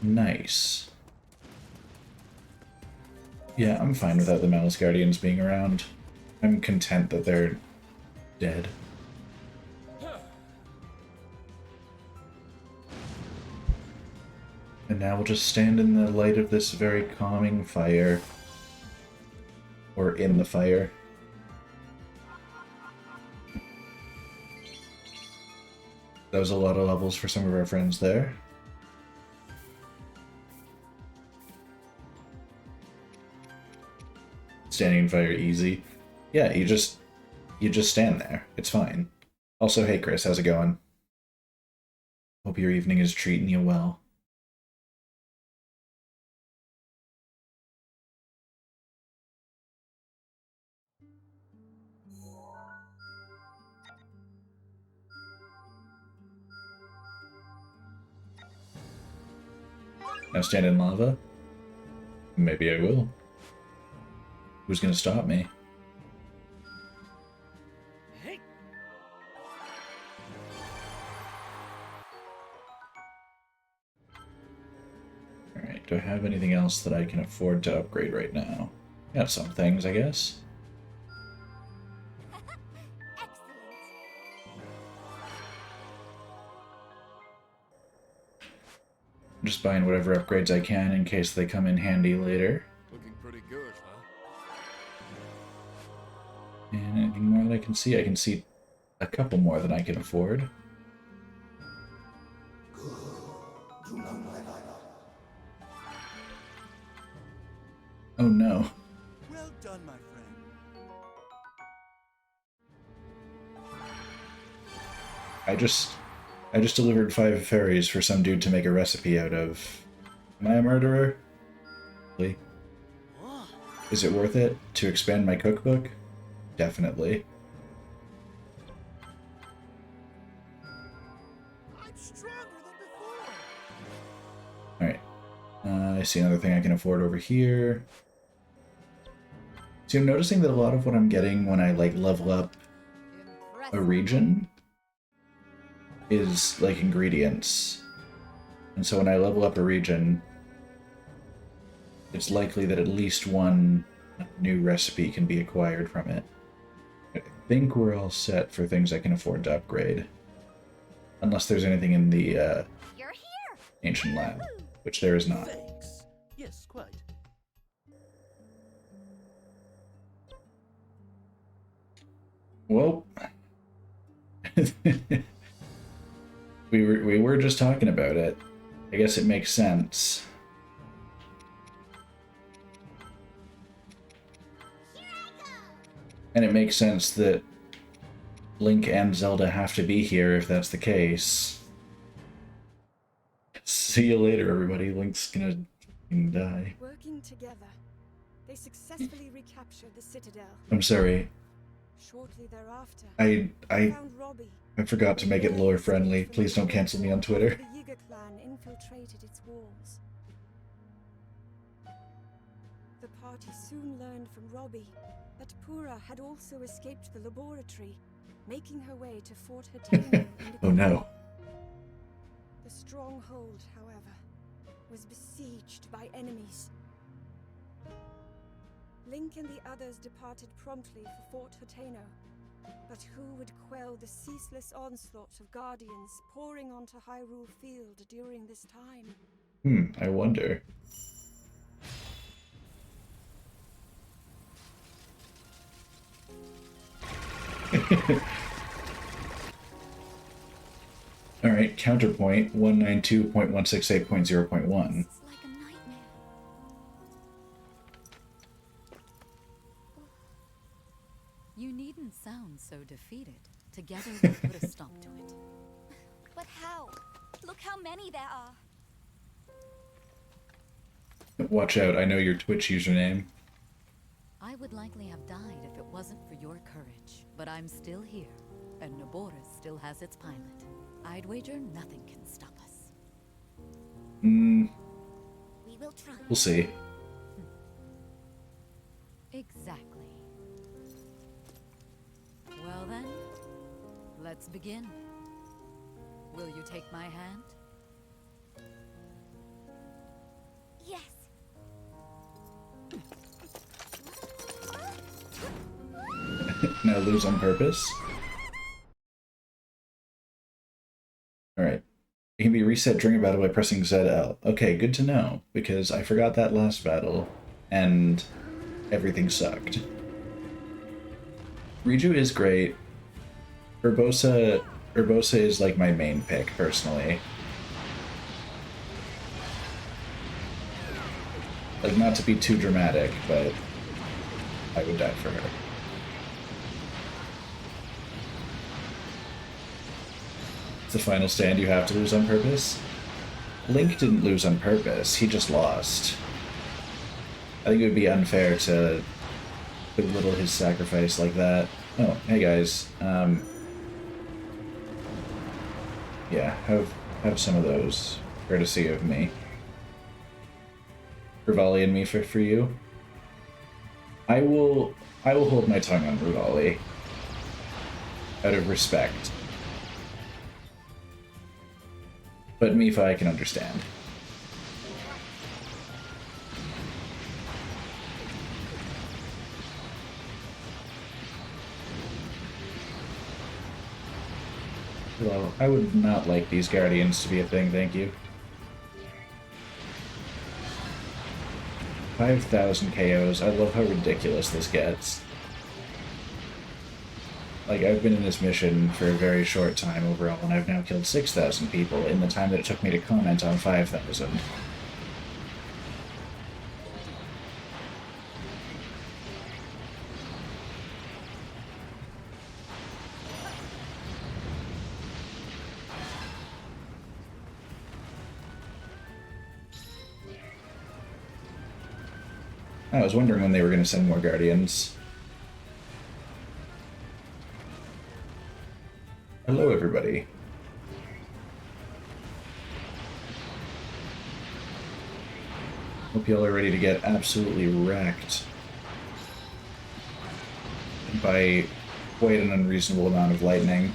Nice. Yeah, I'm fine without the Malice Guardians being around. I'm content that they're dead. And now we'll just stand in the light of this very calming fire. Or in the fire. That was a lot of levels for some of our friends there. Standing in fire easy. Yeah, you just stand there. It's fine. Also, hey Chris, how's it going? Hope your evening is treating you well. Now stand in lava? Maybe I will. Who's gonna stop me? Alright, do I have anything else that I can afford to upgrade right now? Got some things, I guess. I'm just buying whatever upgrades I can in case they come in handy later. Looking pretty good, huh? And anything more that I can see? I can see a couple more than I can afford. Oh no. Well done, my friend. I just delivered 5 fairies for some dude to make a recipe out of. Am I a murderer? Really? Is it worth it to expand my cookbook? Definitely. I'm stronger than before. Alright. I see another thing I can afford over here. See, I'm noticing that a lot of what I'm getting when I, like, level up a region is, like, ingredients. And so when I level up a region, it's likely that at least one new recipe can be acquired from it. I think we're all set for things I can afford to upgrade. Unless there's anything in the, You're here. Ancient Lab, which there is not. Thanks. Yes, quite. Well, we were just talking about it. I guess it makes sense. And it makes sense that Link and Zelda have to be here if that's the case. See you later, everybody. Link's gonna die. Working together, they successfully recaptured the citadel. I'm sorry. Shortly thereafter, I found Robbie. I forgot to make it lore friendly. Please don't cancel me on Twitter. The Yiga clan infiltrated its walls. The party soon learned from Robbie that Pura had also escaped the laboratory, making her way to Fort Hateno. Oh no. The stronghold, however, was besieged by enemies. Link and the others departed promptly for Fort Hateno. But who would quell the ceaseless onslaught of guardians pouring onto Hyrule Field during this time? I wonder. Alright, counterpoint 192.168.0.1. It's like a nightmare. You needn't sound so defeated. Together we'll put a stop to it. But how? Look how many there are. Watch out, I know your Twitch username. I would likely have died if it wasn't for your courage. But I'm still here, and Naboris still has its pilot. I'd wager nothing can stop us. We will try. We'll see. Exactly. Well then, let's begin. Will you take my hand? Yes. Now lose on purpose? Alright. It can be reset during a battle by pressing ZL. Okay, good to know, because I forgot that last battle, and everything sucked. Riju is great. Urbosa is like my main pick, personally. Like, not to be too dramatic, but I would die for her. It's the final stand, you have to lose on purpose? Link didn't lose on purpose, he just lost. I think it would be unfair to belittle his sacrifice like that. Oh, hey guys. Yeah, have some of those, courtesy of me. Rivali and me for you. I will hold my tongue on Rivali. Out of respect. But Mifa I can understand. Well, I would not like these Guardians to be a thing, thank you. 5,000 KOs. I love how ridiculous this gets. Like, I've been in this mission for a very short time overall, and I've now killed 6,000 people in the time that it took me to comment on 5,000. I was wondering when they were going to send more Guardians. Hello, everybody. Hope y'all are ready to get absolutely wrecked by quite an unreasonable amount of lightning.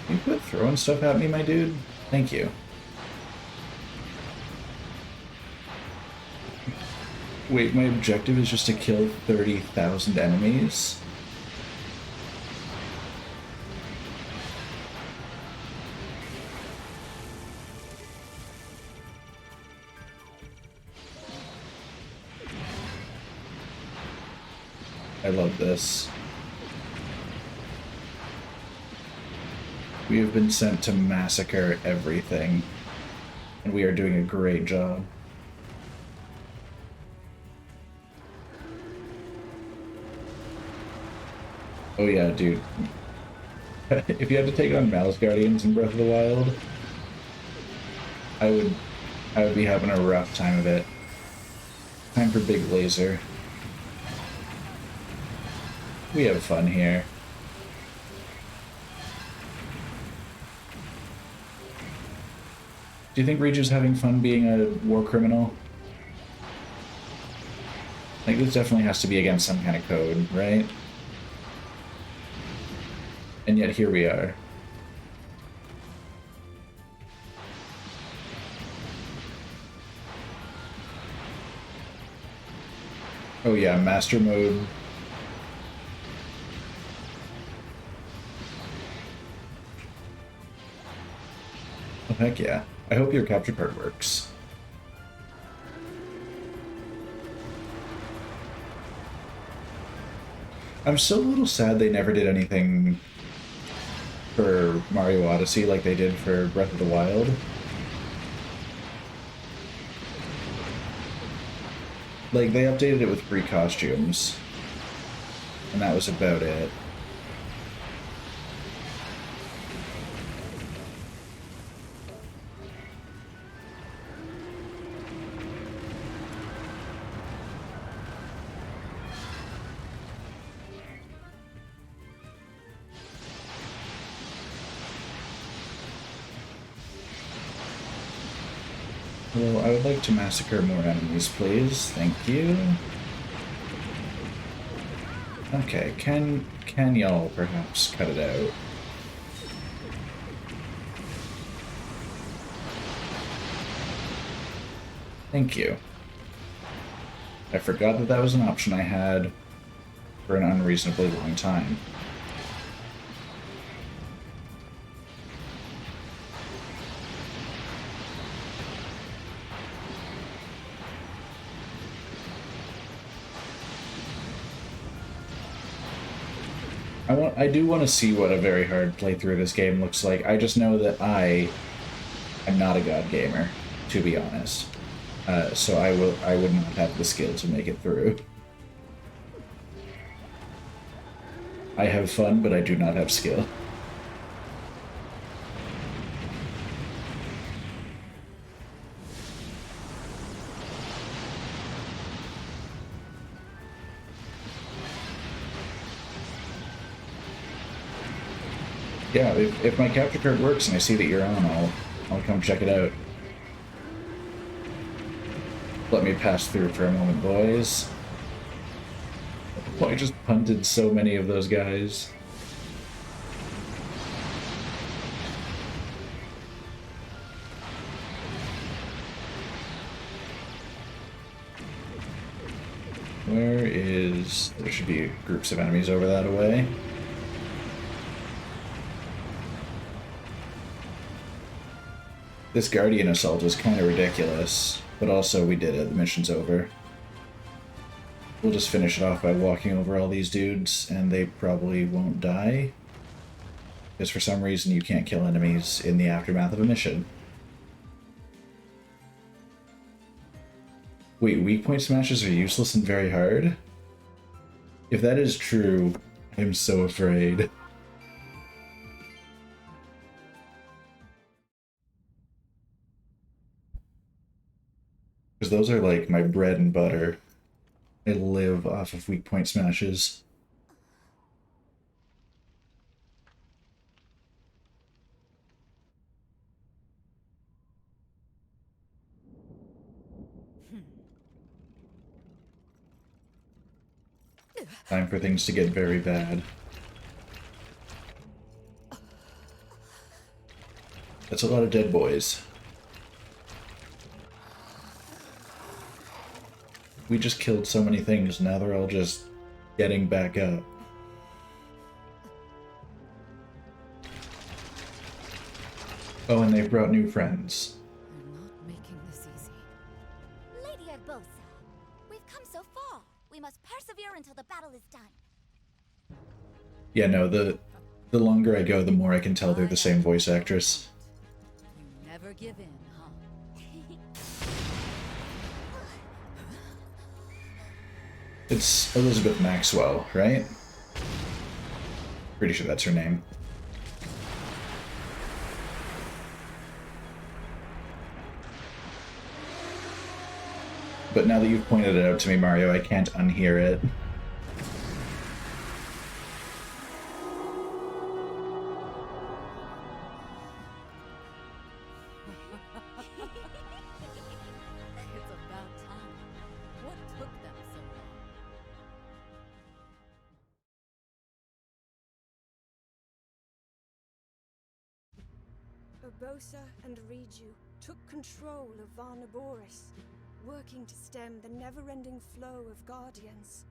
Can you quit throwing stuff at me, my dude? Thank you. Wait, my objective is just to kill 30,000 enemies? I love this. We have been sent to massacre everything, and we are doing a great job. Oh yeah, dude. If you had to take on Mouse Guardians in Breath of the Wild, I would be having a rough time of it. Time for Big Laser. We have fun here. Do you think Riju's having fun being a war criminal? Like, this definitely has to be against some kind of code, right? And yet here we are. Oh yeah, Master Mode. Oh heck yeah. I hope your capture card works. I'm still a little sad they never did anything for Mario Odyssey like they did for Breath of the Wild. Like, they updated it with free costumes, and that was about it. Well, I would like to massacre more enemies, please. Thank you. Okay, can y'all perhaps cut it out? Thank you. I forgot that that was an option I had for an unreasonably long time. I do want to see what a very hard playthrough of this game looks like. I just know that I am not a god gamer, to be honest. So I would not have the skill to make it through. I have fun, but I do not have skill. Yeah, if my capture card works and I see that you're on, I'll come check it out. Let me pass through for a moment, boys. Oh, I just punted so many of those guys. Where is... There should be groups of enemies over that way. This Guardian assault was kind of ridiculous, but also we did it. The mission's over. We'll just finish it off by walking over all these dudes, and they probably won't die. Because for some reason you can't kill enemies in the aftermath of a mission. Wait, weak point smashes are useless and very hard? If that is true, I'm so afraid. Because those are like my bread and butter. I live off of weak point smashes. Time for things to get very bad. That's a lot of dead boys. We just killed so many things, now they're all just getting back up. Oh, and they've brought new friends. You're not making this easy. Lady Urbosa, we've come so far. We must persevere until the battle is done. Yeah, no, the longer I go, the more I can tell they're the same voice actress. You never give in, huh? It's Elizabeth Maxwell, right? Pretty sure that's her name. But now that you've pointed it out to me, Mario, I can't unhear it. It's about time. What took them so long? Urbosa and Riju took control of Varnaboris, working to stem the never-ending flow of Guardians.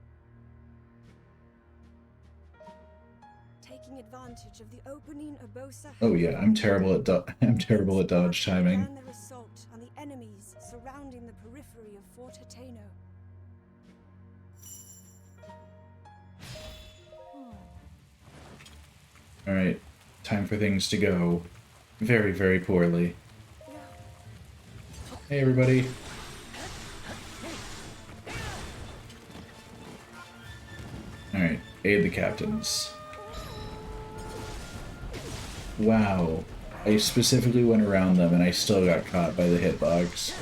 Taking advantage of the opening Urbosa. Oh yeah, I'm terrible at dodge timing. Began their assault on the enemies surrounding the periphery of Fort Hateno. All right, time for things to go very, very poorly. Hey everybody. Alright, aid the captains. Wow. I specifically went around them and I still got caught by the hitbox.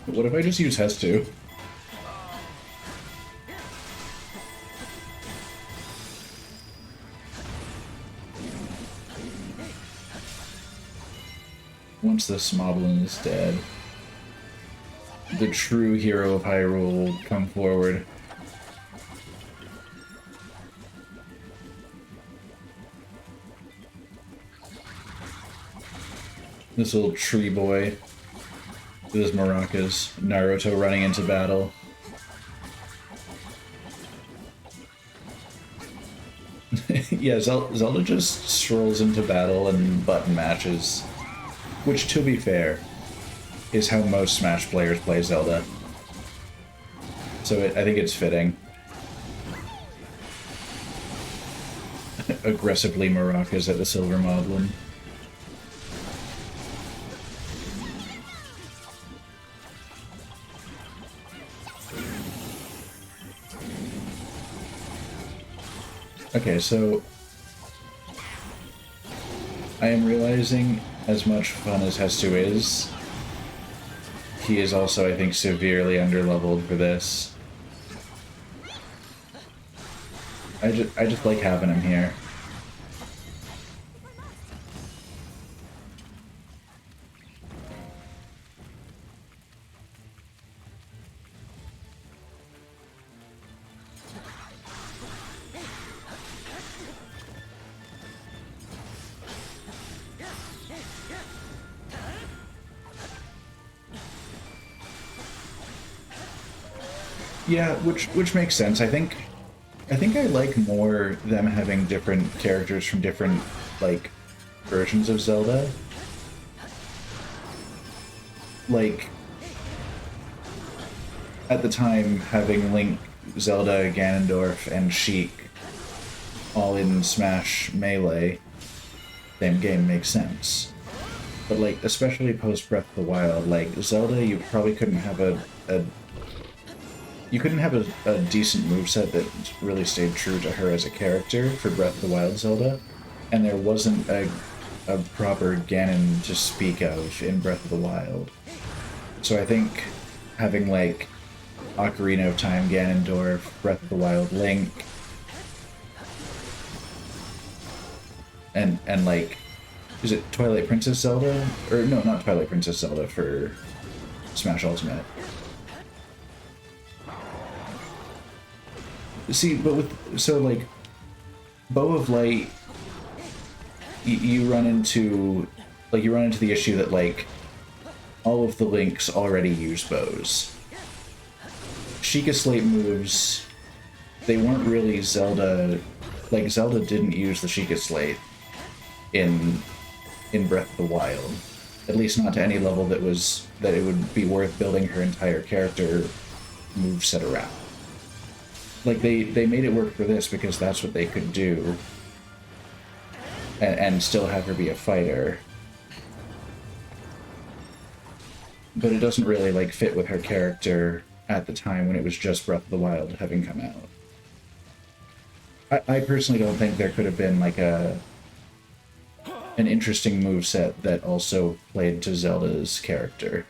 What if I just use Hestu? once this moblin is dead, the true hero of Hyrule will come forward. This little tree boy with his maracas, Naruto running into battle. Yeah, Zelda just strolls into battle and button matches, which, to be fair, is how most Smash players play Zelda. So I think it's fitting. Aggressively maracas at the Silver Moblin. Okay, so I am realizing, as much fun as Hestu is, he is also, I think, severely underleveled for this. I just like having him here. Yeah, which makes sense. I think I like more them having different characters from different, like, versions of Zelda. Like, at the time, having Link, Zelda, Ganondorf, and Sheik all in Smash Melee, same game, makes sense. But, like, especially post Breath of the Wild, like, Zelda, you probably couldn't have a decent moveset that really stayed true to her as a character for Breath of the Wild Zelda, and there wasn't a proper Ganon to speak of in Breath of the Wild. So I think having, like, Ocarina of Time Ganondorf, Breath of the Wild Link, and like, is it Twilight Princess Zelda? Or no, not Twilight Princess Zelda for Smash Ultimate. See, but like, Bow of Light, you run into the issue that, like, all of the Links already use bows. Sheikah Slate moves, they weren't really Zelda, like, Zelda didn't use the Sheikah Slate in Breath of the Wild. At least not to any level that it would be worth building her entire character moveset around. Like, they made it work for this because that's what they could do, and still have her be a fighter. But it doesn't really, like, fit with her character at the time when it was just Breath of the Wild having come out. I personally don't think there could have been, like, an interesting moveset that also played to Zelda's character.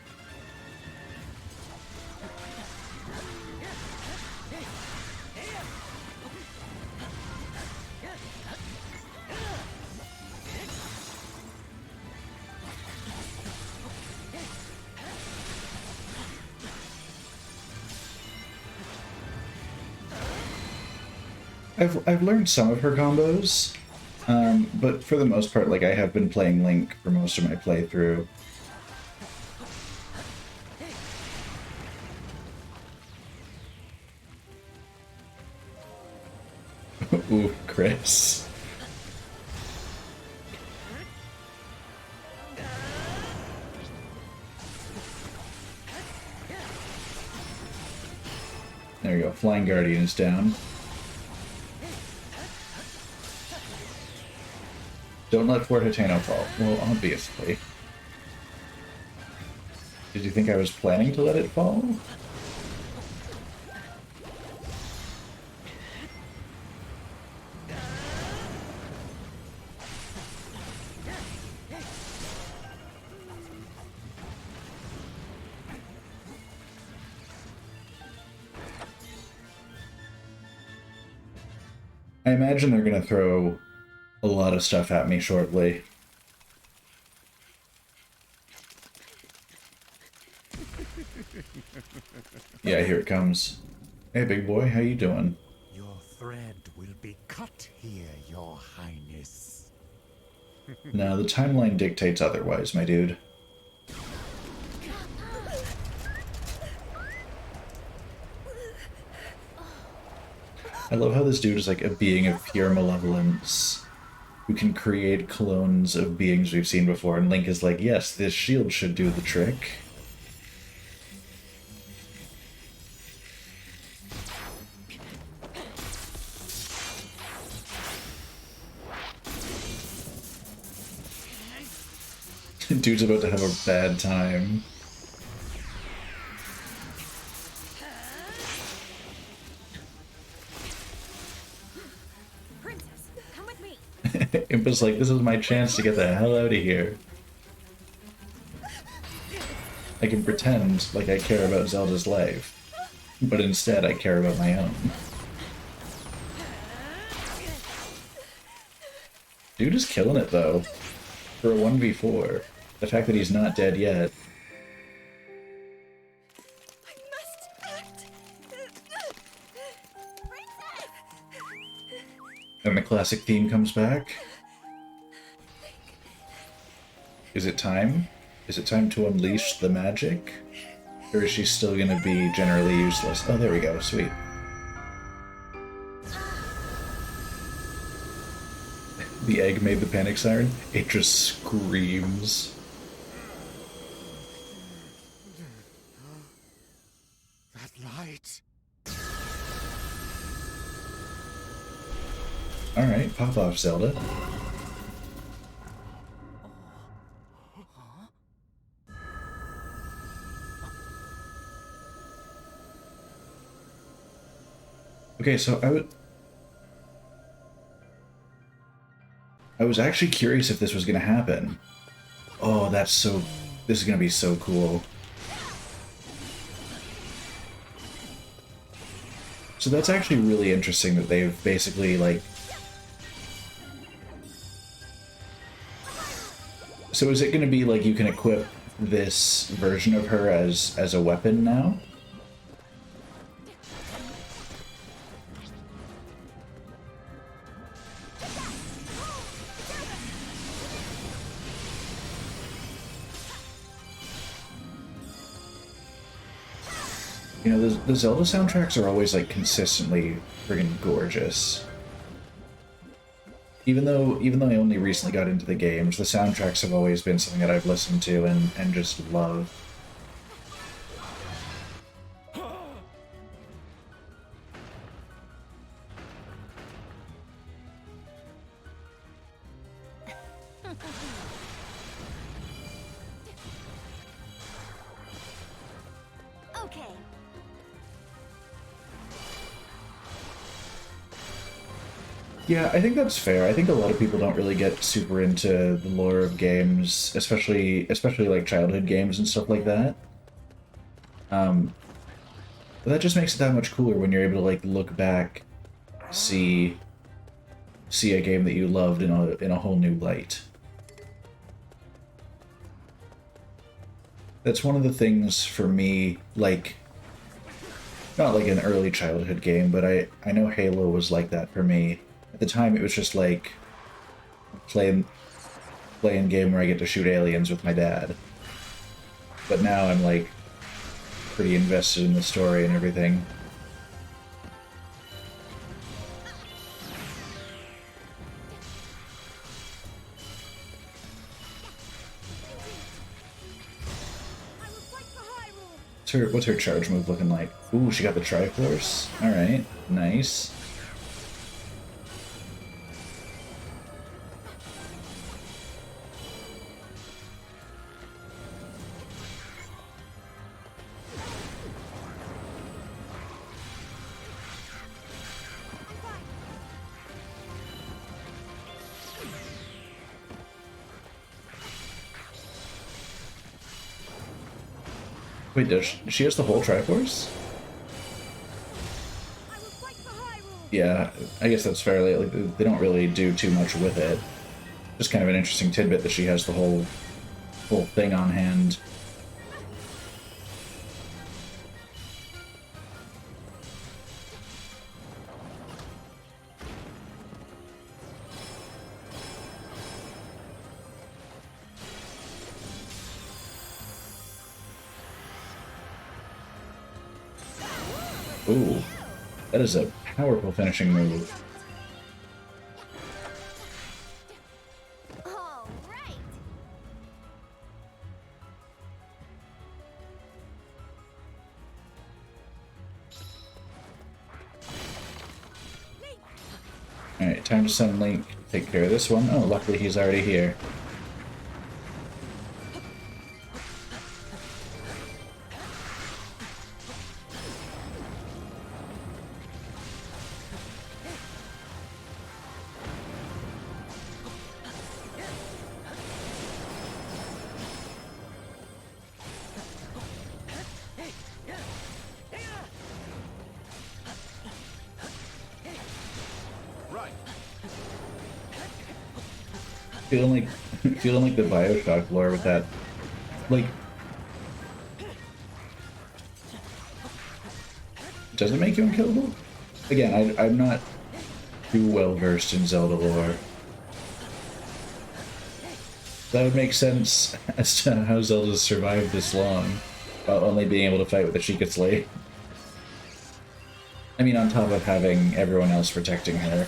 I've learned some of her combos, but for the most part, like, I have been playing Link for most of my playthrough. Ooh, Chris. There you go, Flying Guardian is down. Don't let Fort Hateno fall. Well, obviously. Did you think I was planning to let it fall? I imagine they're gonna throw a lot of stuff at me shortly. Yeah, here it comes. Hey, big boy, how you doing? Your thread will be cut here, Your Highness. No, the timeline dictates otherwise, my dude. I love how this dude is like a being of pure malevolence who can create clones of beings we've seen before, and Link is like, yes, this shield should do the trick. Dude's about to have a bad time. Princess, come with me. Impa's like, this is my chance to get the hell out of here. I can pretend like I care about Zelda's life, but instead I care about my own. Dude is killing it though. For a 1v4. The fact that he's not dead yet. I must act. And the classic theme comes back. Is it time? Is it time to unleash the magic? Or is she still gonna be generally useless? Oh, there we go. Sweet. The egg made the panic siren. It just screams. That light. Alright, pop off, Zelda. Okay, so I was actually curious if this was going to happen. Oh, this is going to be so cool. So that's actually really interesting that they've basically, like... So is it going to be like you can equip this version of her as a weapon now? You know, the Zelda soundtracks are always, like, consistently friggin' gorgeous. Even though I only recently got into the games, the soundtracks have always been something that I've listened to and just love. Okay. Yeah, I think that's fair. I think a lot of people don't really get super into the lore of games, especially like childhood games and stuff like that. But that just makes it that much cooler when you're able to like look back, see a game that you loved in a whole new light. That's one of the things for me, like, not like an early childhood game, but I know Halo was like that for me. At the time, it was just like playing game where I get to shoot aliens with my dad. But now I'm like pretty invested in the story and everything. What's her charge move looking like? Ooh, she got the Triforce. Alright, nice. Wait, does she has the whole Triforce? Yeah, I guess that's fairly, like, they don't really do too much with it. Just kind of an interesting tidbit that she has the whole thing on hand. Ooh, that is a powerful finishing move. All right. Alright, time to send Link to take care of this one. Oh, luckily he's already here. Feeling like the Bioshock lore with that, like, does it make you unkillable? Again, I'm not too well versed in Zelda lore. That would make sense as to how Zelda's survived this long, while only being able to fight with the Sheikah Slate. I mean, on top of having everyone else protecting her.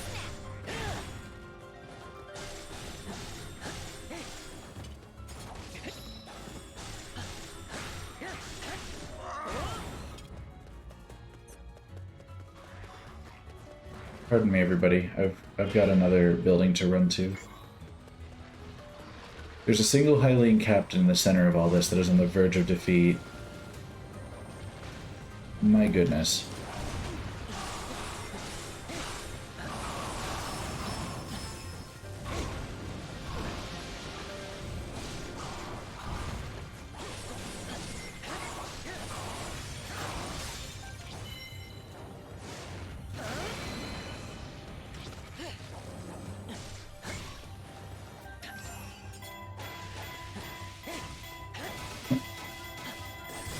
Pardon me, everybody. I've got another building to run to. There's a single Hylian captain in the center of all this that is on the verge of defeat. My goodness.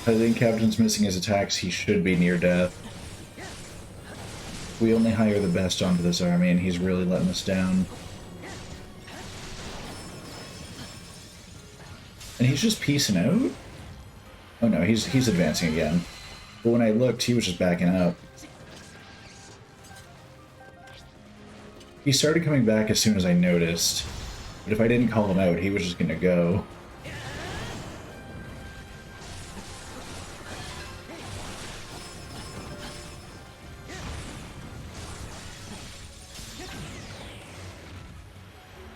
I think Captain's missing his attacks. He should be near death. We only hire the best onto this army, and he's really letting us down. And he's just peacing out? Oh no, he's advancing again. But when I looked, he was just backing up. He started coming back as soon as I noticed. But if I didn't call him out, he was just gonna go.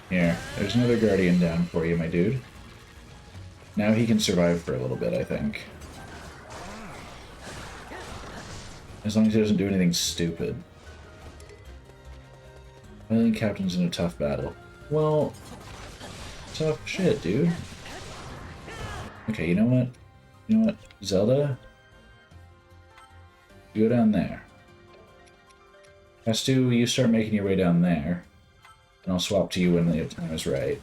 Here, there's another Guardian down for you, my dude. Now he can survive for a little bit, I think. As long as he doesn't do anything stupid. Hylian Captain's in a tough battle. Well, tough shit, dude. Okay, you know what? You know what? Zelda? You go down there. Festu, you start making your way down there. And I'll swap to you when the time is right.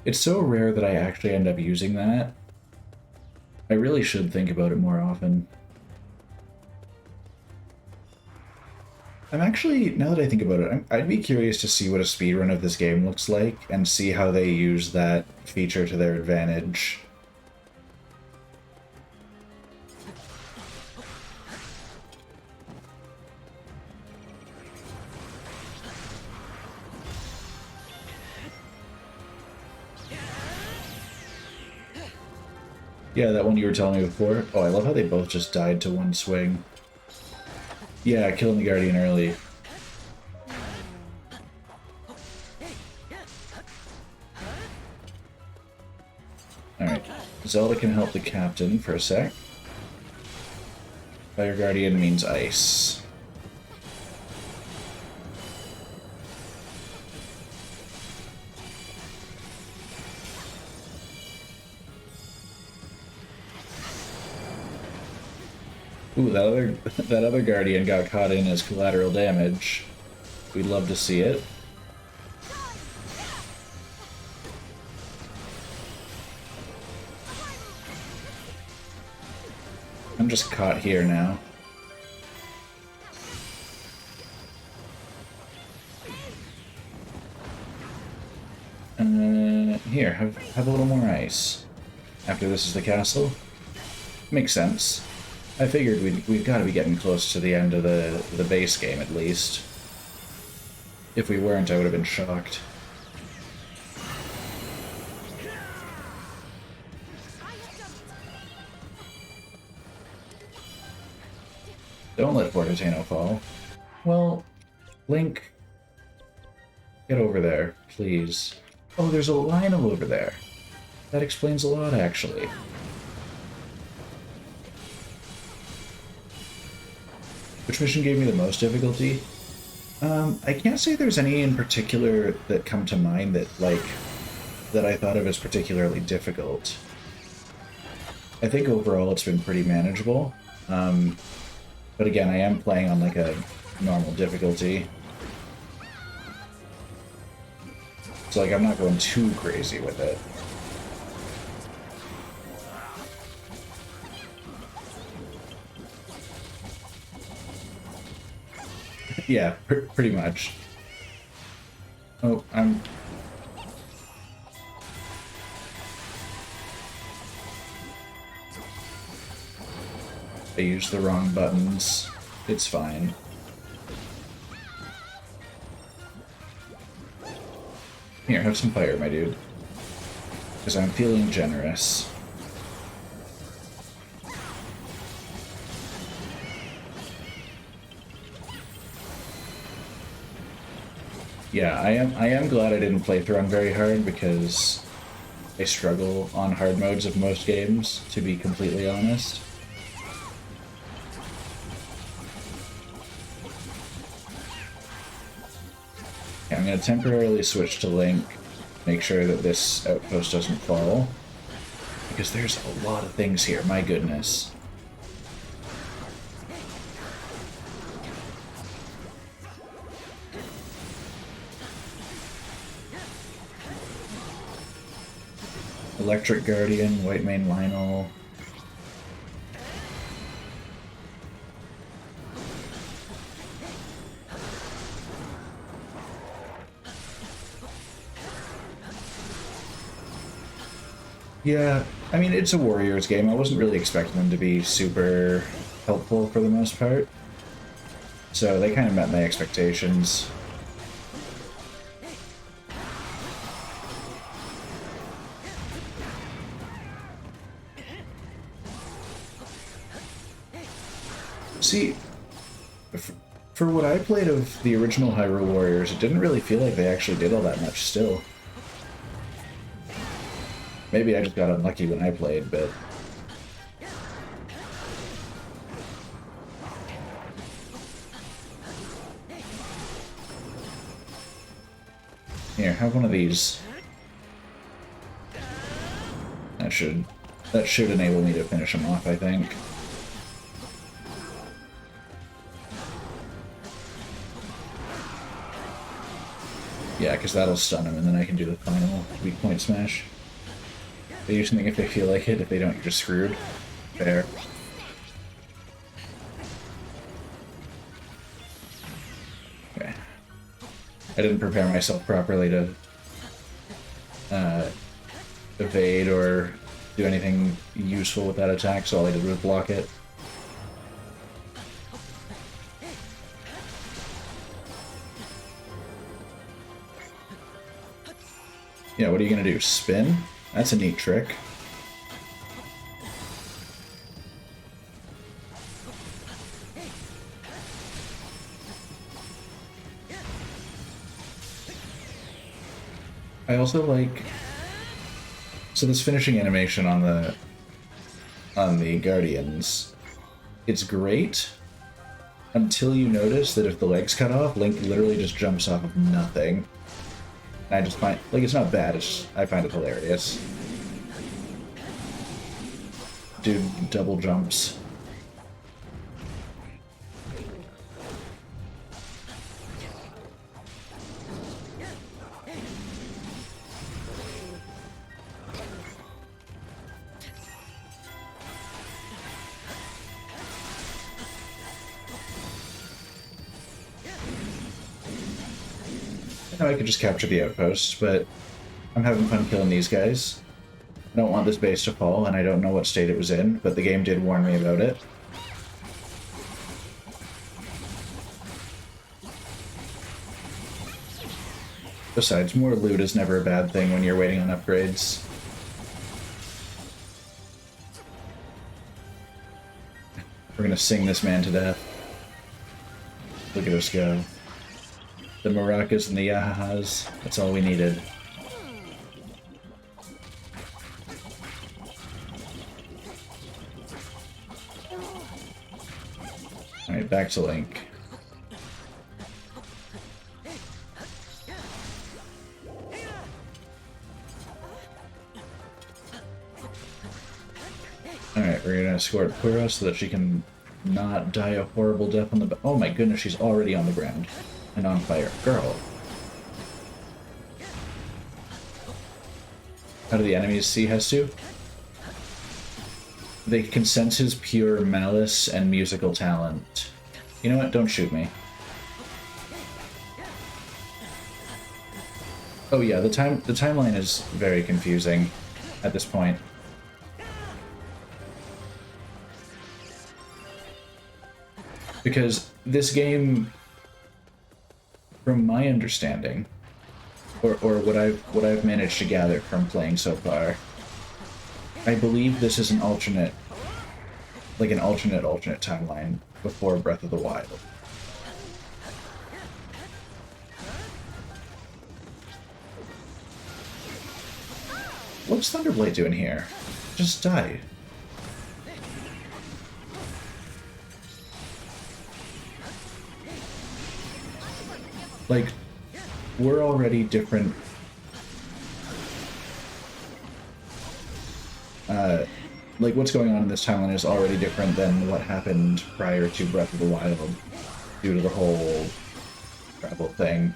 It's so rare that I actually end up using that. I really should think about it more often. I'm actually, now that I think about it, I'd be curious to see what a speedrun of this game looks like and see how they use that feature to their advantage. Yeah, that one you were telling me before. Oh, I love how they both just died to one swing. Yeah, killing the Guardian early. Alright, Zelda can help the captain for a sec. Fire Guardian means ice. Ooh, that other Guardian got caught in as collateral damage. We'd love to see it. I'm just caught here now. Here, have a little more ice. After this is the castle. Makes sense. I figured we've got to be getting close to the end of the base game at least. If we weren't, I would have been shocked. Don't let Portatano fall. Well, Link, get over there, please. Oh, there's a Lionel over there. That explains a lot, actually. Which mission gave me the most difficulty? I can't say there's any in particular that come to mind that, like, that I thought of as particularly difficult. I think overall it's been pretty manageable. But again, I am playing on, like, a normal difficulty. So, like, I'm not going too crazy with it. Yeah, pretty much. Oh, I used the wrong buttons. It's fine. Here, have some fire, my dude. Because I'm feeling generous. Yeah, I am glad I didn't play through on very hard, because I struggle on hard modes of most games, to be completely honest. Okay, I'm going to temporarily switch to Link, make sure that this outpost doesn't fall, because there's a lot of things here, my goodness. Electric Guardian, White Mane Lionel. Yeah, I mean, it's a Warriors game. I wasn't really expecting them to be super helpful for the most part. So they kind of met my expectations. See, for what I played of the original Hyrule Warriors, it didn't really feel like they actually did all that much still. Maybe I just got unlucky when I played, but... Here, have one of these. That should enable me to finish him off, I think. Yeah, because that'll stun him, and then I can do the final weak point smash. They do something if they feel like it. If they don't, you're just screwed. Fair. Okay. I didn't prepare myself properly to evade or do anything useful with that attack, so all I did was block it. Yeah, what are you gonna do? Spin? That's a neat trick. I also like... So this finishing animation on the Guardians, it's great until you notice that if the leg's cut off, Link literally just jumps off of nothing. I just find, like, it's not bad, it's just, I find it hilarious. Dude double jumps. I could just capture the outpost, but I'm having fun killing these guys. I don't want this base to fall, and I don't know what state it was in, but the game did warn me about it. Besides, more loot is never a bad thing when you're waiting on upgrades. We're gonna sing this man to death. Look at us go. The maracas and the yahahas, that's all we needed. Alright, back to Link. Alright, we're gonna escort Pura so that she can not die a horrible death on the oh my goodness, she's already on the ground and on fire. Girl. How do the enemies see Hestu? They can sense his pure malice and musical talent. You know what? Don't shoot me. Oh yeah, the timeline is very confusing at this point. Because this game, from my understanding, or what I've managed to gather from playing so far, I believe this is an alternate, like an alternate timeline before Breath of the Wild. What's Thunderblade doing here? Just die. Like, we're already different. Like, what's going on in this timeline is already different than what happened prior to Breath of the Wild, due to the whole travel thing.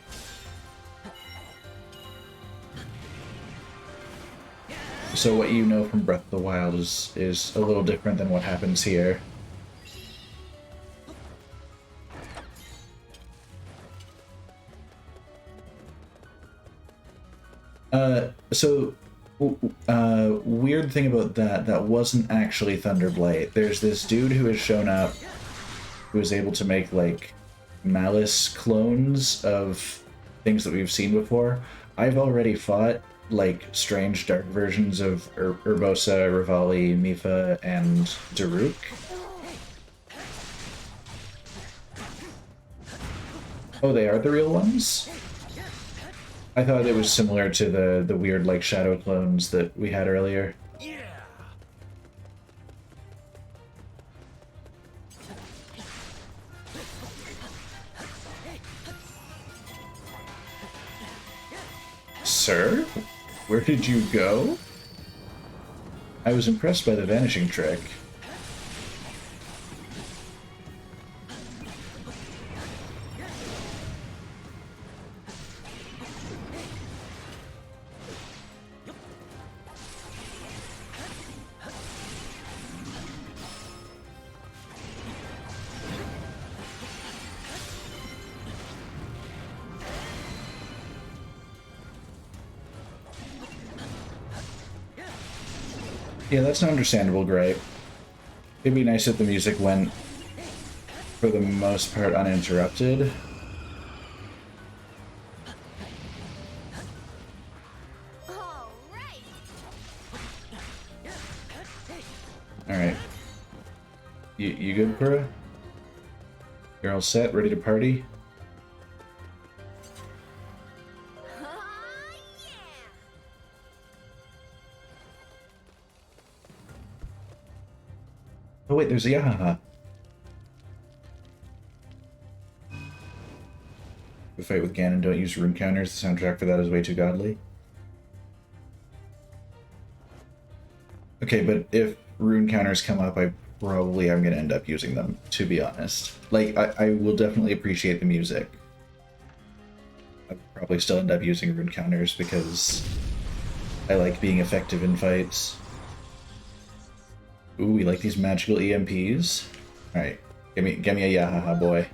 So what you know from Breath of the Wild is a little different than what happens here. Weird thing about that wasn't actually Thunderblight. There's this dude who has shown up who is able to make, like, malice clones of things that we've seen before. I've already fought, like, strange dark versions of Urbosa, Rivali, Mipha, and Daruk. Oh, they are the real ones? I thought it was similar to the weird, like, shadow clones that we had earlier. Yeah. Sir? Where did you go? I was impressed by the vanishing trick. Yeah, that's an understandable gripe. It'd be nice if the music went, for the most part, uninterrupted. Alright. You good, Pura? You're all set? Ready to party? Oh wait, there's a Yahaha. The fight with Ganon, don't use rune counters. The soundtrack for that is way too godly. Okay, but if rune counters come up, I probably am going to end up using them, to be honest. Like, I will definitely appreciate the music. I'll probably still end up using rune counters because I like being effective in fights. Ooh, we like these magical EMPs. Alright, give me a Yahaha, boy.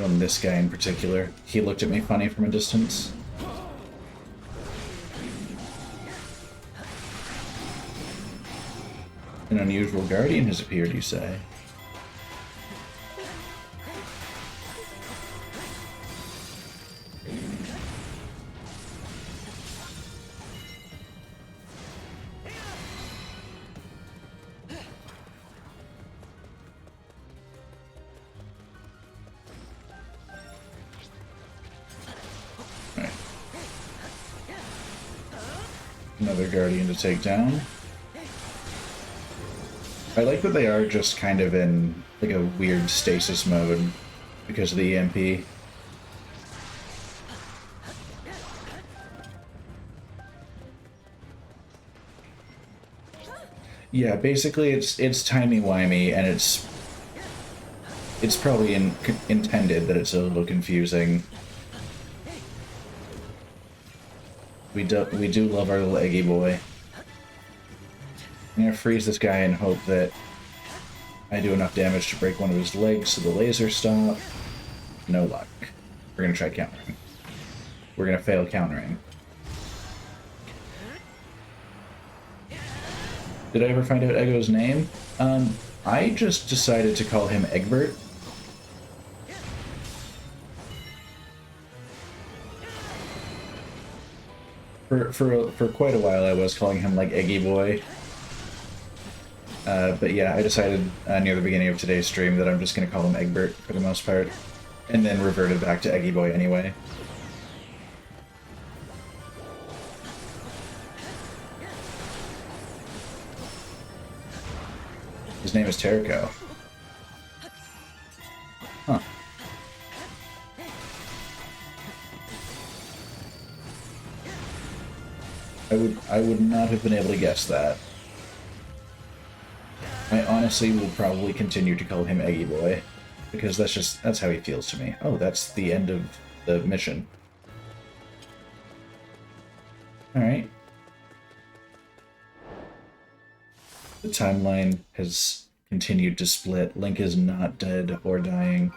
On this guy in particular. He looked at me funny from a distance. An unusual guardian has appeared, you say? Another guardian to take down. I like that they are just kind of in like a weird stasis mode because of the EMP. Yeah, basically it's timey-wimey, and it's probably intended that it's a little confusing. We do love our little eggy boy. I'm gonna freeze this guy and hope that I do enough damage to break one of his legs so the lasers stop. No luck. We're gonna try countering. We're gonna fail countering. Did I ever find out Eggo's name? I just decided to call him Egbert. For quite a while I was calling him like Eggy Boy. But yeah, I decided near the beginning of today's stream that I'm just going to call him Egbert for the most part, and then reverted back to Eggy Boy anyway. His name is Terrico. Huh. I would not have been able to guess that. I honestly will probably continue to call him Eggy Boy, because that's how he feels to me. Oh, that's the end of the mission. Alright. The timeline has continued to split. Link is not dead or dying.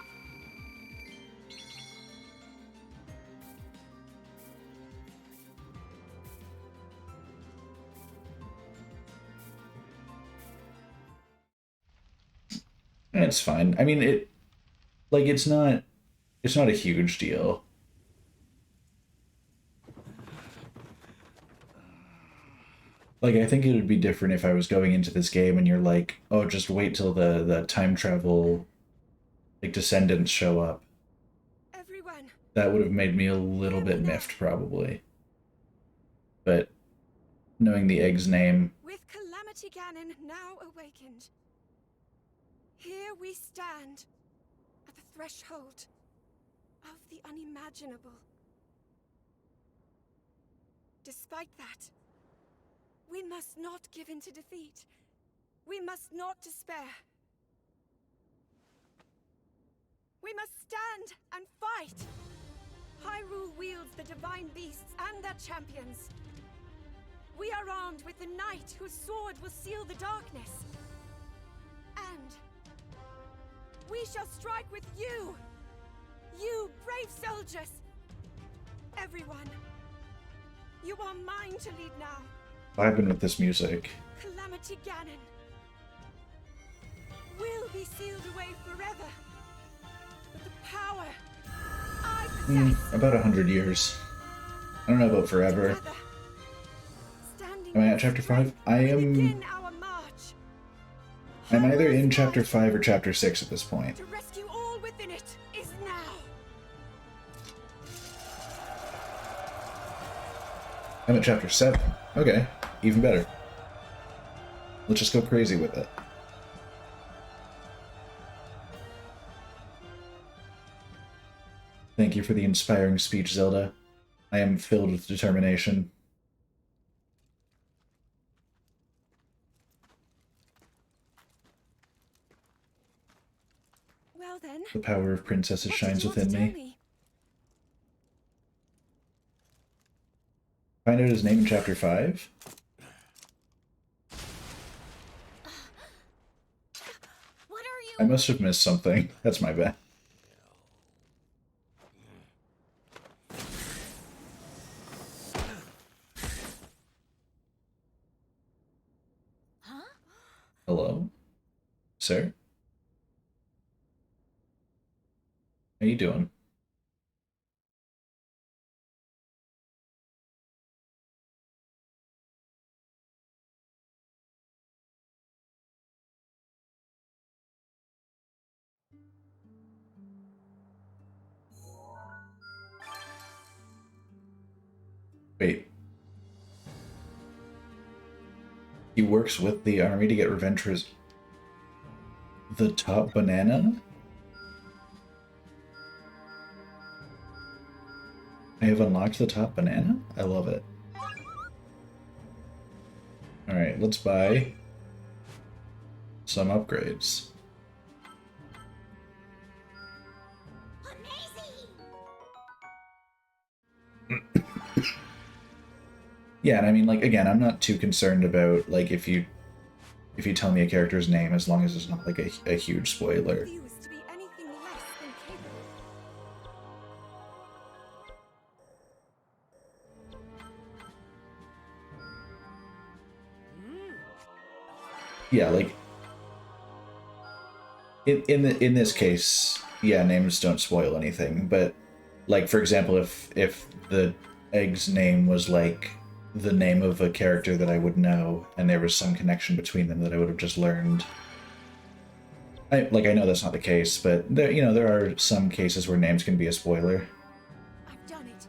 It's fine. I mean, it's not a huge deal. Like, I think it would be different if I was going into this game and you're like, oh, just wait till the time travel, like, descendants show up. Everyone. That would have made me a little bit miffed, probably. But knowing the egg's name... With Calamity Ganon now awakened, here we stand at the threshold of the unimaginable. Despite that, we must not give in to defeat. We must not despair. We must stand and fight. Hyrule wields the divine beasts and their champions. We are armed with the knight whose sword will seal the darkness. And we shall strike with you! You brave soldiers! Everyone, you are mine to lead now. Vibing with this music. Calamity Ganon will be sealed away forever with the power I possess. About 100 years. I don't know about forever. Am I at chapter 5? I'm either in chapter 5 or chapter 6 at this point. To rescue all within it is now. I'm at chapter 7. Okay, even better. Let's just go crazy with it. Thank you for the inspiring speech, Zelda. I am filled with determination. Well then, the power of princesses shines within me. Find out his name in chapter 5? What are you? I must have missed something. That's my bad. Hello? Sir? How you doing? Wait. He works with the army to get revenge for his... The top banana? I have unlocked the top banana? I love it. Alright, let's buy some upgrades. Yeah, and I mean, like, again, I'm not too concerned about, like, if you tell me a character's name, as long as it's not, like, a huge spoiler. Yeah, like, in this case, yeah, names don't spoil anything, but, like, for example, if the egg's name was, like, the name of a character that I would know, and there was some connection between them that I would have just learned. I know that's not the case, but there, you know, there are some cases where names can be a spoiler. I've done it.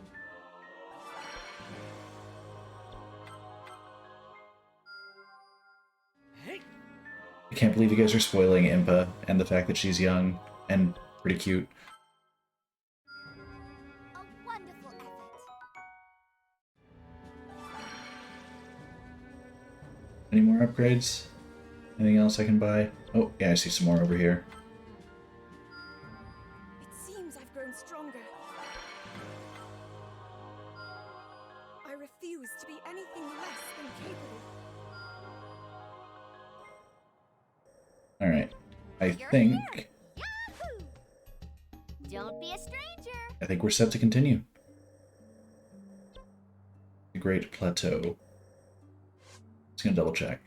I can't believe you guys are spoiling Impa and the fact that she's young and pretty cute. A wonderful effort. Any more upgrades? Anything else I can buy? Oh, yeah, I see some more over here. It seems I've grown stronger. I refuse to be anything less than capable. Alright. I think... Yahoo! Don't be a stranger. I think we're set to continue. The Great Plateau. Just gonna double check.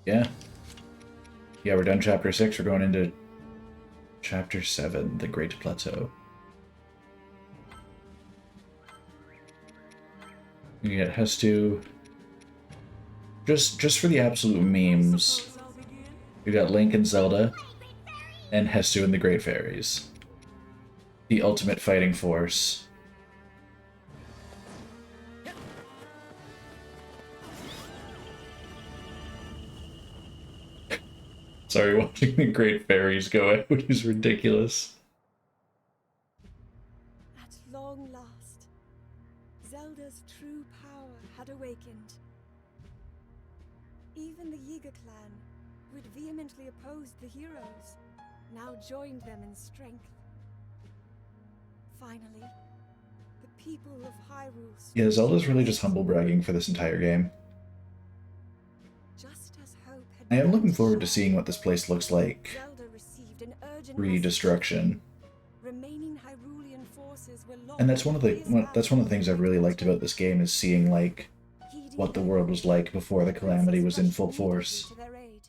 Yeah. Yeah, we're done chapter 6. We're going into chapter 7, The Great Plateau. We get Hestu. Just for the absolute memes, we got Link and Zelda, and Hestu and the Great Fairies. The ultimate fighting force. Sorry, watching the Great Fairies go out is ridiculous. At long last, Zelda's true power had awakened. Even the Yiga clan, who had vehemently opposed the heroes, now joined them in strength. Finally, the people of Hyrule... Yeah, Zelda's really just humble bragging for this entire game. Just as hope had I am looking forward to seeing what this place looks like Zelda received an urgent pre-destruction. Remaining Hyrulean forces were locked And that's one of the in his things I've really liked about this game, is seeing like what the world was like before the Calamity was in full force. to their aid.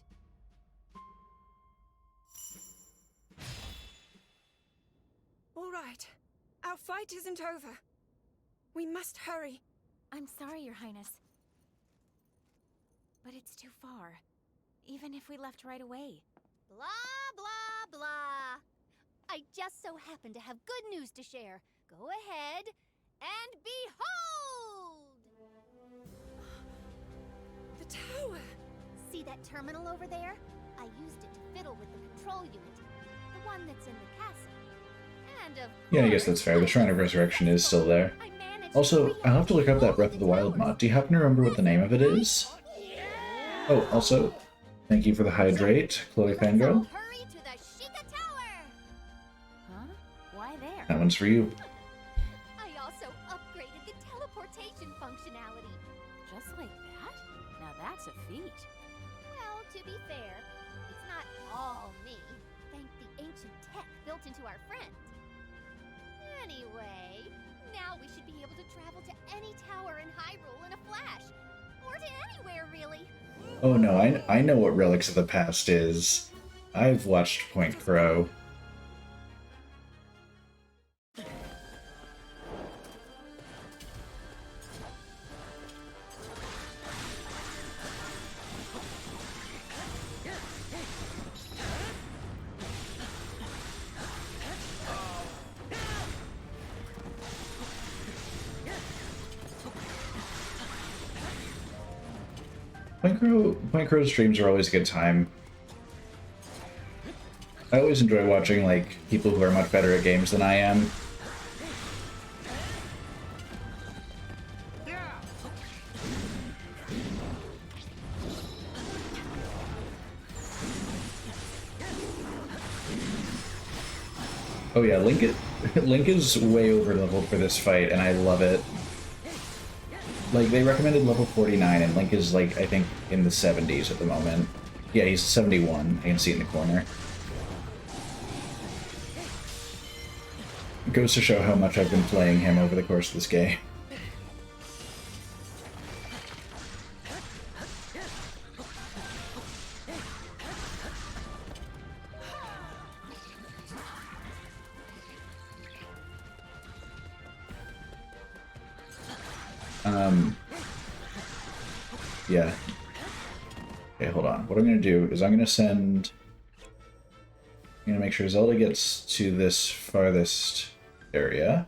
All right, our fight isn't over. We must hurry. I'm sorry, Your Highness. But it's too far. Even if we left right away. Blah, blah, blah. I just so happen to have good news to share. Go ahead and behold! The tower! See that terminal over there? I used it to fiddle with the control unit. The one that's in the castle. And of Yeah, I guess that's fair. The Shrine of Resurrection is still there. Also, I'll have to look up that Breath of the Wild mod. Do you happen to remember what the name of it is? Oh, also, thank you for the hydrate, Chloe Fangirl. hurry to the Sheikah Tower! Huh? Why there? That one's for you. I also upgraded the teleportation functionality. Just like that? Now that's a feat. Well, to be fair, it's not all me. Thank the ancient tech built into our friend. Anyway, now we should be able to travel to any tower in Hyrule in a flash. Or to anywhere, really. Oh no, I know what Relics of the Past is. I've watched Point Crow. Point Crow streams are always a good time. I always enjoy watching, like, people who are much better at games than I am. Oh yeah, Link is way over leveled for this fight, and I love it. Like, they recommended level 49, and Link is, like, I think in the 70s at the moment. Yeah, he's 71. I can see it in the corner. It goes to show how much I've been playing him over the course of this game. Yeah. Okay, hold on. What I'm going to do is I'm going to make sure Zelda gets to this farthest area.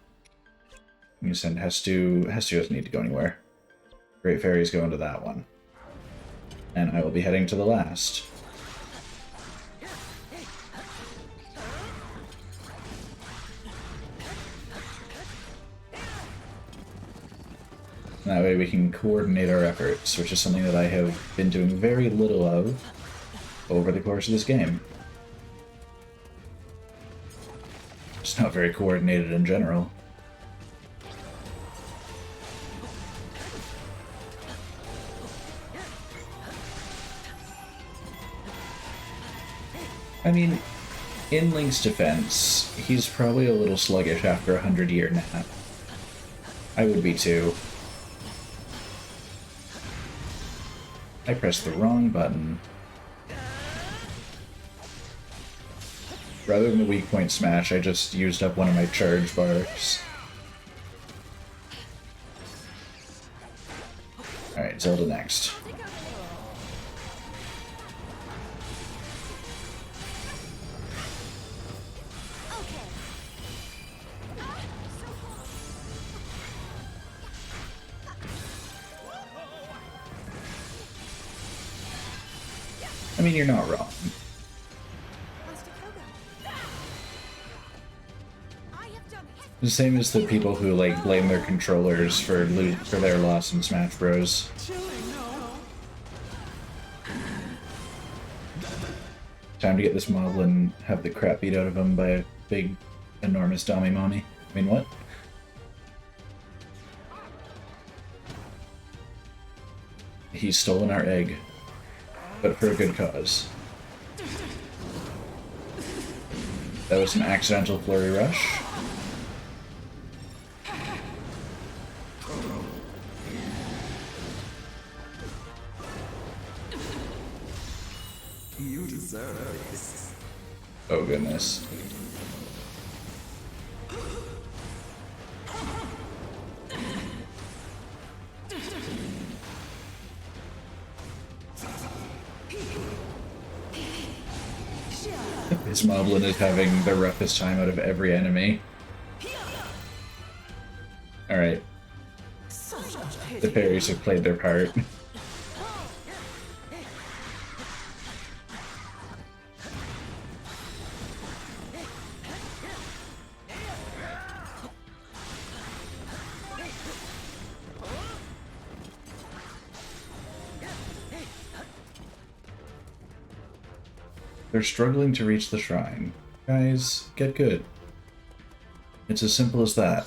I'm going to send Hestu. Hestu doesn't need to go anywhere. Great Fairy's going to that one. And I will be heading to the last. That way we can coordinate our efforts, which is something that I have been doing very little of over the course of this game. It's not very coordinated in general. I mean, in Link's defense, he's probably a little sluggish after a 100-year nap. I would be too. I pressed the wrong button. Rather than the weak point smash, I just used up one of my charge bars. Alright, Zelda next. I mean, you're not wrong. The same as the people who, like, blame their controllers for their loss in Smash Bros. Time to get this Moblin and have the crap beat out of him by a big, enormous Dami Mommy. I mean, what? He's stolen our egg. But for a good cause. That was an accidental flurry rush. You deserve this. Oh goodness. This Moblin is having the roughest time out of every enemy. Alright. The fairies have played their part. They're struggling to reach the shrine. Guys, get good. It's as simple as that.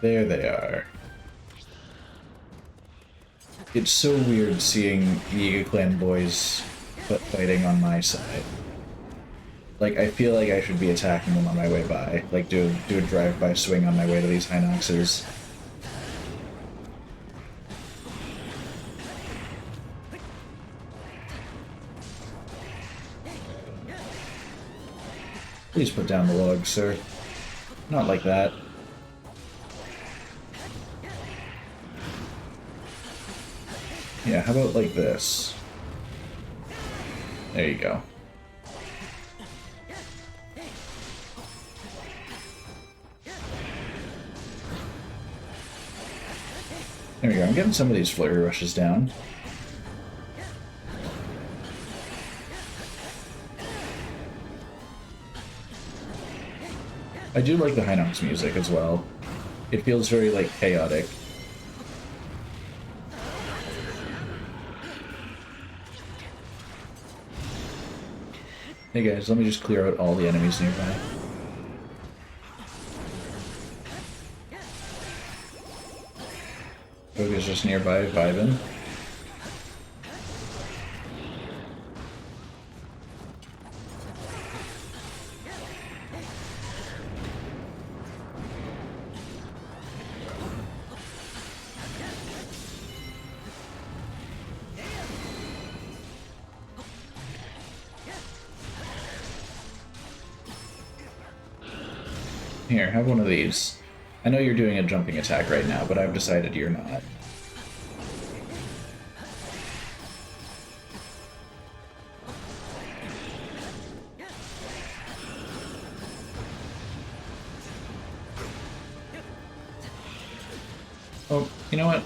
There they are. It's so weird seeing Yiga Clan boys fighting on my side. Like, I feel like I should be attacking them on my way by. Like, do a drive-by swing on my way to these Hinoxes. Please put down the log, sir. Not like that. Yeah, how about like this? There you go. There we go. I'm getting some of these flurry rushes down. I do like the Hinox music as well. It feels very, like, chaotic. Hey guys, let me just clear out all the enemies nearby. Koga's just nearby, vibing. Here, have one of these. I know you're doing a jumping attack right now, but I've decided you're not. Oh, you know what?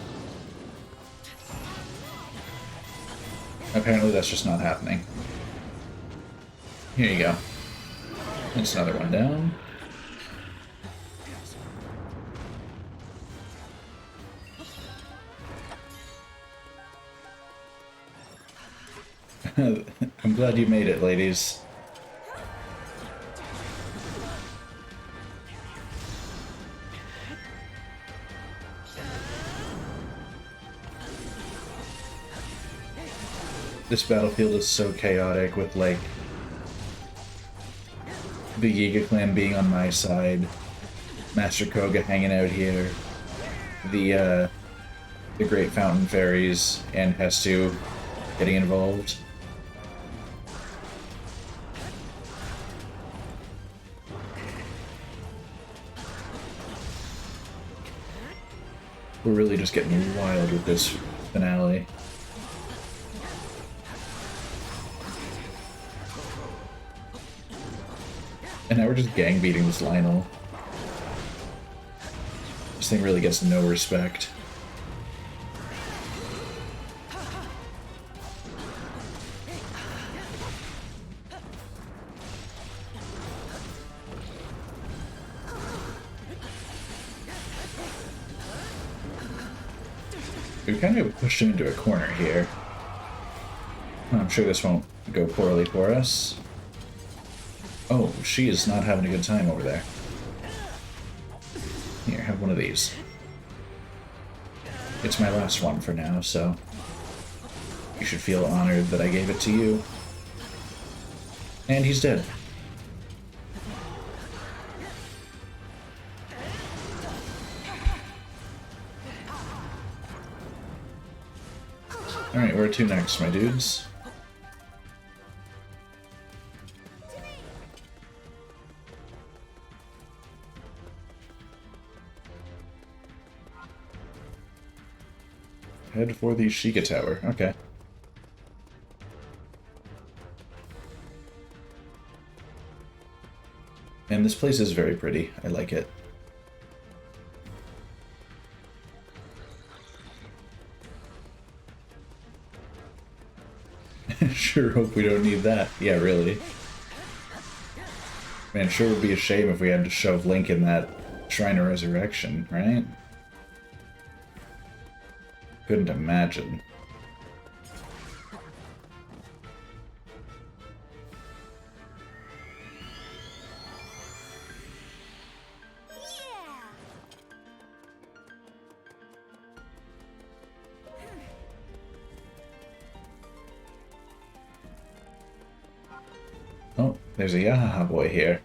Apparently that's just not happening. Here you go. That's another one down. I'm glad you made it, ladies. This battlefield is so chaotic with, like, the Yiga clan being on my side, Master Koga hanging out here, the Great Fountain Fairies and Hestu getting involved. We're really just getting wild with this finale. And now we're just gang beating this Lionel. This thing really gets no respect. We kind of pushed him into a corner here. I'm sure this won't go poorly for us. Oh, she is not having a good time over there. Here, have one of these. It's my last one for now, so you should feel honored that I gave it to you. And he's dead. Alright, where to next, my dudes? Head for the Sheikah Tower. Okay. And this place is very pretty. I like it. Sure hope we don't need that. Yeah, really. Man, sure would be a shame if we had to shove Link in that Shrine of Resurrection, right? Couldn't imagine. There's a Yahaha boy here.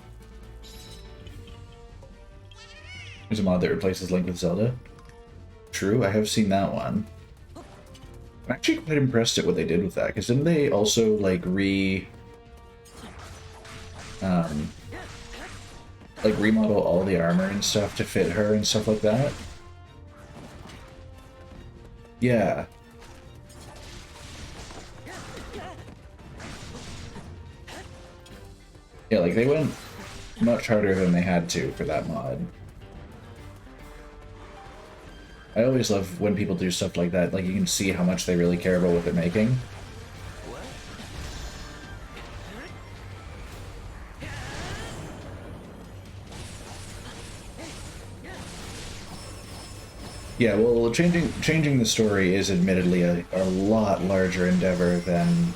There's a mod that replaces Link with Zelda. True, I have seen that one. I'm actually quite impressed at what they did with that, because didn't they also, like, remodel all the armor and stuff to fit her and stuff like that? Yeah. Yeah, like, they went much harder than they had to for that mod. I always love when people do stuff like that, like you can see how much they really care about what they're making. Yeah, well, changing the story is admittedly a lot larger endeavor than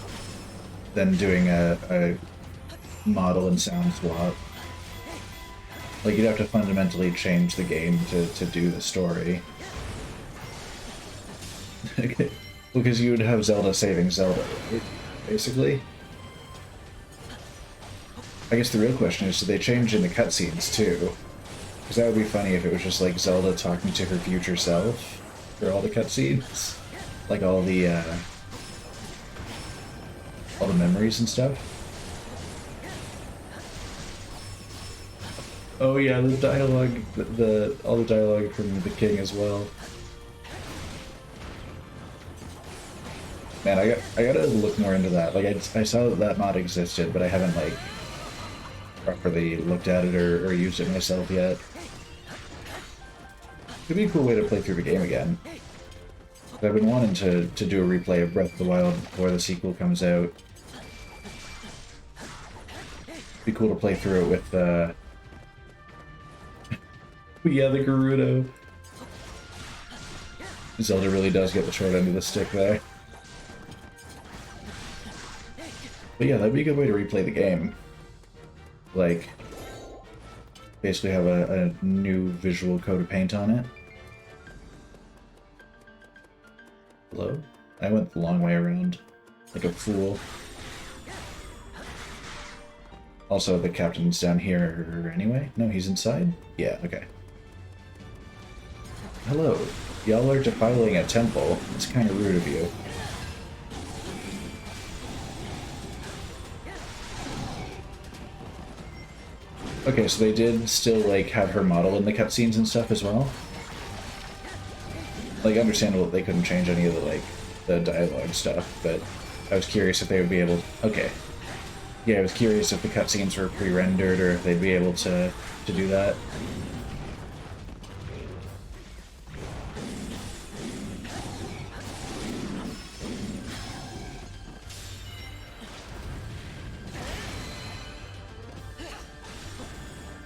doing a model and sound swap. Like, you'd have to fundamentally change the game to do the story. Because you would have Zelda saving Zelda, right? Basically. I guess the real question is, do they change in the cutscenes too? Because that would be funny if it was just like Zelda talking to her future self for all the cutscenes. Like all the memories and stuff. Oh yeah, the dialogue, all the dialogue from the king as well. Man, I gotta look more into that. Like, I saw that mod existed, but I haven't, like, properly looked at it or used it myself yet. It'd be a cool way to play through the game again. I've been wanting to do a replay of Breath of the Wild before the sequel comes out. It'd be cool to play through it with, yeah, the Gerudo. Zelda really does get the short end of the stick there. But yeah, that'd be a good way to replay the game. Like, basically have a new visual coat of paint on it. Hello? I went the long way around. Like a fool. Also, the captain's down here anyway? No, he's inside? Yeah, okay. Hello. Y'all are defiling a temple. It's kind of rude of you. Okay, so they did still, like, have her model in the cutscenes and stuff as well? Like, understandable that they couldn't change any of the, like, the dialogue stuff, but I was curious if they would be able to... Okay. Yeah, I was curious if the cutscenes were pre-rendered or if they'd be able to do that.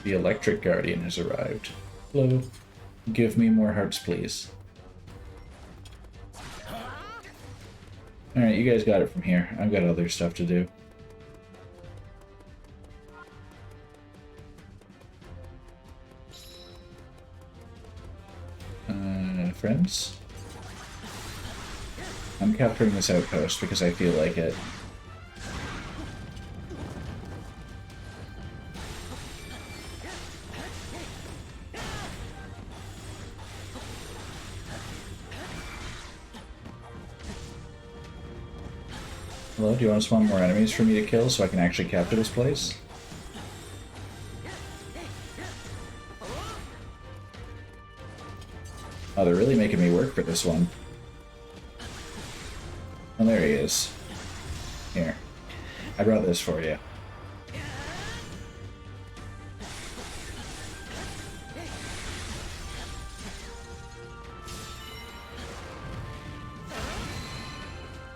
The Electric Guardian has arrived. Hello. Give me more hearts, please. Alright, you guys got it from here. I've got other stuff to do. Friends? I'm capturing this outpost because I feel like it. Hello, do you want to spawn more enemies for me to kill so I can actually capture this place? Oh, they're really making me work for this one. Oh, there he is. Here. I brought this for you.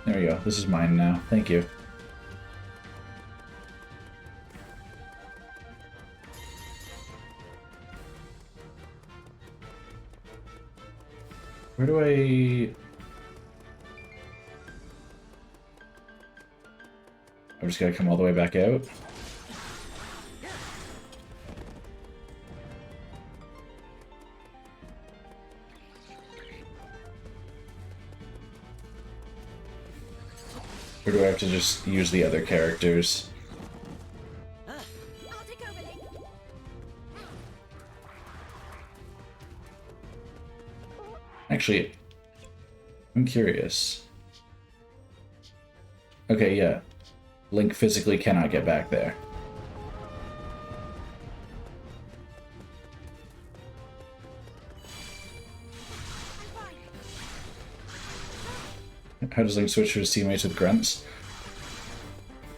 There we go. This is mine now. Thank you. Where do I... I'm just gotta come all the way back out. Or do I have to just use the other characters? Actually, I'm curious. Okay, yeah. Link physically cannot get back there. How does Link switch to his teammates with grunts?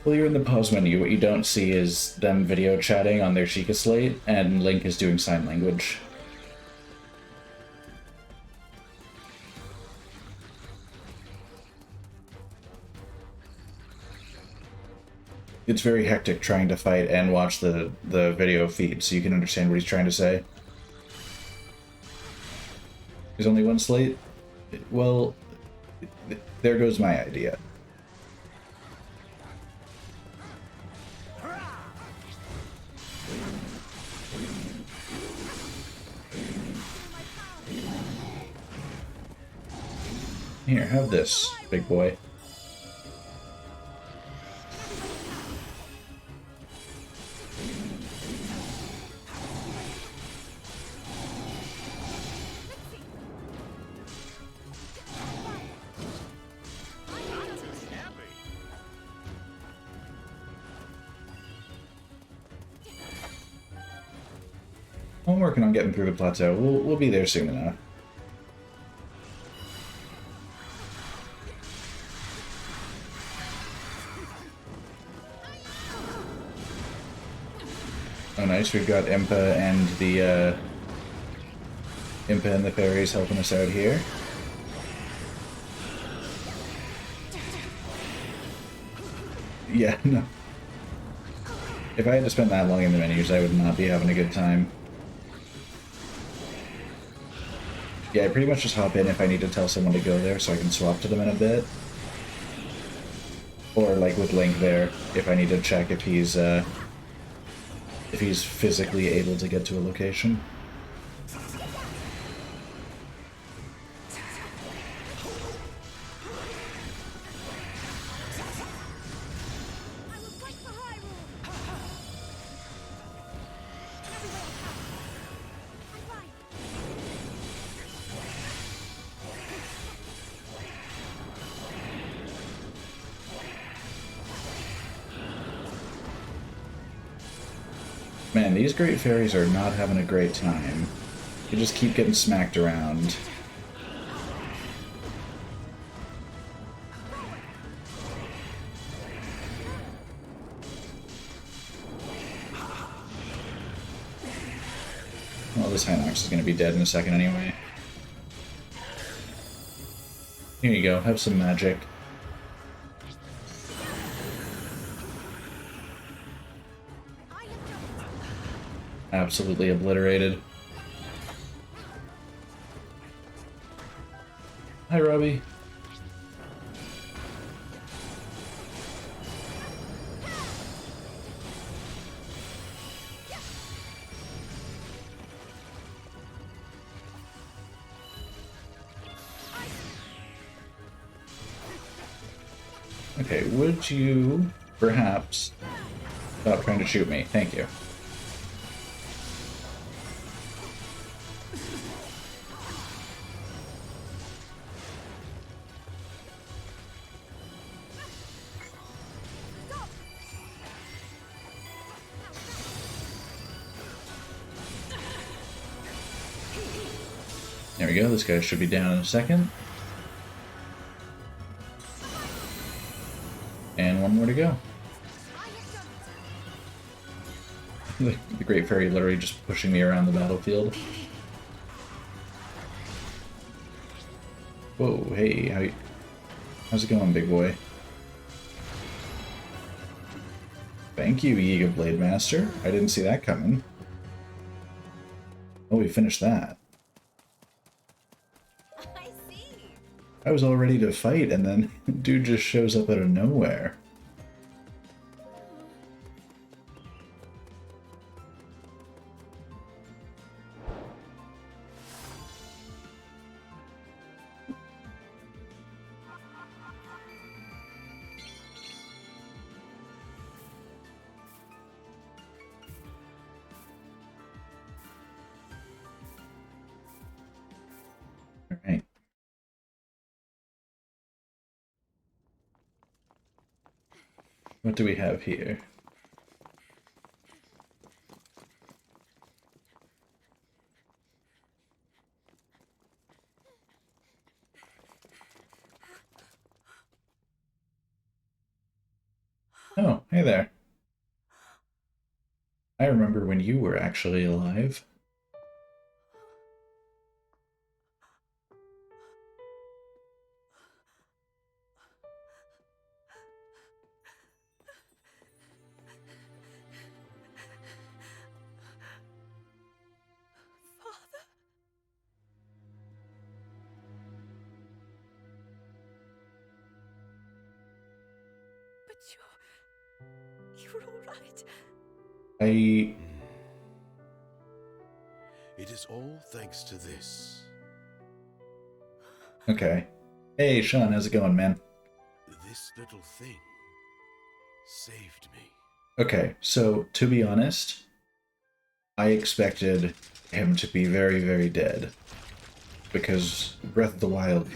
Well, you're in the pause menu. What you don't see is them video chatting on their Sheikah slate, and Link is doing sign language. It's very hectic trying to fight and watch the video feed so you can understand what he's trying to say. There's only one slate? Well, there goes my idea. Here, have this, big boy. I'm working on getting through the plateau. We'll be there soon enough. Oh nice, we've got Impa and the fairies helping us out here. Yeah, no. If I had to spend that long in the menus, I would not be having a good time. Yeah, I pretty much just hop in if I need to tell someone to go there so I can swap to them in a bit. Or like with Link there, if I need to check if he's physically able to get to a location. Man, these great fairies are not having a great time. They just keep getting smacked around. Well, this Hinox is going to be dead in a second anyway. Here you go, have some magic. Absolutely obliterated. Hi, Robbie. Okay, would you perhaps stop trying to shoot me? Thank you. There we go, this guy should be down in a second. And one more to go. The Great Fairy literally just pushing me around the battlefield. Whoa, hey, how's it going, big boy? Thank you, Yiga Blade Master. I didn't see that coming. Oh, we finished that. I was all ready to fight, and then dude just shows up out of nowhere. All right. What do we have here? Oh, hey there. I remember when you were actually alive. You're all right. It is all thanks to this. Okay. Hey, Sean, how's it going, man? This little thing saved me. Okay, so, to be honest, I expected him to be very, very dead. Because Breath of the Wild,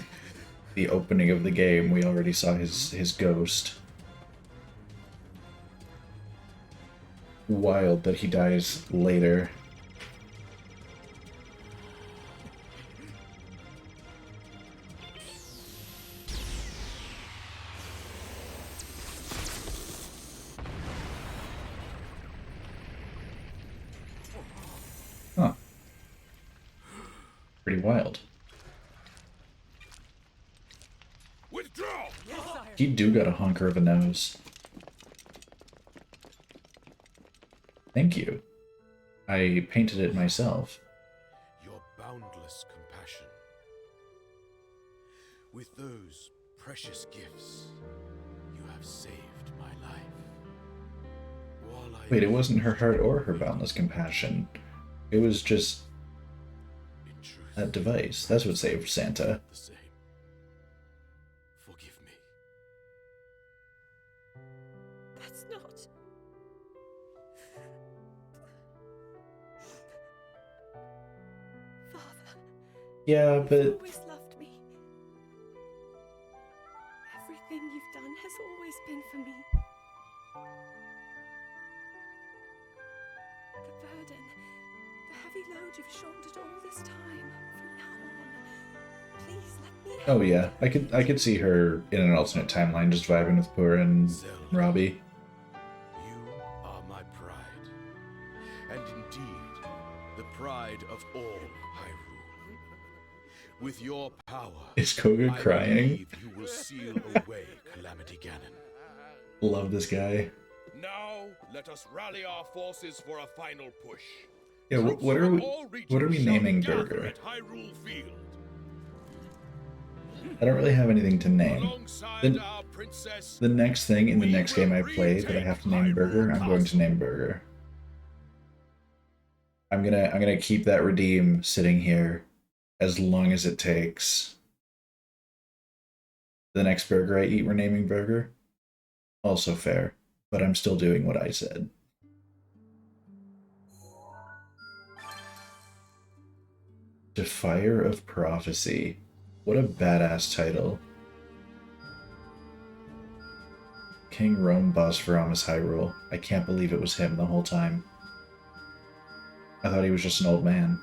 the opening of the game, we already saw his ghost. Wild that he dies later. Huh. Pretty wild. Withdraw! He do got a honker of a nose. Thank you. I painted it myself. Your boundless compassion. With those precious gifts, you have saved my life. Wait, it wasn't her heart or her boundless compassion. It was just that device. That's what saved Santa. The same. Forgive me. That's not. Father. Yeah, but You've always loved me. Everything you've done has always been for me. The burden, the heavy load you've shouldered all this time, from now on, please let me help. oh yeah, I could see her in an alternate timeline just vibing with Poor and Robbie. You are my pride, and indeed, the pride of all Hyrule. With your power, Is Koga I crying? believe you will seal away Calamity Ganon. Love this guy. Now, let us rally our forces for a final push. Yeah, what are we naming Burger? At Hyrule Field. I don't really have anything to name. Alongside our princess, The next thing in the next game I play that I have to name Burger, I'm going to name Burger. I'm gonna keep that redeem sitting here as long as it takes. The next burger I eat, we're naming Burger. Also fair, but I'm still doing what I said. Defier of Prophecy. What a badass title. King Rome, Boss Varamus Hyrule. I can't believe it was him the whole time. I thought he was just an old man.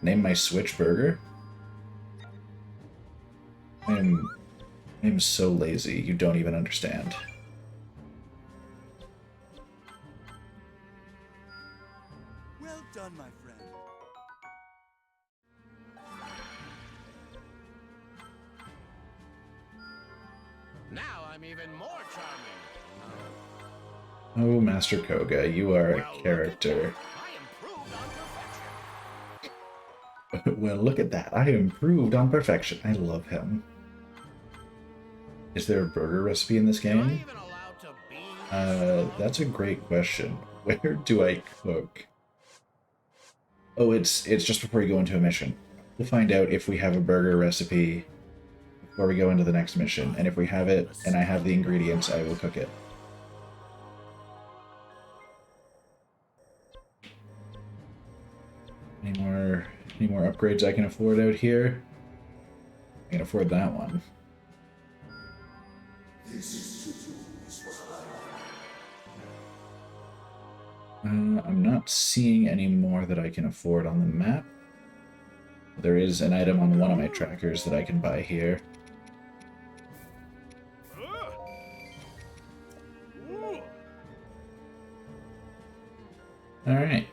Name my Switch Burger? I'm so lazy, you don't even understand. Well done, my friend. Now I'm even more charming. Oh, Master Koga, you are a character. Well, look at that. I improved on perfection. I love him. Is there a burger recipe in this game? That's a great question. Where do I cook? Oh, it's just before you go into a mission. We'll find out if we have a burger recipe before we go into the next mission, and if we have it and I have the ingredients, I will cook it. Any more upgrades I can afford out here? I can afford that one. I'm not seeing any more that I can afford on the map. There is an item on one of my trackers that I can buy here. Alright.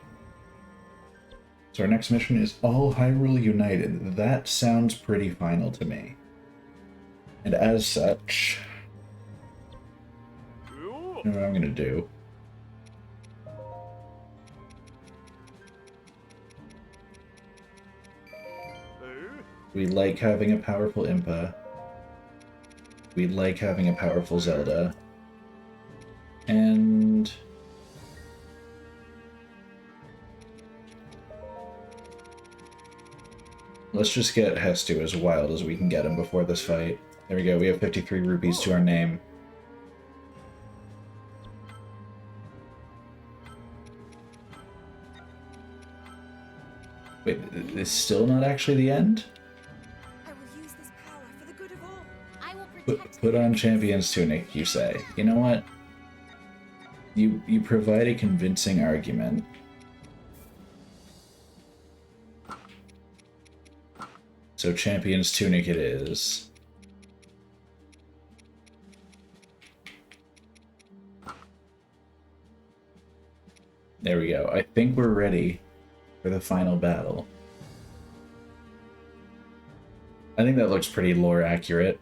So our next mission is All Hyrule United. That sounds pretty final to me. And as such, you know what I'm gonna do? We like having a powerful Impa. We like having a powerful Zelda. And let's just get Hestu as wild as we can get him before this fight. There we go, we have 53 rupees to our name. Wait, it's still not actually the end? I will use this power for the good of all. I will protect Put on Champion's Tunic, you say. You know what? You provide a convincing argument. So Champion's Tunic it is. There we go. I think we're ready for the final battle. I think that looks pretty lore accurate.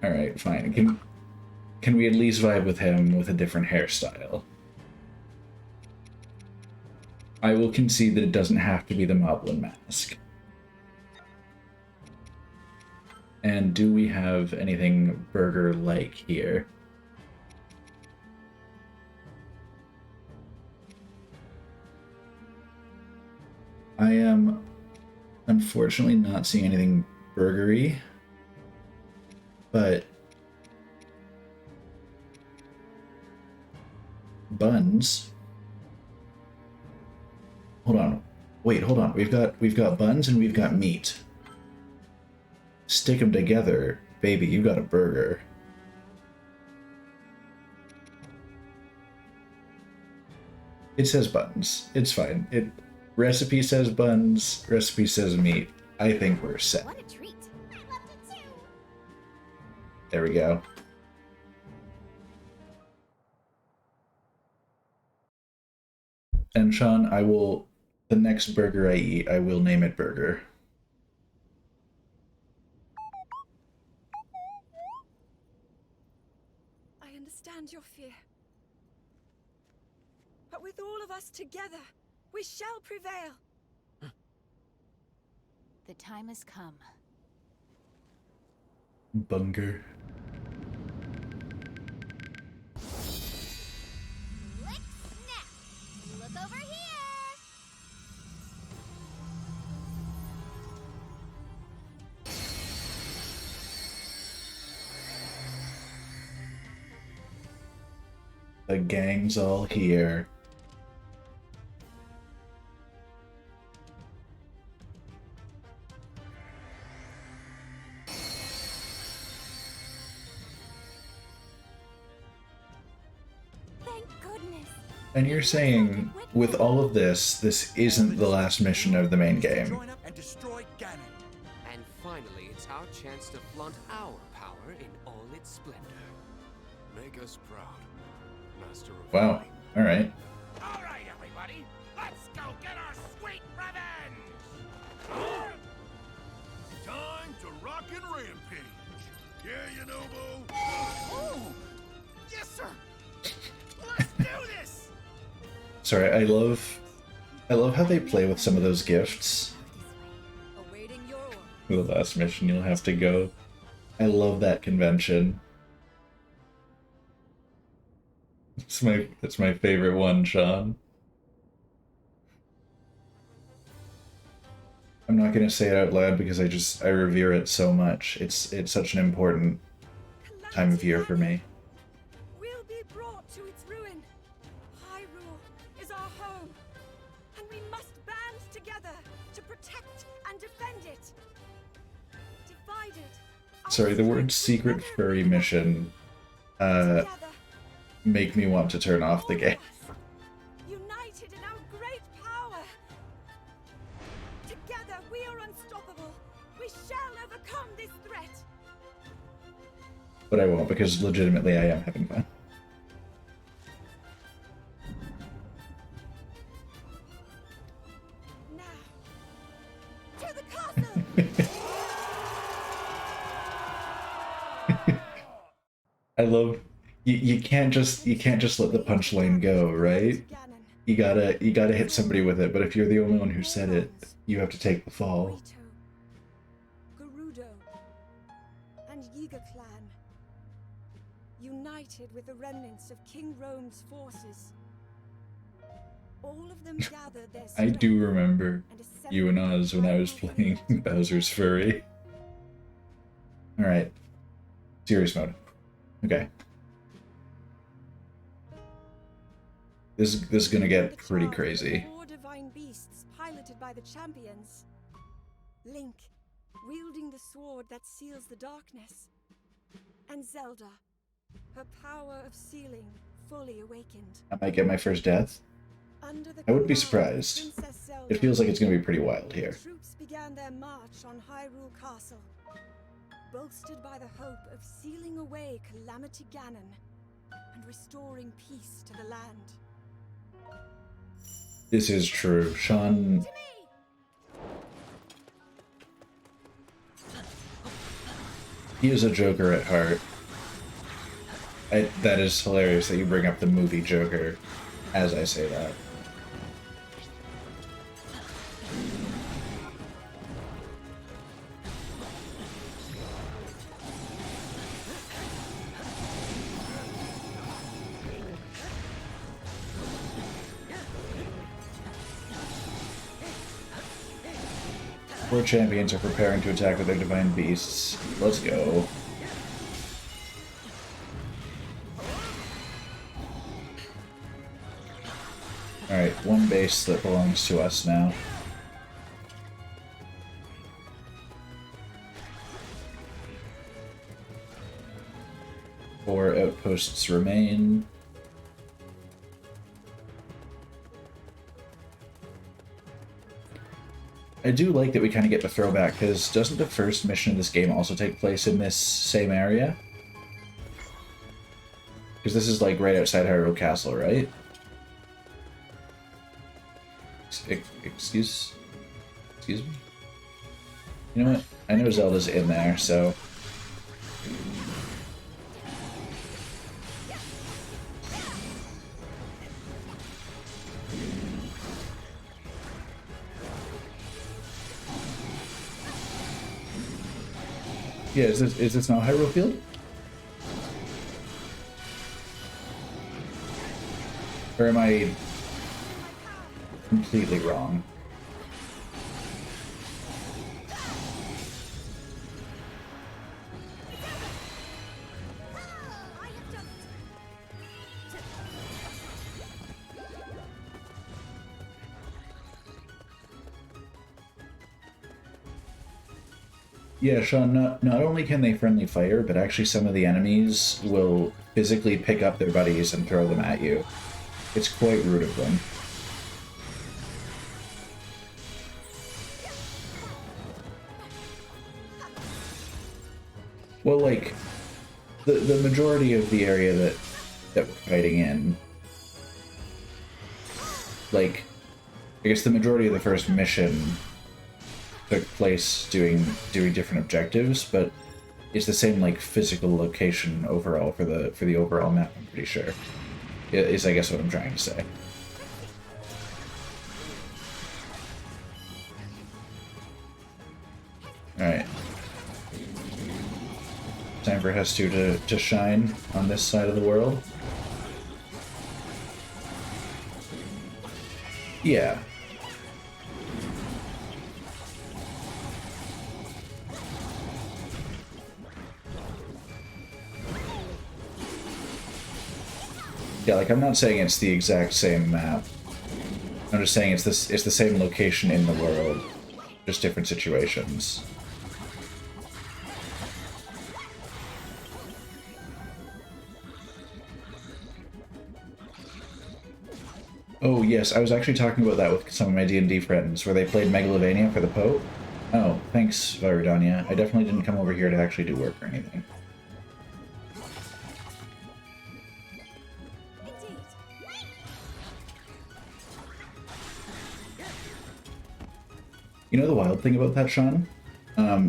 Alright, fine. Can we at least vibe with him with a different hairstyle? I will concede that it doesn't have to be the Moblin mask. And do we have anything burger-like here? I am unfortunately not seeing anything burgery, but buns. Hold on. Wait, hold on. We've got buns and we've got meat. Stick them together, baby, you got a burger. It says buns. It's fine. Recipe says buns, recipe says meat. I think we're set. What a treat. I loved it too. There we go. And Sean, the next burger I eat, I will name it Burger. I understand your fear. But with all of us together, we shall prevail. The time has come. Bunger. Lick snap. Look over here. The gang's all here. Thank goodness. And you're saying, with all of this, this isn't the last mission of the main game. Join up and destroy Ganon. And finally, it's our chance to flaunt our power in all its splendor. Make us proud, Master of Wow. Alright. All right, everybody, let's go get our sweet revenge! Time to rock and rampage. Yeah, you know, Bo. Oh, yes, sir. Let's do this. Sorry, I love how they play with some of those gifts. Awaiting your order. The last mission you'll have to go. I love that convention. It's my favorite one, Sean. I'm not gonna say it out loud because I revere it so much. It's such an important time of year for me. We'll be brought to its ruin. Hyrule is our home, and we must band together to protect and defend it. Divided, Sorry, the word secret furry mission make me want to turn off the game. United in our great power. Together we are unstoppable. We shall overcome this threat. But I won't, because legitimately I am having fun. Now, to the castle. I love you can't just let the punchline go, right? You gotta hit somebody with it, but if you're the only one who said it, you have to take the fall. Gerudo and Yiga clan, united with the remnants of King Rome's forces. All of them gathered their I do remember you and Oz when I was playing Bowser's Furry. Alright. Serious mode. Okay. This is gonna get pretty crazy. 4 divine beasts piloted by the champions. Link, wielding the sword that seals the darkness. And Zelda, her power of sealing fully awakened. I might get my first death. I wouldn't be surprised. It feels like it's gonna be pretty wild here. Troops began their march on Hyrule Castle, bolstered by the hope of sealing away Calamity Ganon and restoring peace to the land. This is true. Sean... He is a Joker at heart. That is hilarious that you bring up the movie Joker as I say that. Four champions are preparing to attack with their divine beasts. Let's go. Alright, one base that belongs to us now. Four outposts remain. I do like that we kind of get the throwback, because doesn't the first mission of this game also take place in this same area? Because this is like right outside Hyrule Castle, right? Excuse me? You know what? I know Zelda's in there, so... Yeah, is this not Hyrule Field? Or am I completely wrong? Yeah, Sean, not only can they friendly fire, but actually some of the enemies will physically pick up their buddies and throw them at you. It's quite rude of them. Well, like, the majority of the area that we're fighting in, like, I guess the majority of the first mission took place doing different objectives, but it's the same like physical location overall for the overall map. I'm pretty sure is I guess what I'm trying to say. All right, time for Hestu to shine on this side of the world. Yeah. Yeah, like I'm not saying it's the exact same map. I'm just saying it's the same location in the world, just different situations. Oh yes, I was actually talking about that with some of my D&D friends, where they played Megalovania for the Pope. Oh, thanks, Viridania. I definitely didn't come over here to actually do work or anything. You know the wild thing about that, Sean?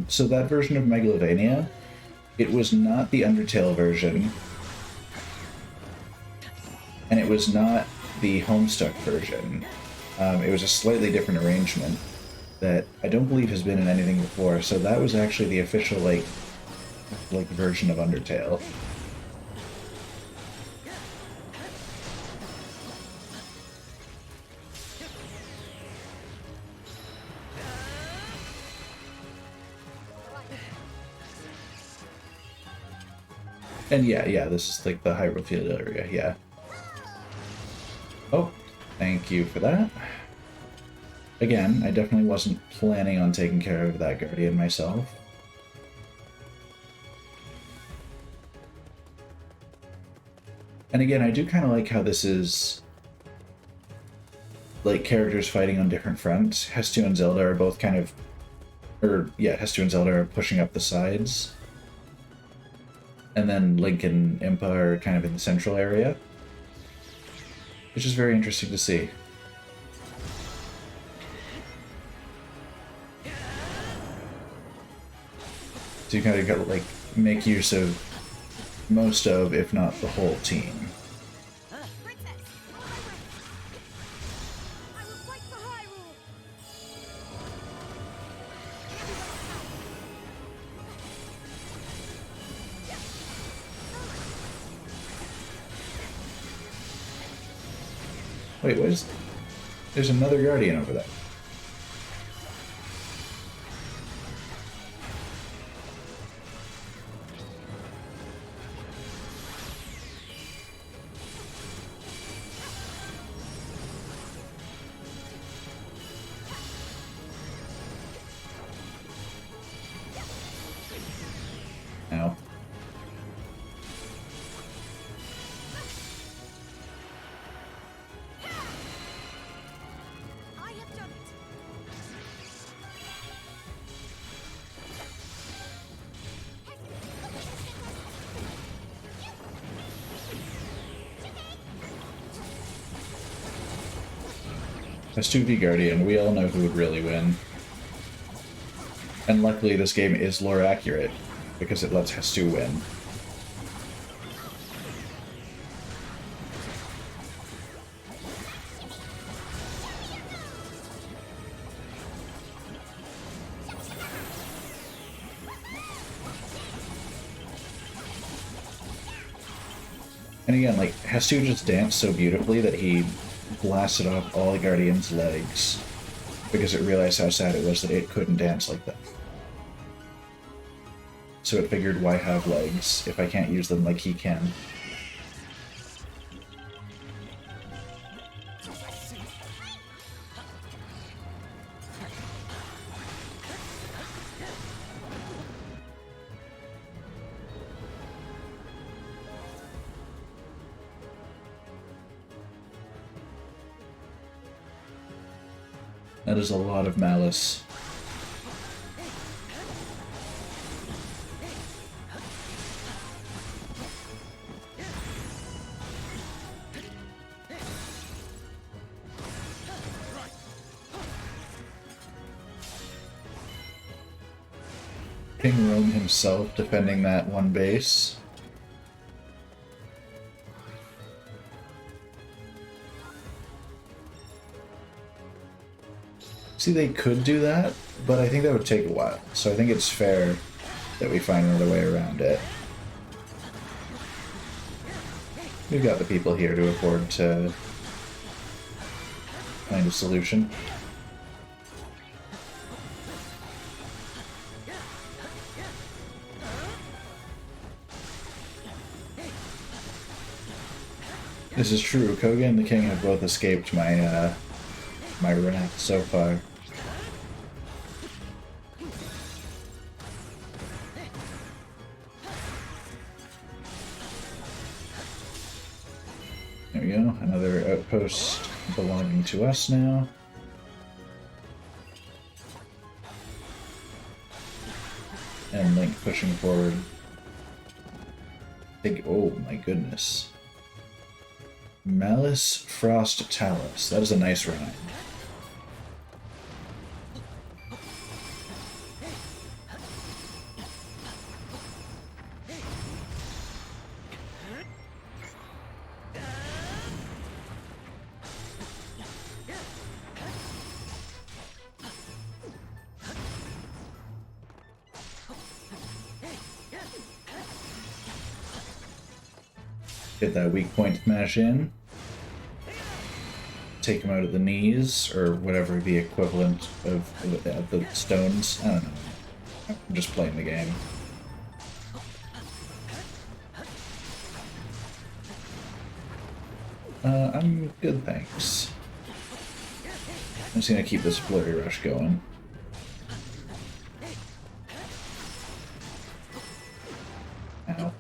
So that version of Megalovania, it was not the Undertale version, and it was not the Homestuck version. It was a slightly different arrangement that I don't believe has been in anything before, so that was actually the official, like version of Undertale. And yeah, this is like the Hyrule Field area, yeah. Oh, thank you for that. Again, I definitely wasn't planning on taking care of that Guardian myself. And again, I do kind of like how this is like characters fighting on different fronts. Hestu and Zelda are both kind of, Hestu and Zelda are pushing up the sides. And then Link and Impa are kind of in the central area, which is very interesting to see. So you kind of got to like make use of most of, if not the whole team. Wait, what is... There's another Guardian over there. Ow. Hestu v Guardian, we all know who would really win. And luckily this game is lore accurate, because it lets Hestu win. And again, like, Hestu just danced so beautifully that he blasted off all the Guardian's legs because it realized how sad it was that it couldn't dance like that. So it figured, why have legs if I can't use them like he can? That is a lot of malice. King Rome himself defending that one base. See, they could do that, but I think that would take a while. So I think it's fair that we find another way around it. We've got the people here to afford to find a solution. This is true. Koga and the King have both escaped my my wrath so far. There we go, another outpost. belonging to us now. And Link pushing forward. Oh my goodness. Malice Frost Talus. That is a nice rhyme. Get that weak point smash in. Take him out of the knees, or whatever the equivalent of the stones. I don't know. I'm just playing the game. I'm good, thanks. I'm just gonna keep this Flurry Rush going. Ow.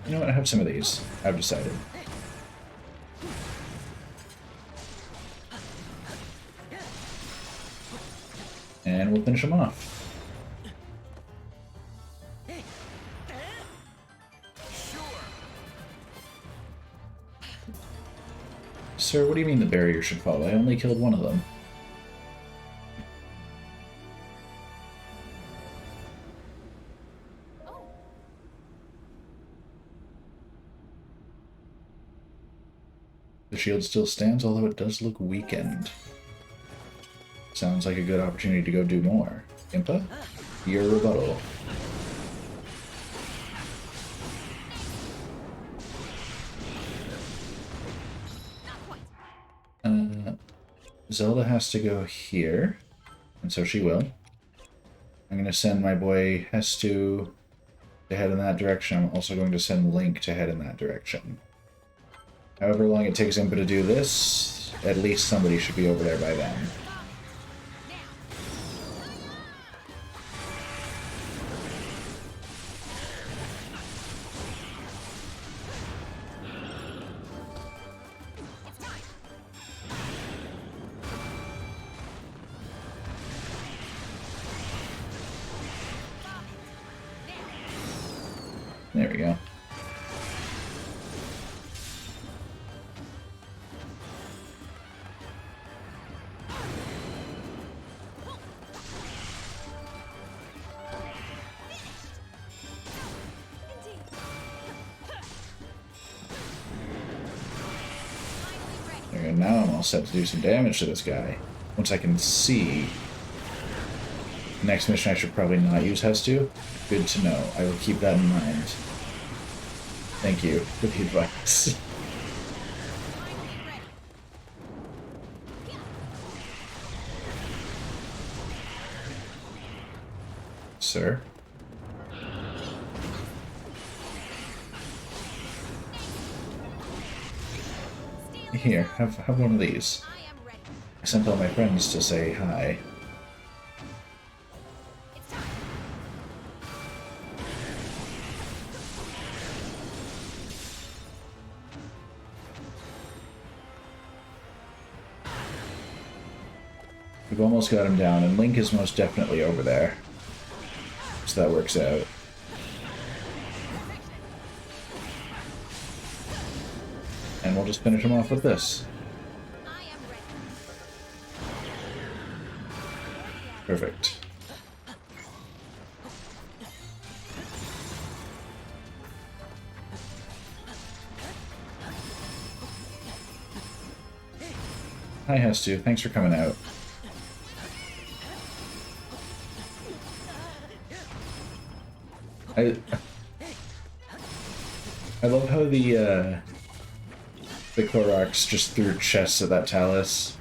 You know what? I have some of these. I've decided. And we'll finish him off. Sir, what do you mean the barrier should fall? I only killed one of them. The shield still stands, although it does look weakened. Sounds like a good opportunity to go do more. Impa, your rebuttal. Zelda has to go here, and so she will. I'm going to send my boy Hestu to head in that direction. I'm also going to send Link to head in that direction. However long it takes Impa to do this, at least somebody should be over there by then. There we go. There we go. Now I'm all set to do some damage to this guy. Once I can see. Next mission I should probably not use Hestu. Good to know. I will keep that in mind. Thank you for the advice. Sir? Here, have one of these. I sent all my friends to say hi. We've almost got him down, and Link is most definitely over there. So that works out. And we'll just finish him off with this. Perfect. Hi, Hestu. Thanks for coming out. I love how the Koroks just threw chests at that Talus.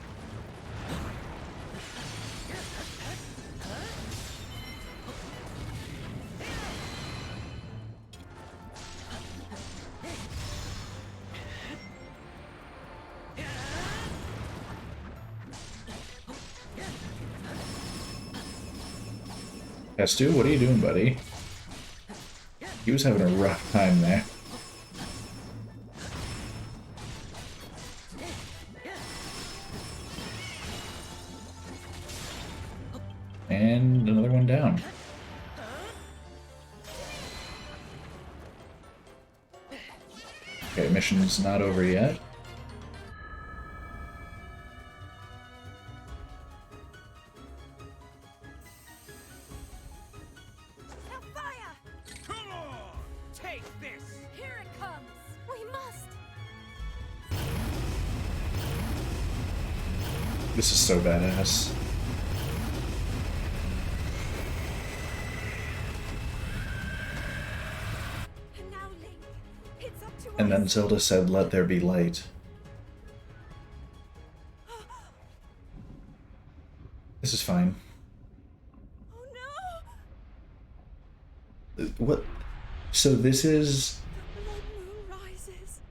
Hestu, what are you doing, buddy? He was having a rough time there. And another one down. Okay, mission's not over yet. Come on! Take this! Here it comes! We must! This is so badass. And now, Link, it's up to And us. then Zelda said, "Let there be light." This is fine. Oh no! What? So this is... The blood moon rises.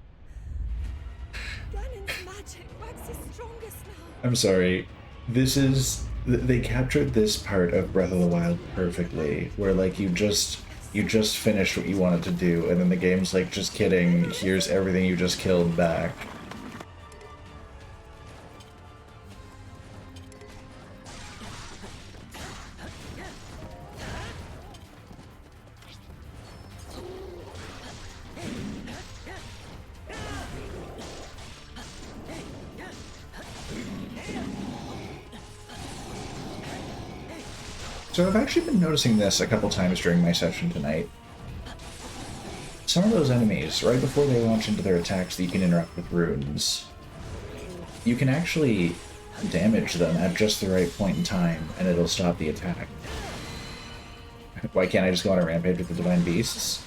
Ganon's magic waxes strongest now. I'm sorry. This is... They captured this part of Breath of the Wild perfectly, where like you just finished what you wanted to do, and then the game's like, just kidding, here's everything you just killed back. So I've actually been noticing this a couple times during my session tonight. Some of those enemies, right before they launch into their attacks that you can interrupt with runes, you can actually damage them at just the right point in time, and it'll stop the attack. Why can't I just go on a rampage with the Divine Beasts?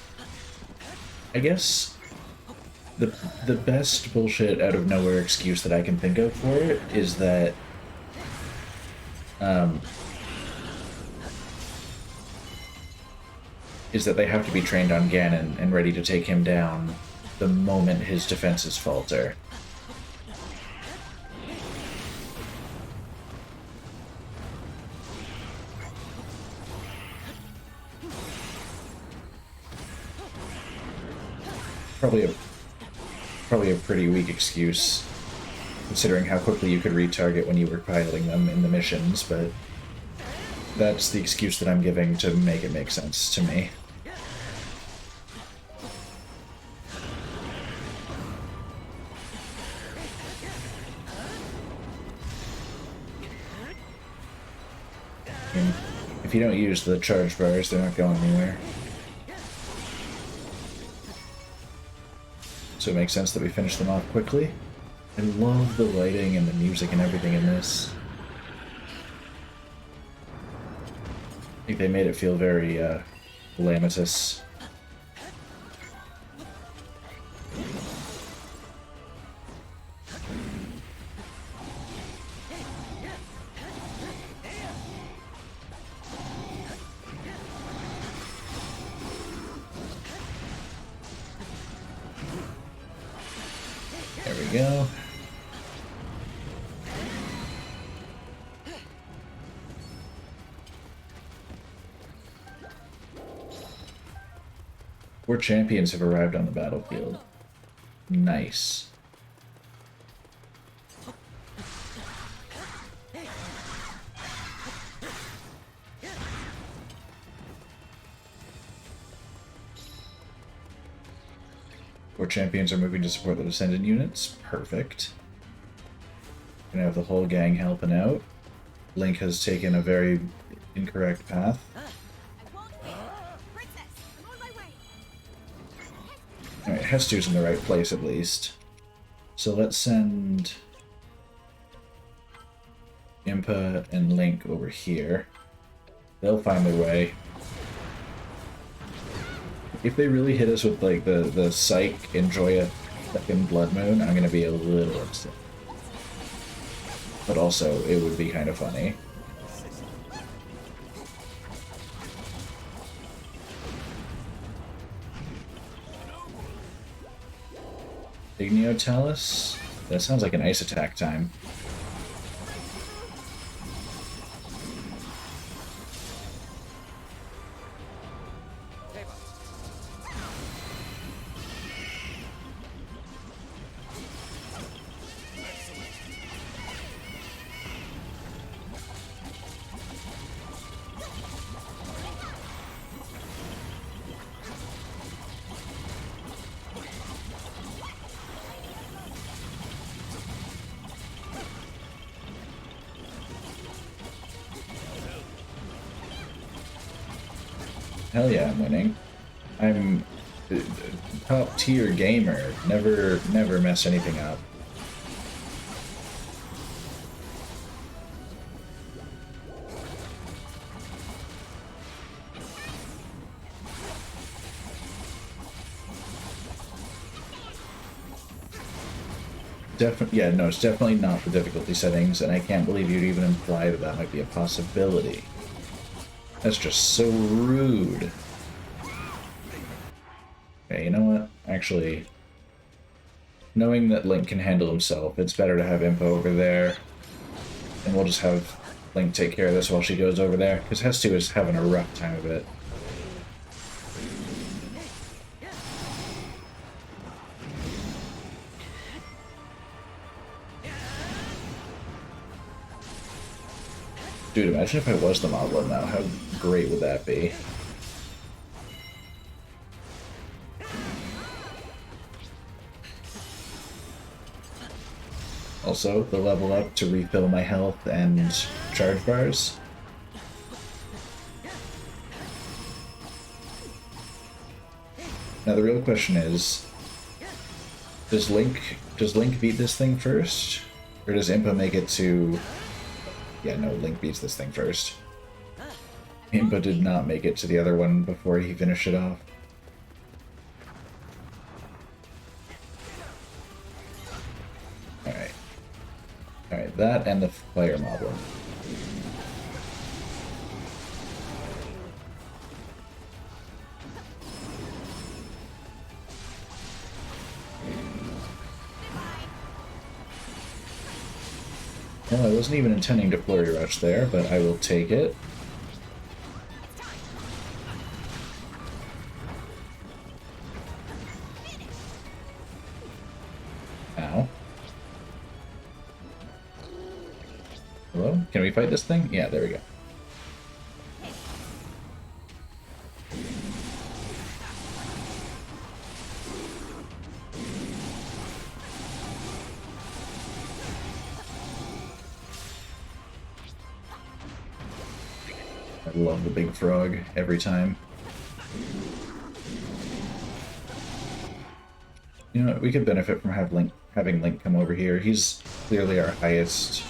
I guess the best bullshit out of nowhere excuse that I can think of for it is that they have to be trained on Ganon and ready to take him down the moment his defenses falter. Probably a pretty weak excuse, considering how quickly you could retarget when you were piloting them in the missions, but that's the excuse that I'm giving to make it make sense to me. And if you don't use the charge bars, they're not going anywhere. So it makes sense that we finish them off quickly. I love the lighting and the music and everything in this. I think they made it feel very, calamitous. There we go. Four champions have arrived on the battlefield. Nice. Four champions are moving to support the descendant units. Perfect. Gonna have the whole gang helping out. Link has taken a very incorrect path. Alright, Hestu's in the right place at least. So let's send Impa and Link over here. They'll find their way. If they really hit us with like the Psych enjoy a second Blood Moon, I'm gonna be a little upset. But also, it would be kind of funny. Igneo Talus? That sounds like an ice attack time. Hell yeah, I'm winning. I'm top tier gamer. Never mess anything up. Yeah, no, it's definitely not the difficulty settings, and I can't believe you'd even imply that that might be a possibility. That's just so rude. Okay, you know what? Actually, knowing that Link can handle himself, it's better to have Impa over there. And we'll just have Link take care of this while she goes over there, because Hestu is having a rough time of it. Dude, imagine if I was the Moblin now. How great would that be? Also, the level up to refill my health and charge bars. Now the real question is, does Link beat this thing first? Or does Impa make it to... Yeah, no, Link beats this thing first. Impa did not make it to the other one before he finished it off. Alright. Alright, that and the fire moblin. Well, I wasn't even intending to flurry rush there, but I will take it. Ow. Hello? Can we fight this thing? Yeah, there we go. I love the big frog every time. You know what, we could benefit from having Link come over here. He's clearly our highest.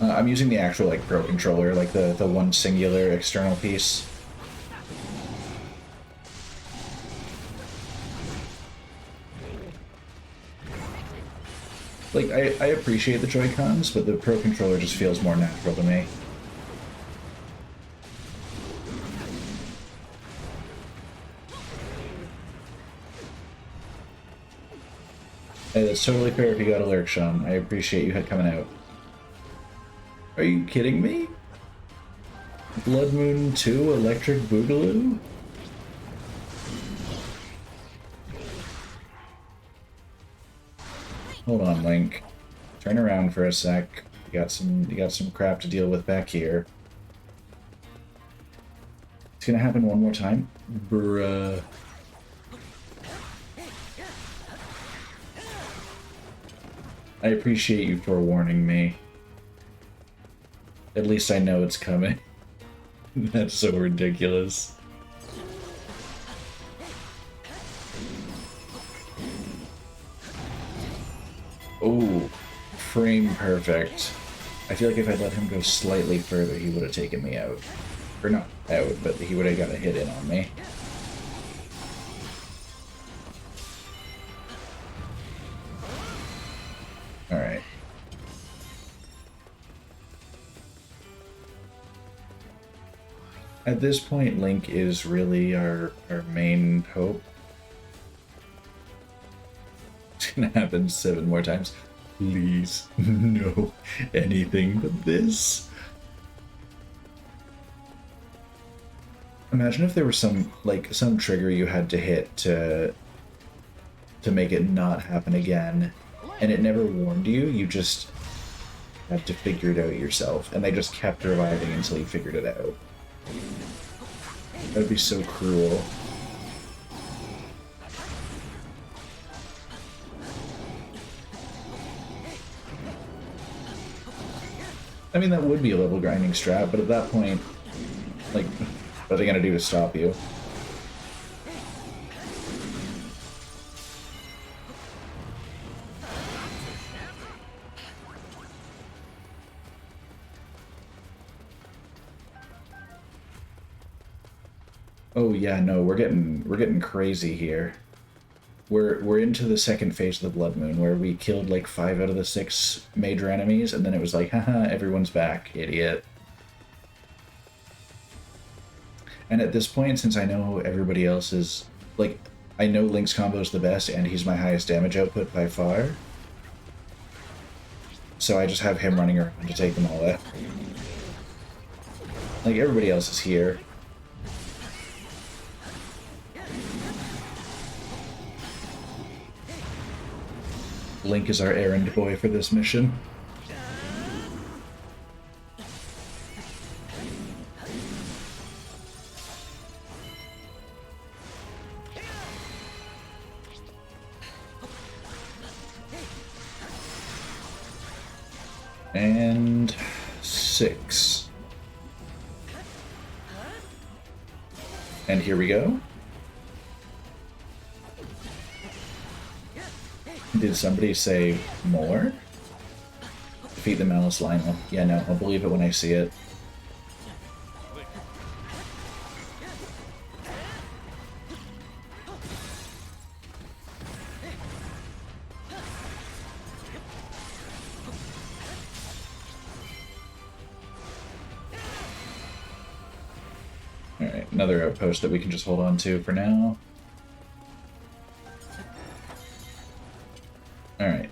I'm using the actual like Pro controller, like the one singular external piece. Like, I appreciate the Joy-Cons, but the Pro Controller just feels more natural to me. Hey, that's totally fair if you got a lurk, Sean. I appreciate you coming out. Are you kidding me? Blood Moon 2 Electric Boogaloo? Hold on, Link. Turn around for a sec. You got some crap to deal with back here. It's gonna happen one more time. Bruh. I appreciate you forewarning me. At least I know it's coming. That's so ridiculous. Oh, frame perfect. I feel like if I'd let him go slightly further, he would have taken me out. Or not out, but he would have got a hit in on me. Alright. At this point, Link is really our main hope. It's gonna happen 7 more times. Please, no, anything but this. Imagine if there was some trigger you had to hit to make it not happen again, and it never warned you. You just had to figure it out yourself, and they just kept reviving until you figured it out. That'd be so cruel. I mean, that would be a level grinding strat, but at that point, Like, what are they gonna do to stop you? Oh yeah, no, we're getting crazy here. We're into the second phase of the Blood Moon, where we killed like 5 out of the 6 major enemies, and then it was like, haha, everyone's back, idiot. And at this point, since I know everybody else is, like, I know Link's combo is the best, and he's my highest damage output by far. So I just have him running around to take them all out. Like, everybody else is here. Link is our errand boy for this mission. And 6. And here we go. Did somebody say more? Defeat the Malice Lionel. Yeah, no, I'll believe it when I see it. Alright, another outpost that we can just hold on to for now. Alright.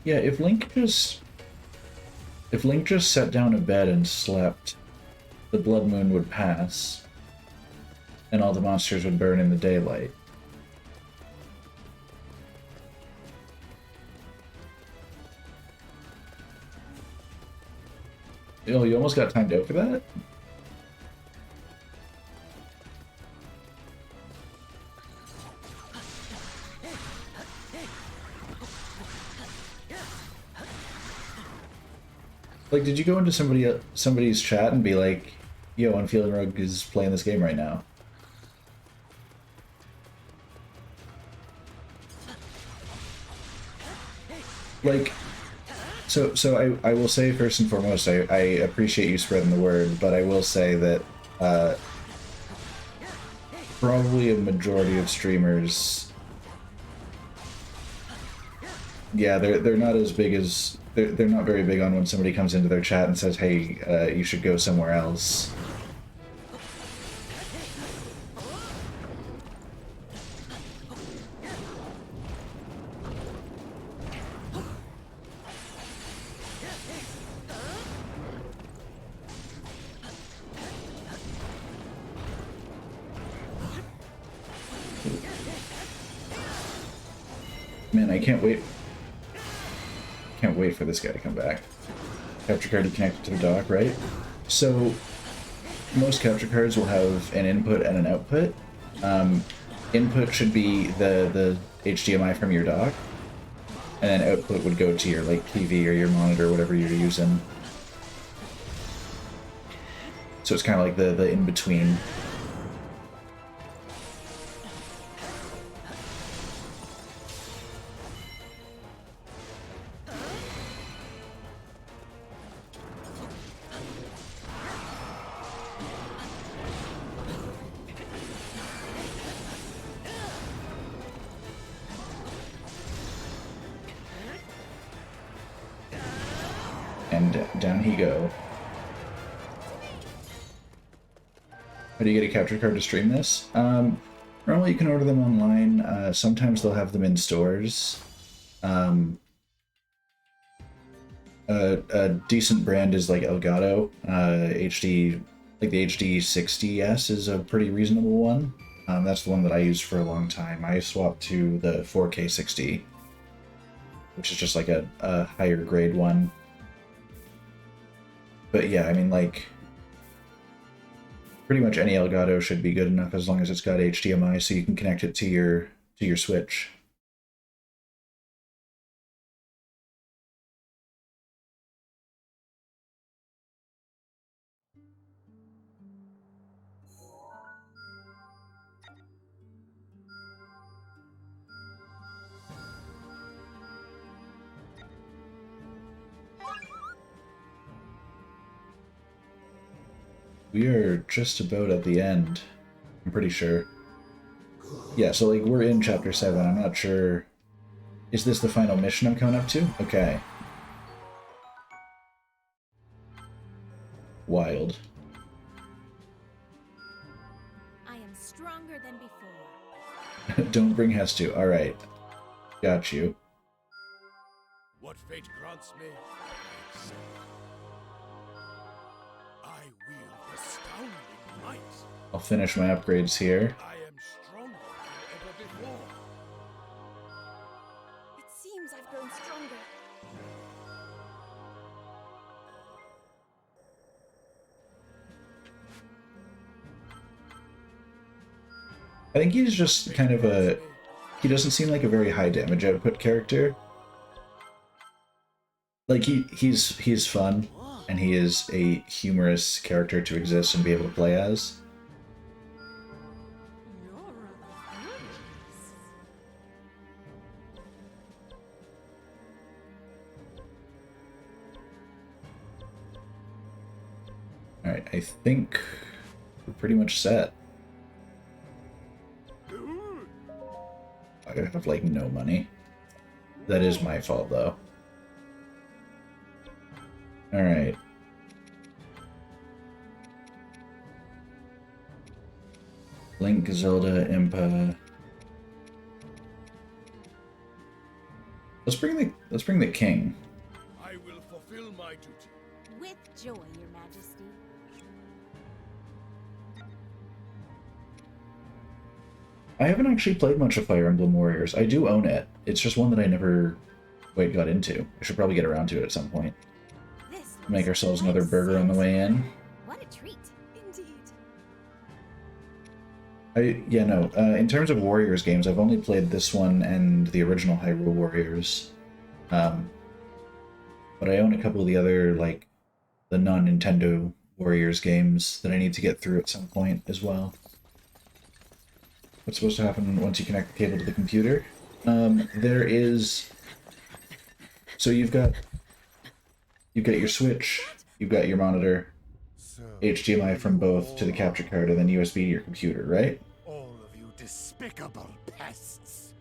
Yeah, if Link just sat down a bed and slept, the Blood Moon would pass, and all the monsters would burn in the daylight. Oh, you almost got timed out for that? Like, did you go into somebody's chat and be like, yo, UnfeelingRug is playing this game right now? Like, so I will say first and foremost, I appreciate you spreading the word, but I will say that probably a majority of streamers, yeah, they're not as big as they're not very big on when somebody comes into their chat and says, hey, you should go somewhere else. Man, I can't wait. Can't wait for this guy to come back. Capture card you connected to the dock, right? So, most capture cards will have an input and an output. Input should be the HDMI from your dock, and then output would go to your like TV or your monitor, whatever you're using. So it's kind of like the in-between. And down he go. How do you get a capture card to stream this? Normally you can order them online. Sometimes they'll have them in stores. A decent brand is like Elgato. HD, like the HD60S is a pretty reasonable one. That's the one that I used for a long time. I swapped to the 4K 60, which is just like a higher grade one. But yeah, I mean, like, pretty much any Elgato should be good enough as long as it's got HDMI so you can connect it to your Switch. We are just about at the end. I'm pretty sure. Yeah, so like we're in chapter 7. I'm not sure. Is this the final mission I'm coming up to? Okay. Wild. I am stronger than before. Don't bring Hestu. Alright. Got you. What fate grants me, I wield astounding might. I'll finish my upgrades here. I am stronger than ever before. It seems I've grown stronger. I think he's just kind of a... He doesn't seem like a very high damage output character. Like, he's fun, and he is a humorous character to exist and be able to play as. Alright, I think we're pretty much set. I have, like, no money. That is my fault, though. Alright. Link, Zelda, Impa. Let's bring the king. I will fulfill my duty. With joy, Your Majesty. I haven't actually played much of Fire Emblem Warriors. I do own it. It's just one that I never quite got into. I should probably get around to it at some point. Make ourselves another burger on the way in. What a treat. Indeed. Yeah, no. In terms of Warriors games, I've only played this one and the original Hyrule Warriors. But I own a couple of the other, like, the non-Nintendo Warriors games that I need to get through at some point as well. What's supposed to happen once you connect the cable to the computer? There is... So you've got your Switch, you've got your monitor, HDMI from both to the capture card, and then USB to your computer, right? All of you despicable pests.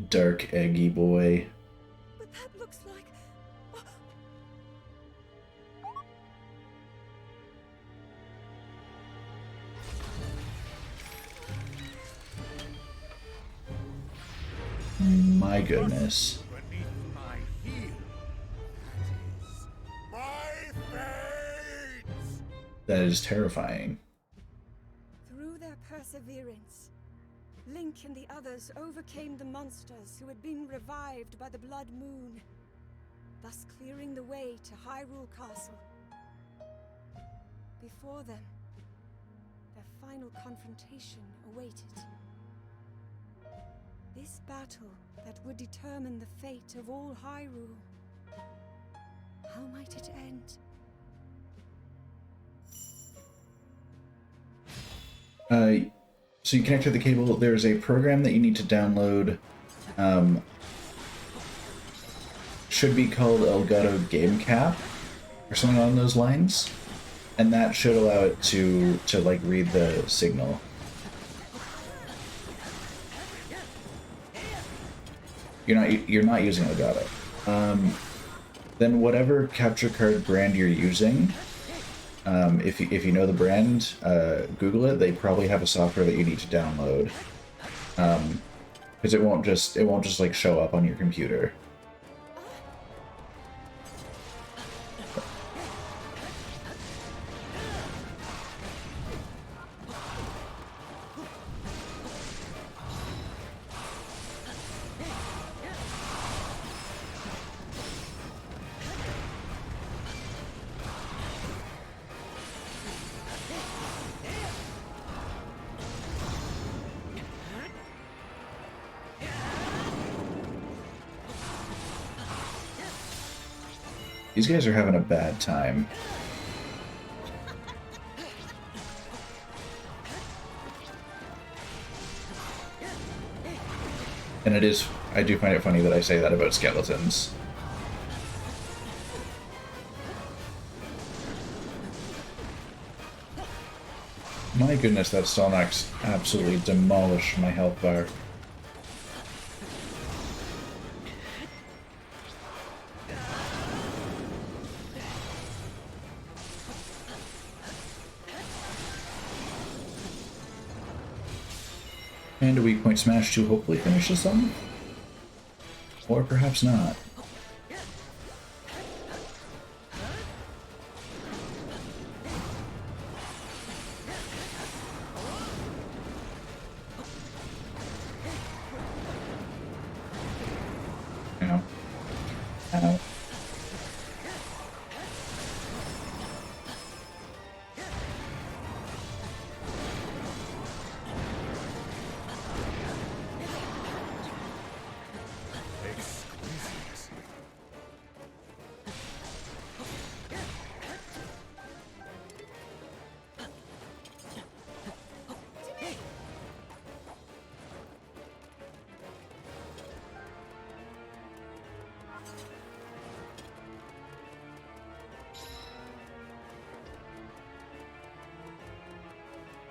Dark, eggy boy. But that looks like... My goodness. Beneath my heel. That is my fate. That is terrifying. Through their perseverance, Link and the others overcame the monsters who had been revived by the Blood Moon, thus clearing the way to Hyrule Castle. Before them, their final confrontation awaited. This battle that would determine the fate of all Hyrule. How might it end? So you connect to the cable, there's a program that you need to download. Should be called Elgato Game Cap, or something along those lines. And that should allow it to like read the signal. You're not using Elgato. Then whatever capture card brand you're using, if you know the brand, Google it. They probably have a software that you need to download, because it won't just like show up on your computer. These guys are having a bad time. And I do find it funny that I say that about skeletons. My goodness, that Stalnox absolutely demolished my health bar. And a weak point smash to hopefully finish this off? Or perhaps not. Ow. Ow.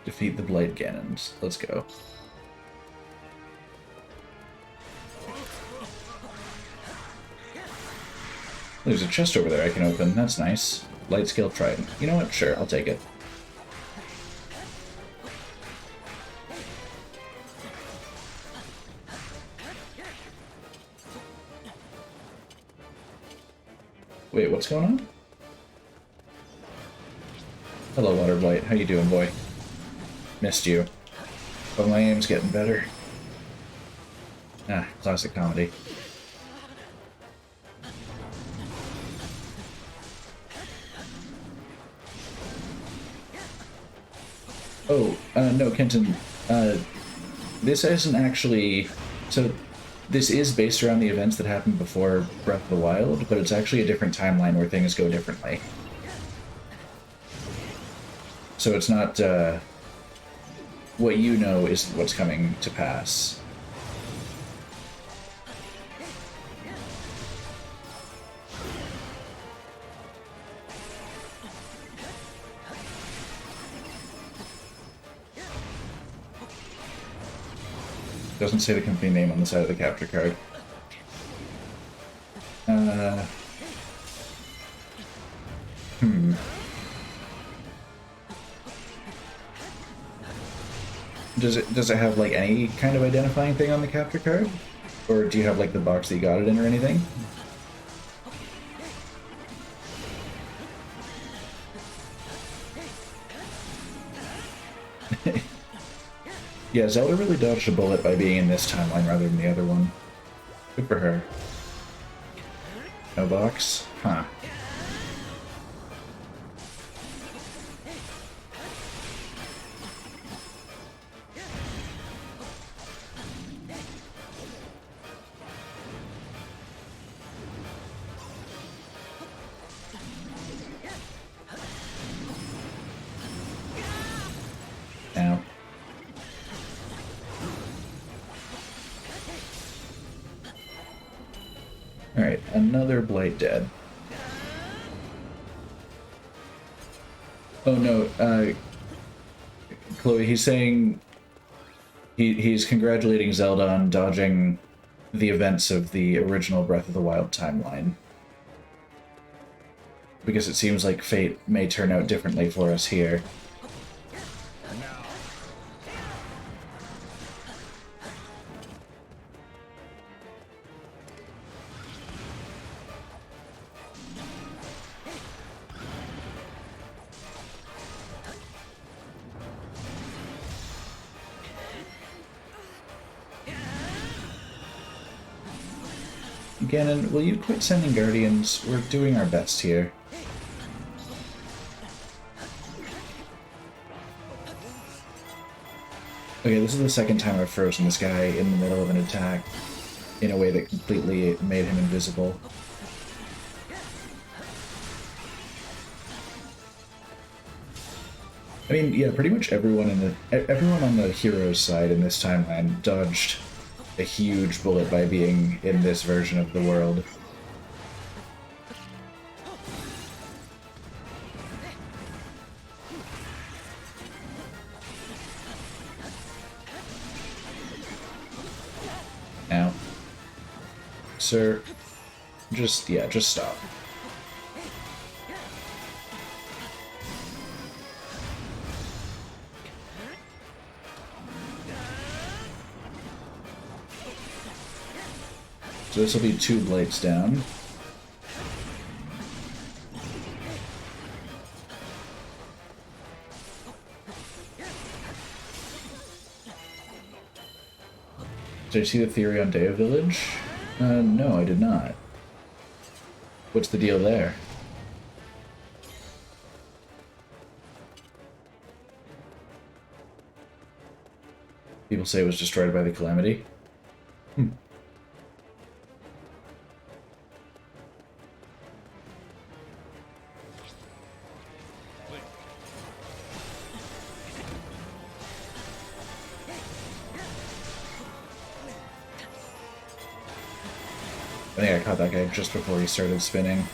Defeat the Blight Ganons. Let's go. There's a chest over there I can open. That's nice. Light Scale Trident. You know what? Sure, I'll take it. Wait, what's going on? Hello, Water Blight. How you doing, boy? Missed you. But my aim's getting better. Ah, classic comedy. Oh, no, Kenton. This isn't actually... So, this is based around the events that happened before Breath of the Wild, but it's actually a different timeline where things go differently. So it's not, what you know is what's coming to pass. Doesn't say the company name on the side of the capture card. Does it have like any kind of identifying thing on the capture card? Or do you have like the box that you got it in or anything? Yeah, Zelda really dodged a bullet by being in this timeline rather than the other one. Good for her. No box? Huh. Now. Alright, another Blight dead. Oh no, Chloe, he's saying he's congratulating Zelda on dodging the events of the original Breath of the Wild timeline. Because it seems like fate may turn out differently for us here. Ganon, will you quit sending Guardians? We're doing our best here. Okay, this is the second time I've frozen this guy in the middle of an attack in a way that completely made him invisible. I mean, yeah, pretty much everyone on the hero's side in this timeline dodged a huge bullet by being in this version of the world. Sir, just stop. So this will be 2 Blights down. Did I see the theory on Deo Village? No, I did not. What's the deal there? People say it was destroyed by the Calamity. I think I caught that guy just before he started spinning.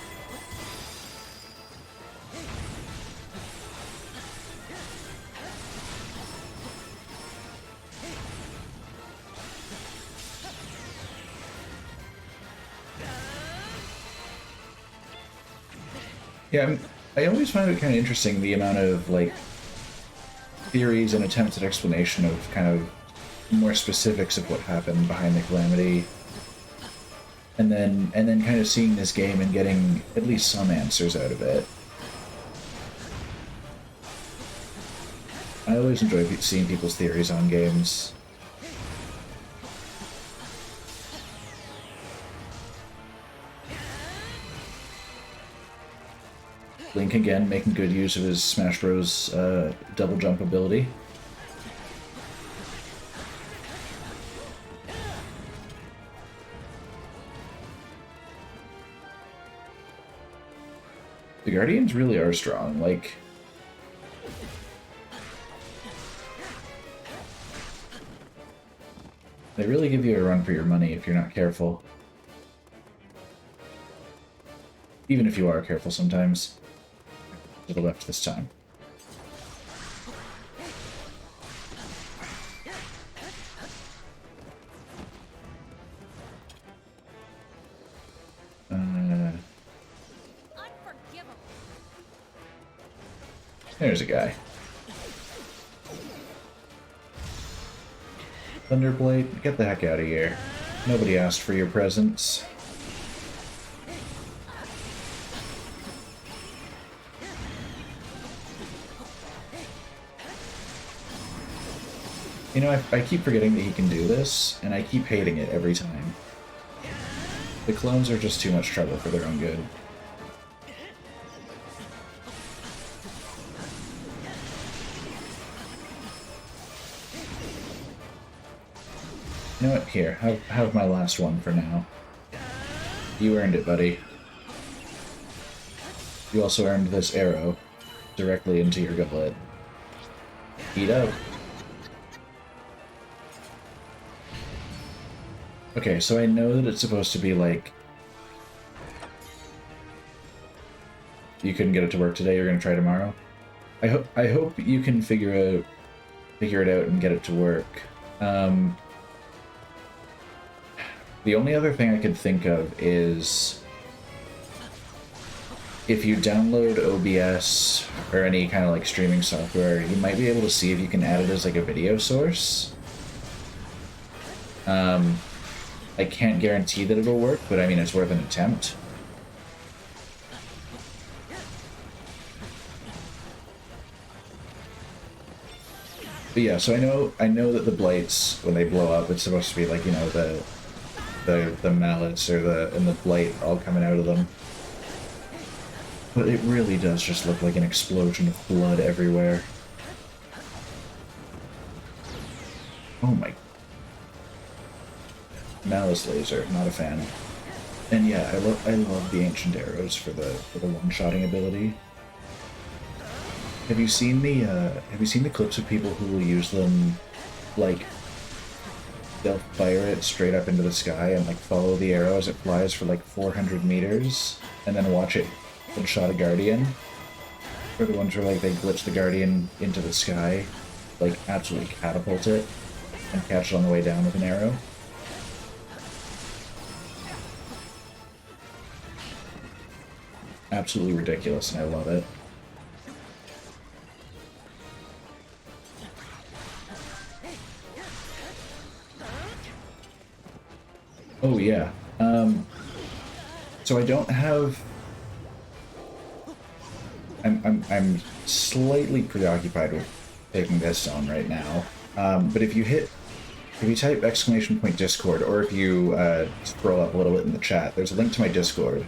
Yeah, I always find it kind of interesting, the amount of, like, theories and attempts at explanation of kind of more specifics of what happened behind the Calamity. And then kind of seeing this game and getting at least some answers out of it. I always enjoy seeing people's theories on games. Link again making good use of his Smash Bros. Double jump ability. The Guardians really are strong, like... They really give you a run for your money if you're not careful. Even if you are careful sometimes. To the left this time. There's a guy. Thunderblight, get the heck out of here. Nobody asked for your presence. You know, I keep forgetting that he can do this, and I keep hating it every time. The clones are just too much trouble for their own good. You know what? Here, have my last one for now. You earned it, buddy. You also earned this arrow directly into your gullet. Eat up. Okay, so I know that it's supposed to be like... You couldn't get it to work today, you're gonna try tomorrow? I hope you can figure it out and get it to work. The only other thing I could think of is if you download OBS or any kind of like streaming software, you might be able to see if you can add it as like a video source. I can't guarantee that it'll work, but I mean it's worth an attempt. But yeah, so I know that the Blights, when they blow up, it's supposed to be like, you know, the mallets or the Blight all coming out of them. But it really does just look like an explosion of blood everywhere. Oh my... Malice laser, not a fan. And yeah, I love the ancient arrows for the one-shotting ability. Have you seen the clips of people who will use them, like, they'll fire it straight up into the sky and like follow the arrow as it flies for like 400 meters, and then watch it one-shot a Guardian? Or the ones where like they glitch the Guardian into the sky, like absolutely catapult it, and catch it on the way down with an arrow? absolutely ridiculous, and I love it. Oh yeah. So I don't have. I'm slightly preoccupied with taking this on right now. But if you type !Discord, or if you scroll up a little bit in the chat, there's a link to my Discord.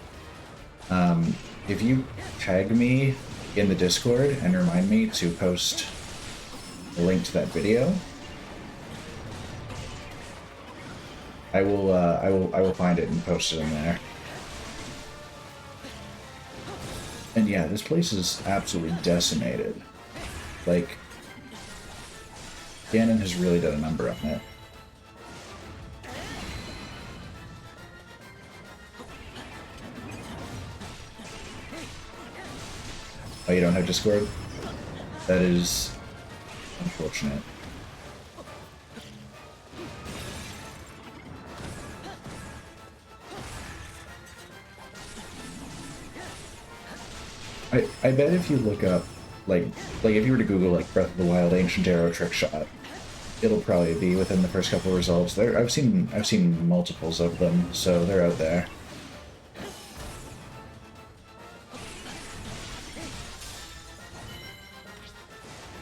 If you tag me in the Discord and remind me to post a link to that video, I will find it and post it in there. And yeah, this place is absolutely decimated. Like, Ganon has really done a number on it. Oh, you don't have Discord? That is unfortunate. I bet if you look up, like if you were to Google like Breath of the Wild Ancient Arrow Trick Shot, it'll probably be within the first couple of results. There, I've seen multiples of them, so they're out there.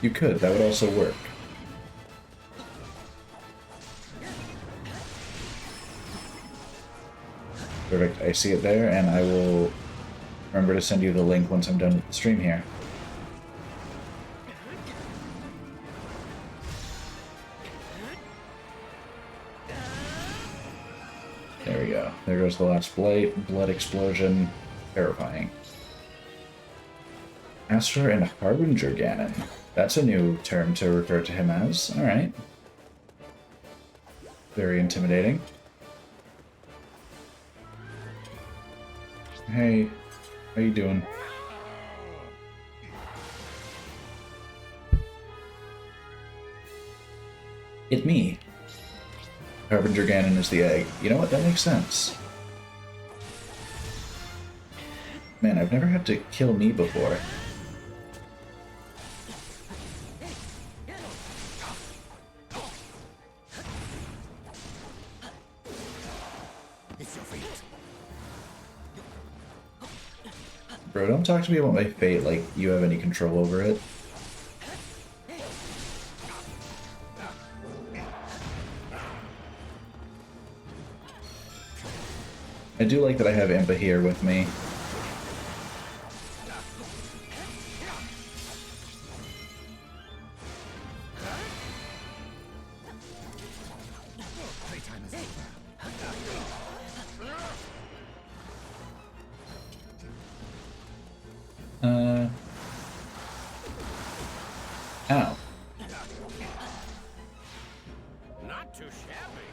You could. That would also work. Perfect. I see it there, and I will remember to send you the link once I'm done with the stream here. There we go. There goes the last Blight. Blood explosion. Terrifying. Master and Harbinger Ganon. That's a new term to refer to him as. Alright. Very intimidating. Hey, how you doing? It's me. Harbinger Ganon is the egg. You know what? That makes sense. Man, I've never had to kill me before. Bro, don't talk to me about my fate like you have any control over it. I do like that I have Impa here with me. Ow. Not too shabby.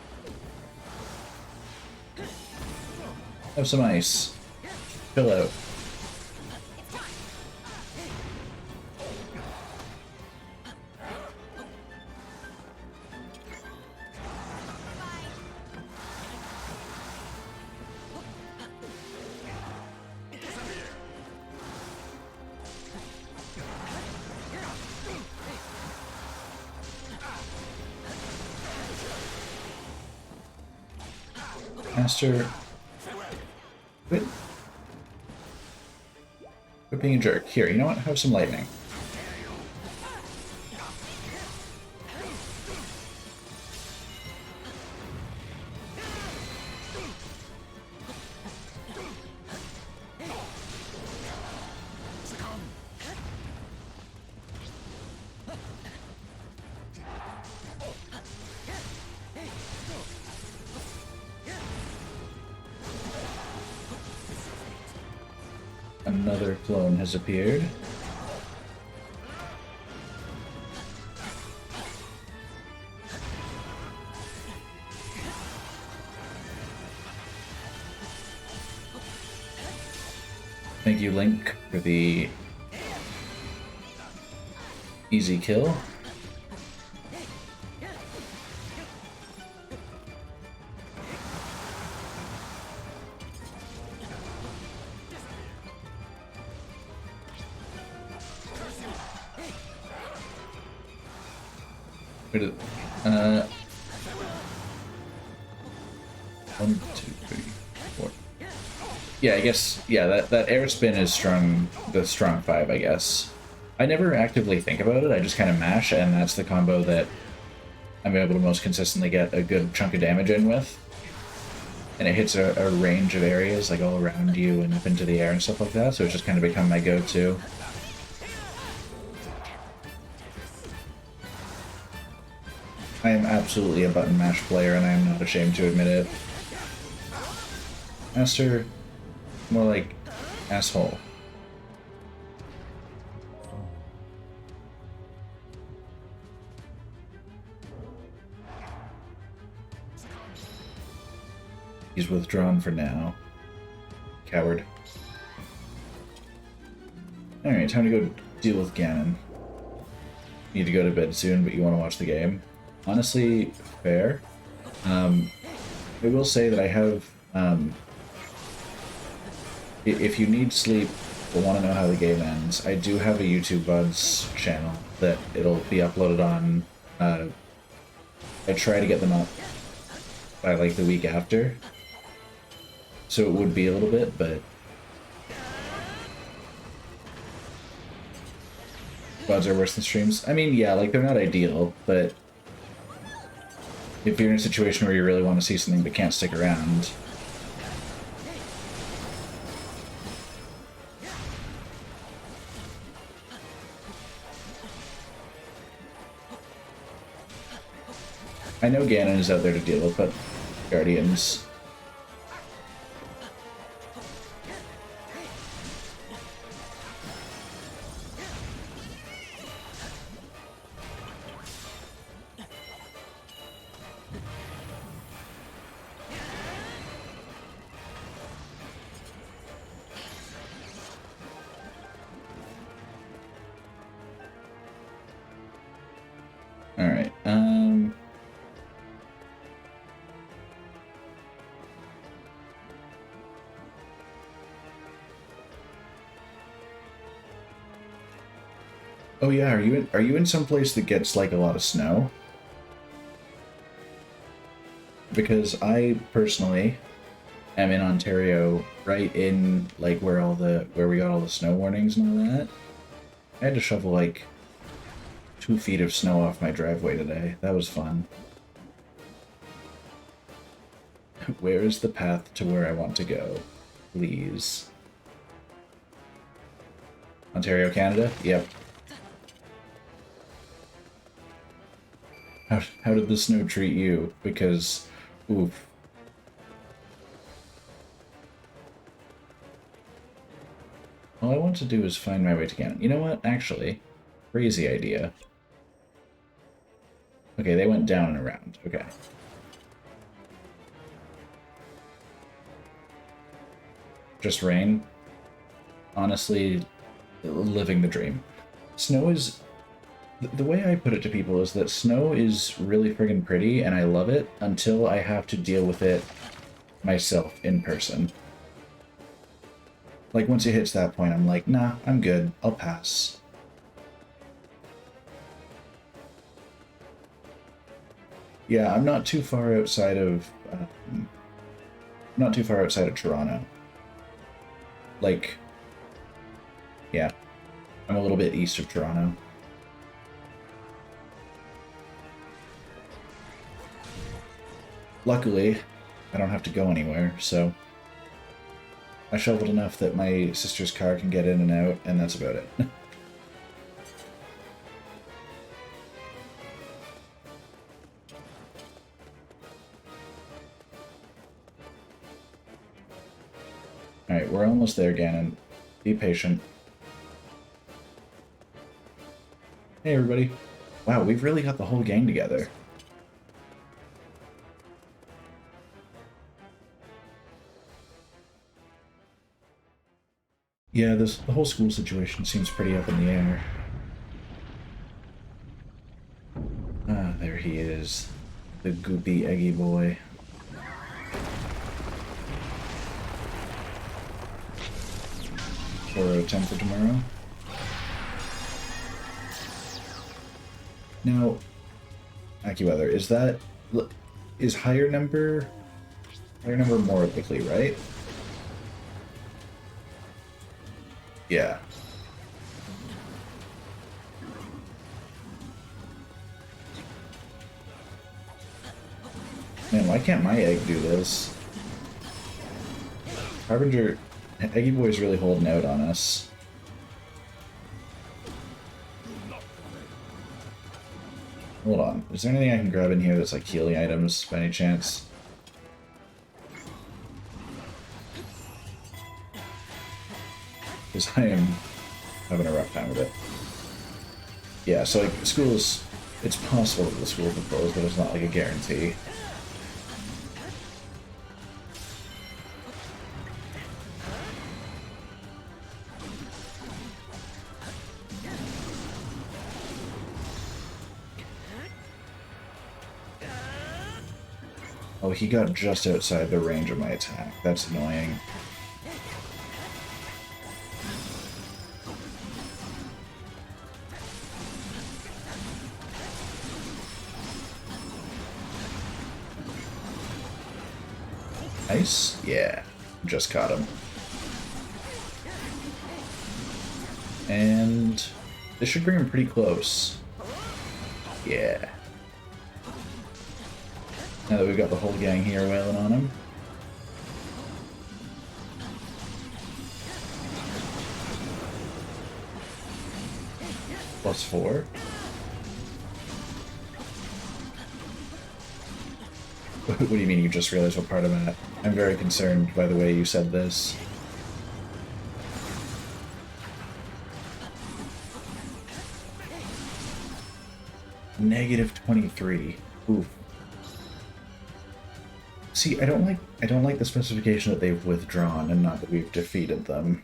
Have some ice. Chill out. Master, quit being a jerk. Here, you know what? Have some lightning. Another clone has appeared. Thank you, Link, for the easy kill. Wait, 1, 2, 3, 4. Yeah, I guess, yeah, that air spin is strong, the strong 5, I guess. I never actively think about it, I just kind of mash, and that's the combo that I'm able to most consistently get a good chunk of damage in with. And it hits a range of areas, like all around you and up into the air and stuff like that, so it's just kind of become my go-to. I am absolutely a button mash player, and I am not ashamed to admit it. Master, more like asshole. He's withdrawn for now. Coward. Alright, time to go deal with Ganon. Need to go to bed soon, but you want to watch the game. Honestly, fair. I will say that I have... if you need sleep or want to know how the game ends, I do have a YouTube Buds channel that it'll be uploaded on. I try to get them up by like the week after. So it would be a little bit, but Buds are worse than streams. I mean, yeah, like they're not ideal, but if you're in a situation where you really want to see something but can't stick around, I know Ganon is out there to deal with, but Guardians. Alright, oh yeah, are you in some place that gets like a lot of snow? Because I personally am in Ontario, right in like where we got all the snow warnings and all that. I had to shovel like 2 feet of snow off my driveway today. That was fun. Where is the path to where I want to go? Please. Ontario, Canada? Yep. How did the snow treat you? Because, oof. All I want to do is find my way to Ganon. You know what? Actually, crazy idea. Okay, they went down and around. Okay. Just rain? Honestly, living the dream. Snow is... The way I put it to people is that snow is really friggin' pretty, and I love it until I have to deal with it myself in person. Like, once it hits that point, I'm like, nah, I'm good. I'll pass. Yeah, I'm not too far outside of... not too far outside of Toronto. Like, yeah. I'm a little bit east of Toronto. Luckily, I don't have to go anywhere, so I shoveled enough that my sister's car can get in and out, and that's about it. Alright, we're almost there, Ganon. Be patient. Hey, everybody. Wow, we've really got the whole gang together. Yeah, the whole school situation seems pretty up in the air. Ah, there he is. The goopy, eggy boy. For 10 for tomorrow. Now, AccuWeather. Is higher number more likely, right? Yeah. Man, why can't my egg do this? Harbinger, Eggy Boy's really holding out on us. Hold on, is there anything I can grab in here that's like healing items by any chance? Because I am having a rough time with it. Yeah, so like schools, it's possible that the school will close, but it's not like a guarantee. Oh, he got just outside the range of my attack. That's annoying. Nice. Yeah. Just caught him. And this should bring him pretty close. Yeah. Now that we've got the whole gang here wailing on him. +4. What do you mean you just realized what part I'm at? I'm very concerned by the way you said this. -23. Oof. See, I don't like the specification that they've withdrawn and not that we've defeated them.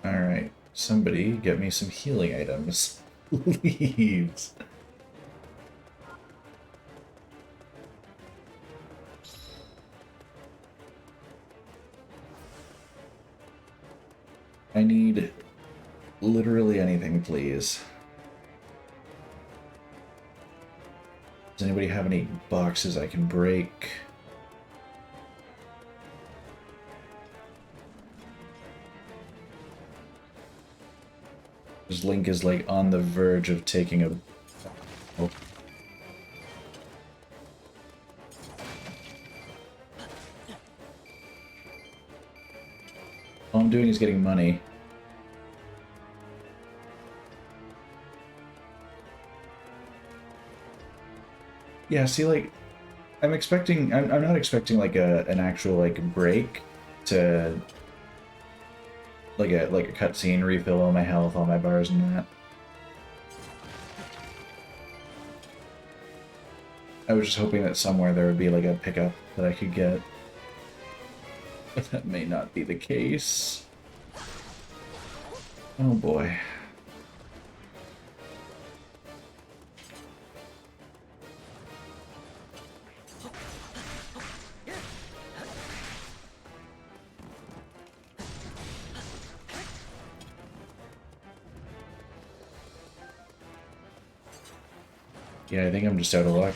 Alright, somebody get me some healing items. Please. I need literally anything, please. Does anybody have any boxes I can break? Because Link is like on the verge of taking a... Oh. All I'm doing is getting money. Yeah, see, like, I'm not expecting like an actual like break to like a cutscene, refill all my health, all my bars and that. I was just hoping that somewhere there would be like a pickup that I could get. But that may not be the case. Oh boy. Yeah, I think I'm just out of luck.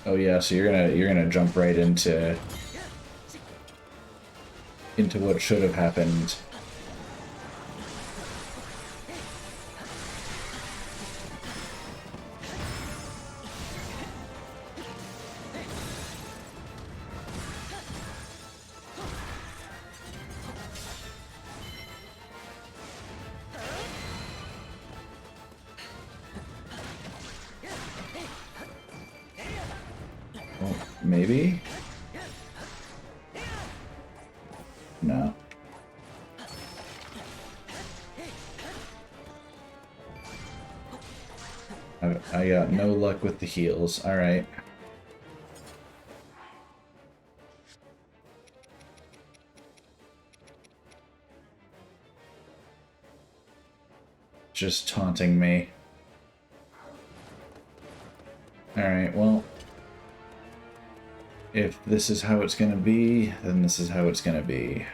Oh yeah, so you're gonna jump right into what should have happened. Maybe? No. I got no luck with the heals. Alright. just taunting me. Alright, well, if this is how it's gonna be, then this is how it's gonna be.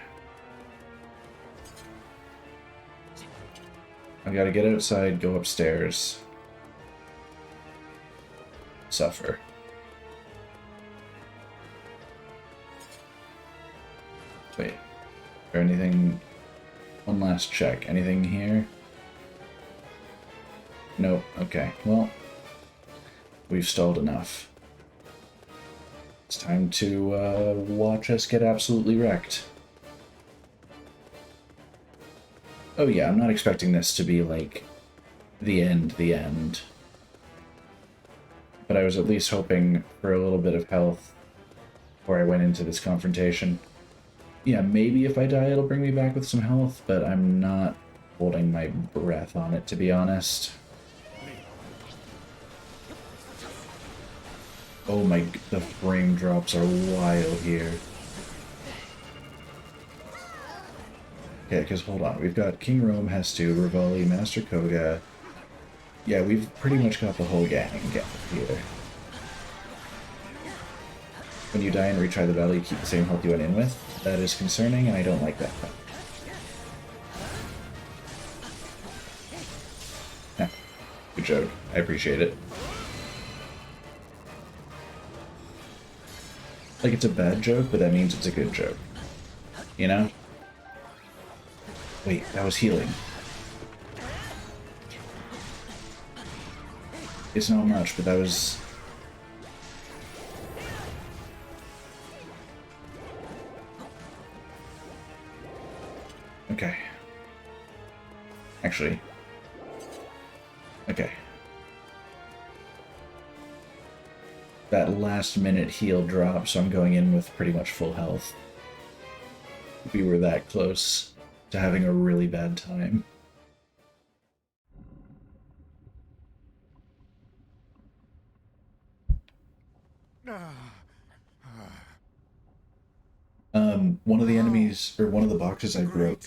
I gotta get outside, go upstairs. Suffer. Wait, is there anything? One last check. Anything here? Nope. Okay, well, we've stalled enough. It's time to watch us get absolutely wrecked. Oh yeah, I'm not expecting this to be like the end. But I was at least hoping for a little bit of health before I went into this confrontation. Yeah, maybe if I die it'll bring me back with some health, but I'm not holding my breath on it, to be honest. Oh my, the frame drops are wild here. Okay, because hold on, we've got King Rome, Hestu, Rivali, Master Koga. Yeah, we've pretty much got the whole gang here. When you die and retry the battle, you keep the same health you went in with. That is concerning, and I don't like that. Yeah, good joke. I appreciate it. Like, it's a bad joke, but that means it's a good joke. You know? Wait, that was healing. It's not much, but that was... Okay. Actually. Okay. That last minute heal drop, so I'm going in with pretty much full health. We were that close to having a really bad time. One of the enemies, or one of the boxes I broke,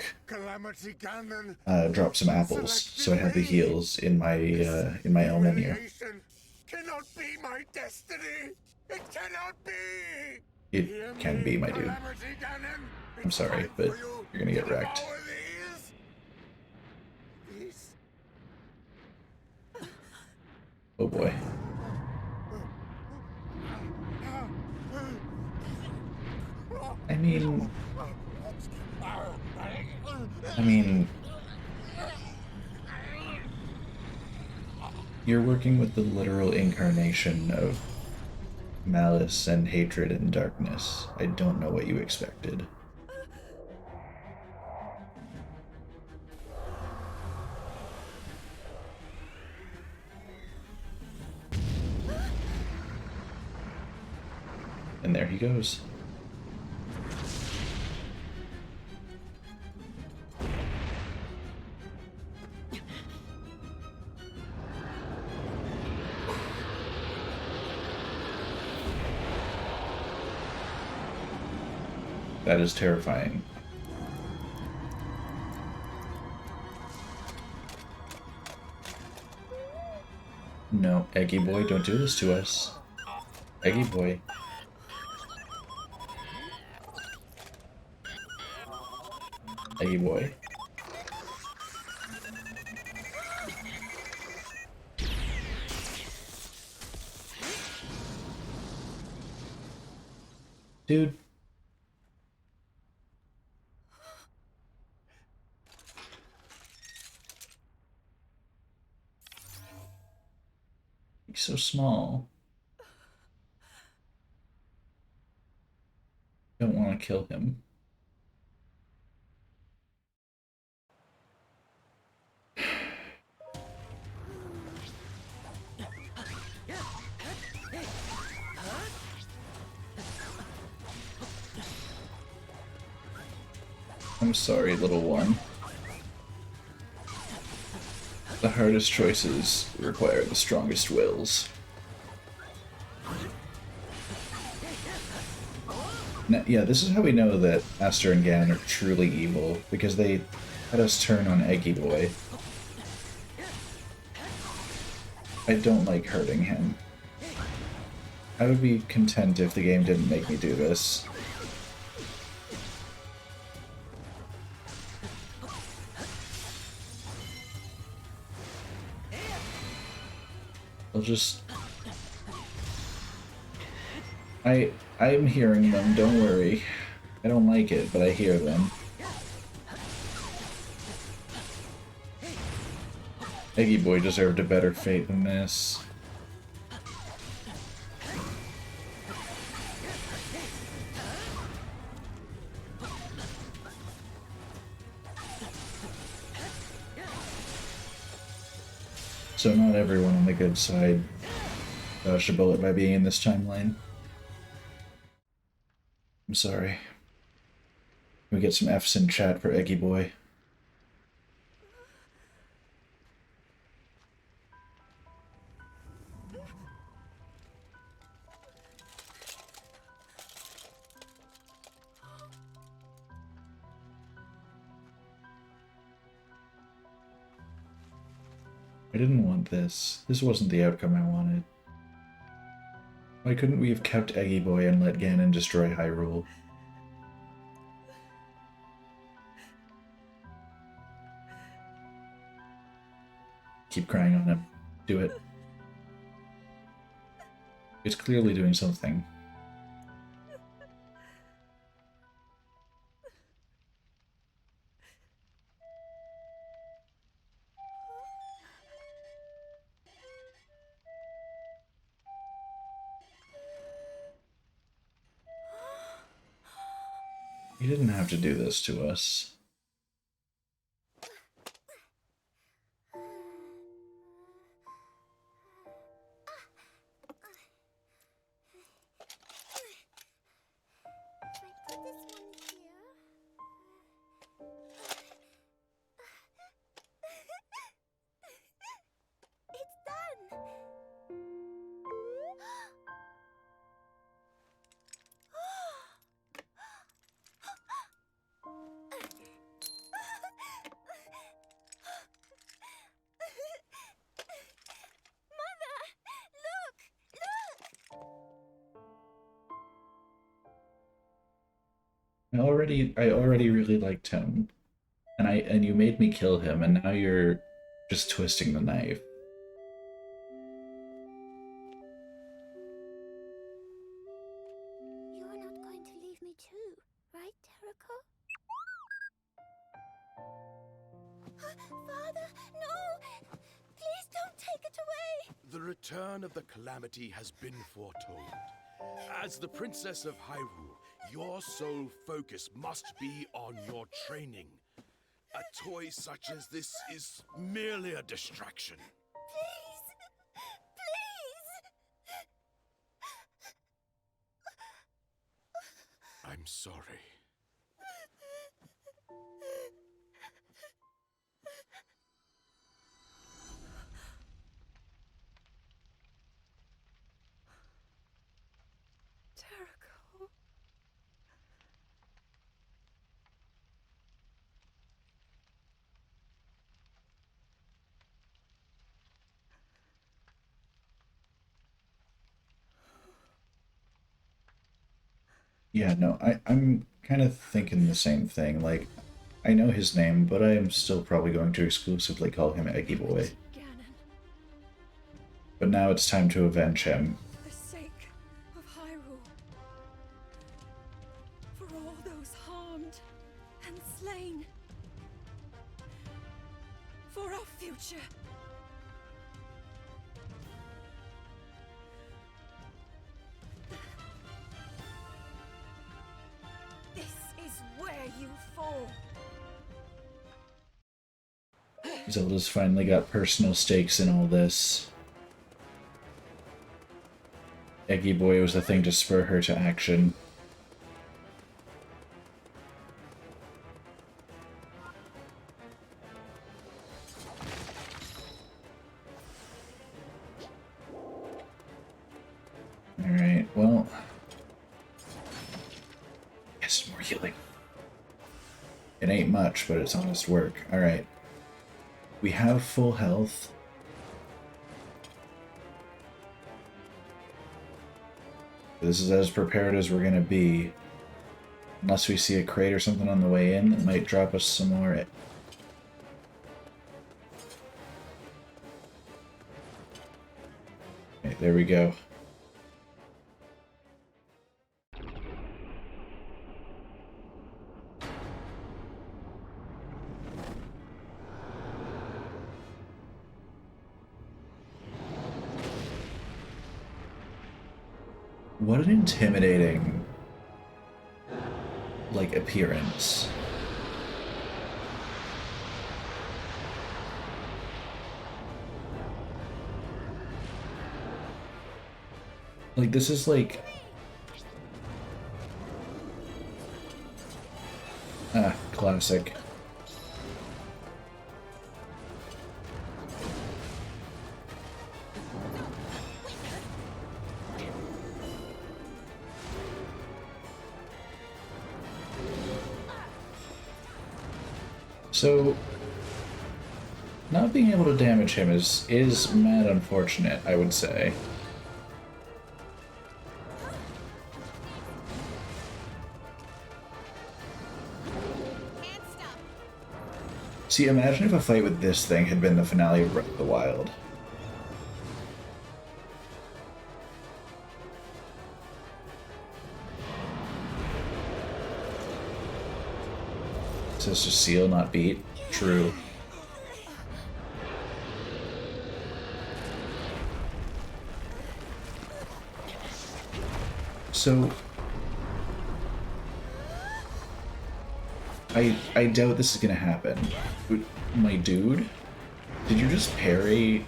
dropped some apples, so I had the heals in my L menu. Cannot be my destiny. It cannot be. It can be, my dude. I'm sorry, but you're gonna get wrecked. Oh boy. I mean, you're working with the literal incarnation of malice and hatred and darkness. I don't know what you expected. And there he goes. That is terrifying. No, Eggy boy, don't do this to us. Eggy boy. Eggy boy. Dude. He's so small. Don't want to kill him. I'm sorry, little one. The hardest choices require the strongest wills. Now, yeah, this is how we know that Aster and Ganon are truly evil, because they had us turn on Eggy Boy. I don't like hurting him. I would be content if the game didn't make me do this. I'll just... I'm hearing them, don't worry. I don't like it, but I hear them. Eggy Boy deserved a better fate than this. So not everyone on the good side dodged a bullet by being in this timeline. I'm sorry. Can we get some F's in chat for Eggy Boy? I didn't want this. This wasn't the outcome I wanted. Why couldn't we have kept Eggy Boy and let Ganon destroy Hyrule? Keep crying on him. Do it. It's clearly doing something. You didn't have to do this to us. I already really liked him. And you made me kill him, and now you're just twisting the knife. You're not going to leave me too, right, Terrico? Father, no! Please don't take it away! The return of the Calamity has been foretold. As the Princess of Hyrule, your sole focus must be on your training. A toy such as this is merely a distraction. Please! Please! I'm sorry. Terrico. Yeah, no, I'm kind of thinking the same thing. Like, I know his name, but I am still probably going to exclusively call him Eggy Boy. But now it's time to avenge him. For the sake of Hyrule. For all those harmed and slain. For our future. This is where you fall. Zelda's finally got personal stakes in all this. Eggy Boy was the thing to spur her to action. Alright, well... Yes, more healing. It ain't much, but it's honest work. Alright. We have full health. This is as prepared as we're gonna be. Unless we see a crate or something on the way in that might drop us some more. Okay, there we go. What an intimidating, like, appearance. Like, this is like... classic. So, not being able to damage him is mad unfortunate, I would say. See, imagine if a fight with this thing had been the finale of Breath of the Wild. It says to seal, not beat. True. So... I doubt this is gonna happen. My dude, did you just parry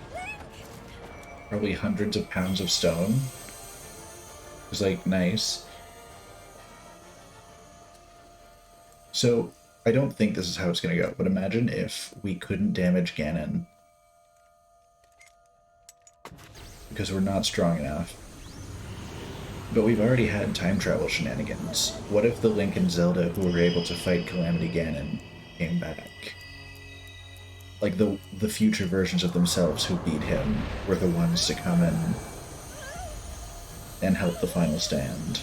probably hundreds of pounds of stone? It was like, nice. So, I don't think this is how it's gonna go, but imagine if we couldn't damage Ganon because we're not strong enough. But we've already had time travel shenanigans. What if the Link and Zelda who were able to fight Calamity Ganon came back? Like the future versions of themselves who beat him were the ones to come in and help the final stand.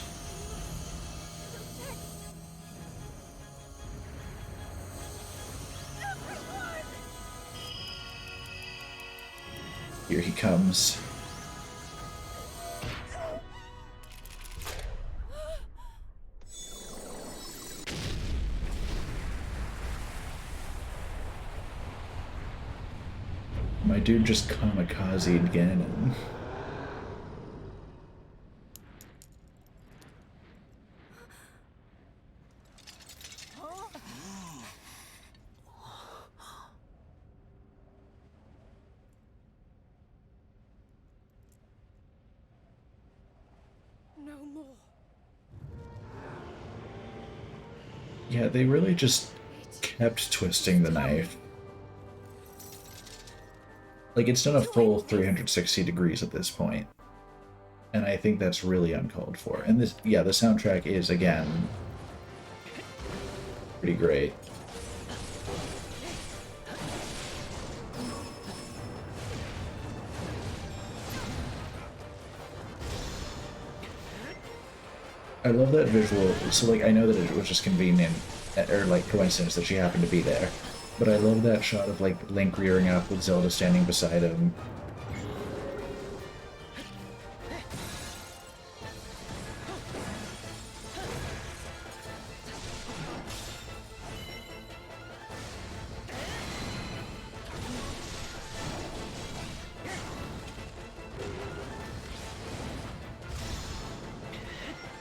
Here he comes. My dude just kamikazed Ganon. No more. Yeah, they really just kept twisting the knife. Like, it's done a full 360 degrees at this point. And I think that's really uncalled for. And this, yeah, the soundtrack is, again, pretty great. I love that visual. So, like, I know that it was just convenient, or, like, coincidence that she happened to be there. But I love that shot of, like, Link rearing up with Zelda standing beside him.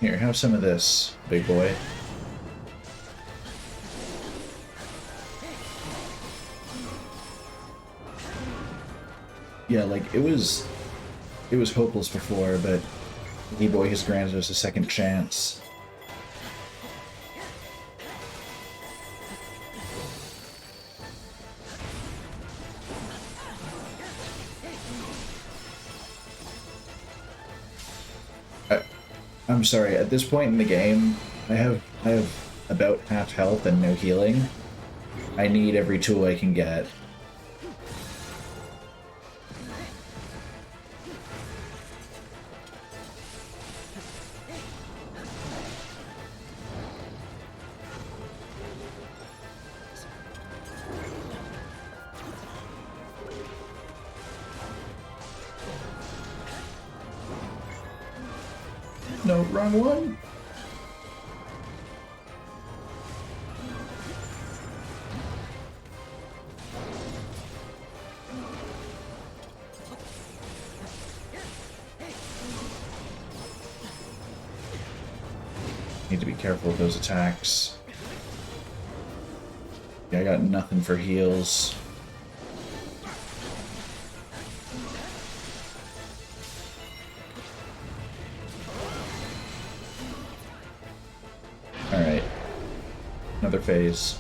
Here, have some of this, big boy. Yeah, like, it was hopeless before, but D-Boy has granted us a second chance. I'm sorry, at this point in the game, I have about half health and no healing. I need every tool I can get. no, wrong one. Need to be careful with those attacks. Yeah, I got nothing for heals. Alright. Another phase.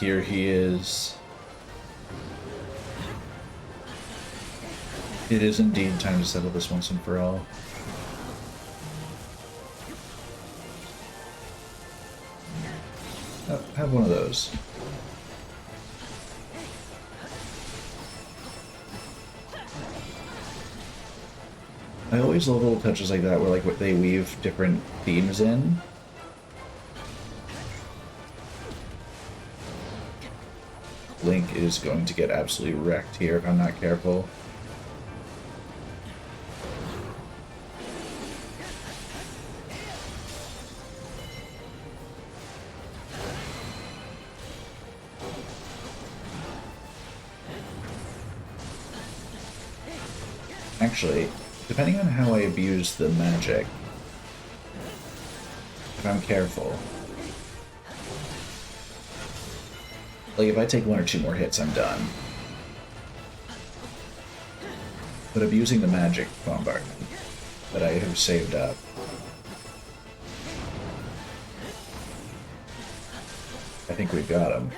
Here he is. It is indeed time to settle this once and for all. Have one of those. I always love little touches like that where like they weave different themes in. Link is going to get absolutely wrecked here if I'm not careful. Actually, depending on how I abuse the magic, if I'm careful, like if I take one or two more hits, I'm done. But abusing the magic bombardment that I have saved up, I think we've got him.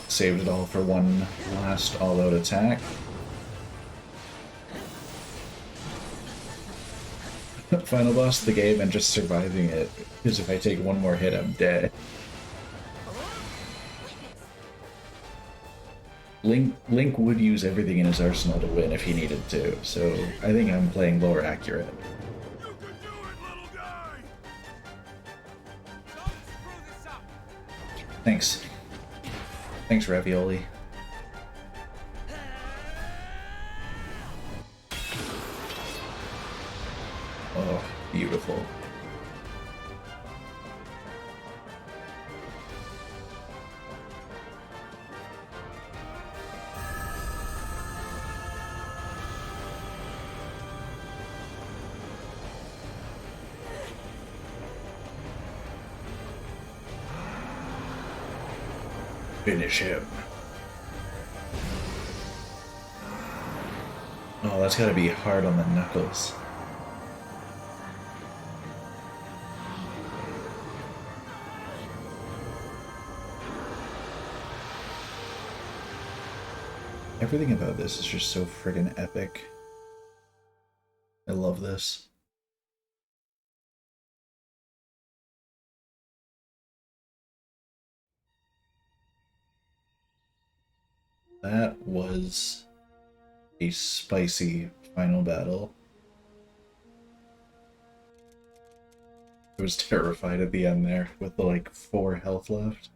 Saved it all for one last all-out attack. Final boss of the game and just surviving it, because if I take one more hit, I'm dead. Link would use everything in his arsenal to win if he needed to, so I think I'm playing lower accurate. Thanks. Thanks, Ravioli. Oh, beautiful. Finish him. Oh, that's gotta be hard on the knuckles. Everything about this is just so friggin' epic. I love this. That was a spicy final battle. I was terrified at the end there with the like 4 health left.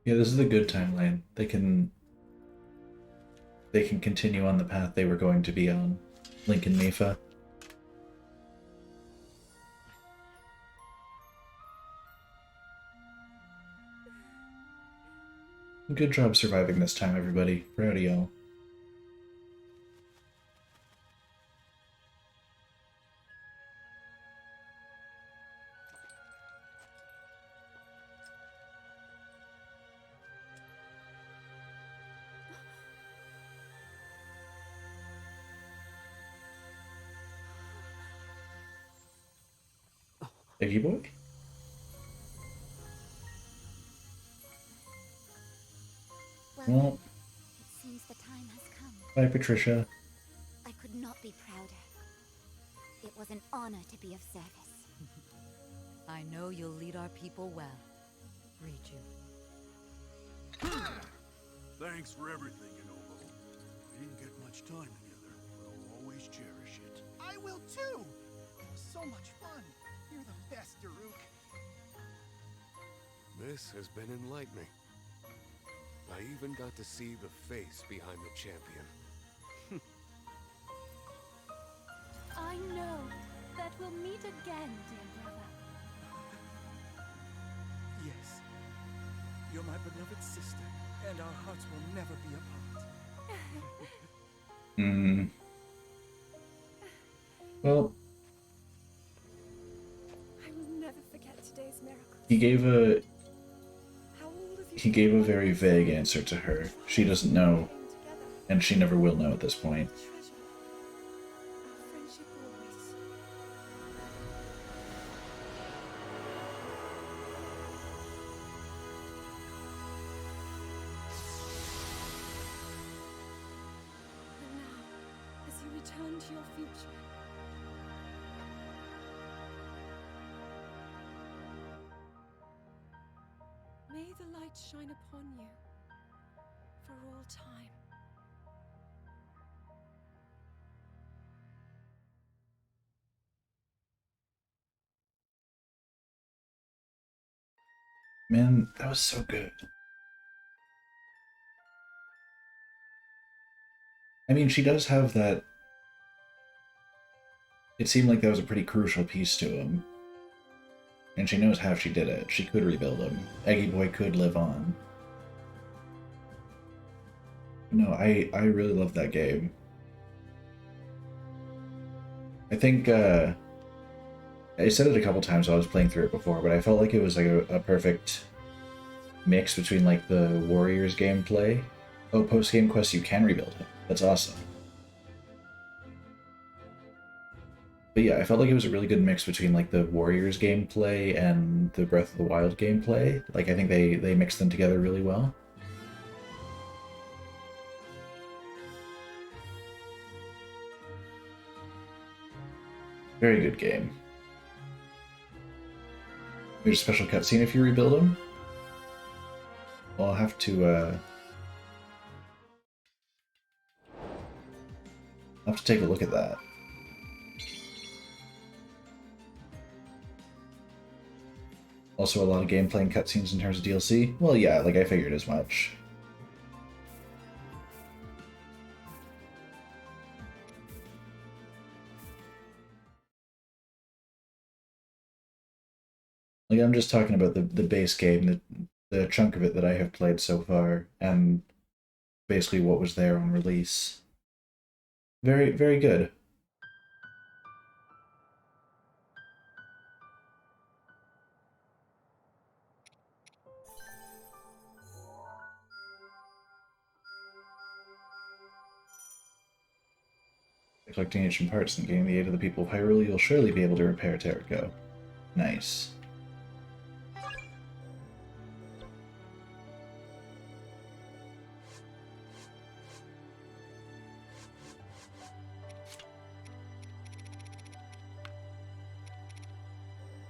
Yeah, this is a good timeline. They can continue on the path they were going to be on, Link and Mipha. Good job surviving this time, everybody. Proud of y'all. Eggy boy? Well, it seems the time has come. bye, Patricia. I could not be prouder. It was an honor to be of service. I know you'll lead our people well. Riju. Thanks for everything, Inobo. We didn't get much time together, but I'll always cherish it. I will too! It was so much fun. You're the best, Daruk. This has been enlightening. I even got to see the face behind the champion. I know that we'll meet again, dear brother. Yes. You're my beloved sister, and our hearts will never be apart. Well, I will never forget today's miracle. he gave a How old have you he gave a very vague answer to her. She doesn't know, and she never will know at this point. treasure? Our friendship always. And now, as you return to your future, may the light shine upon you for all time. Man, that was so good. I mean, she does have that... It seemed like that was a pretty crucial piece to him. And she knows how she did it. She could rebuild him. Eggy Boy could live on. No, I really love that game. I think, I said it a couple times while I was playing through it before, but I felt like it was like a perfect mix between like the Warriors gameplay. Oh, post-game quest, you can rebuild him. That's awesome. But yeah, I felt like it was a really good mix between like the Warriors gameplay and the Breath of the Wild gameplay. Like I think they mixed them together really well. Very good game. There's a special cutscene if you rebuild them. Well, I'll have to take a look at that. Also a lot of gameplay and cutscenes in terms of DLC. Well, yeah, like I figured as much. Like, I'm just talking about the base game, the chunk of it that I have played so far, and basically what was there on release. Very, very good. By collecting ancient parts and gaining the aid of the people of Hyrule, you'll surely be able to repair Terrico. Nice.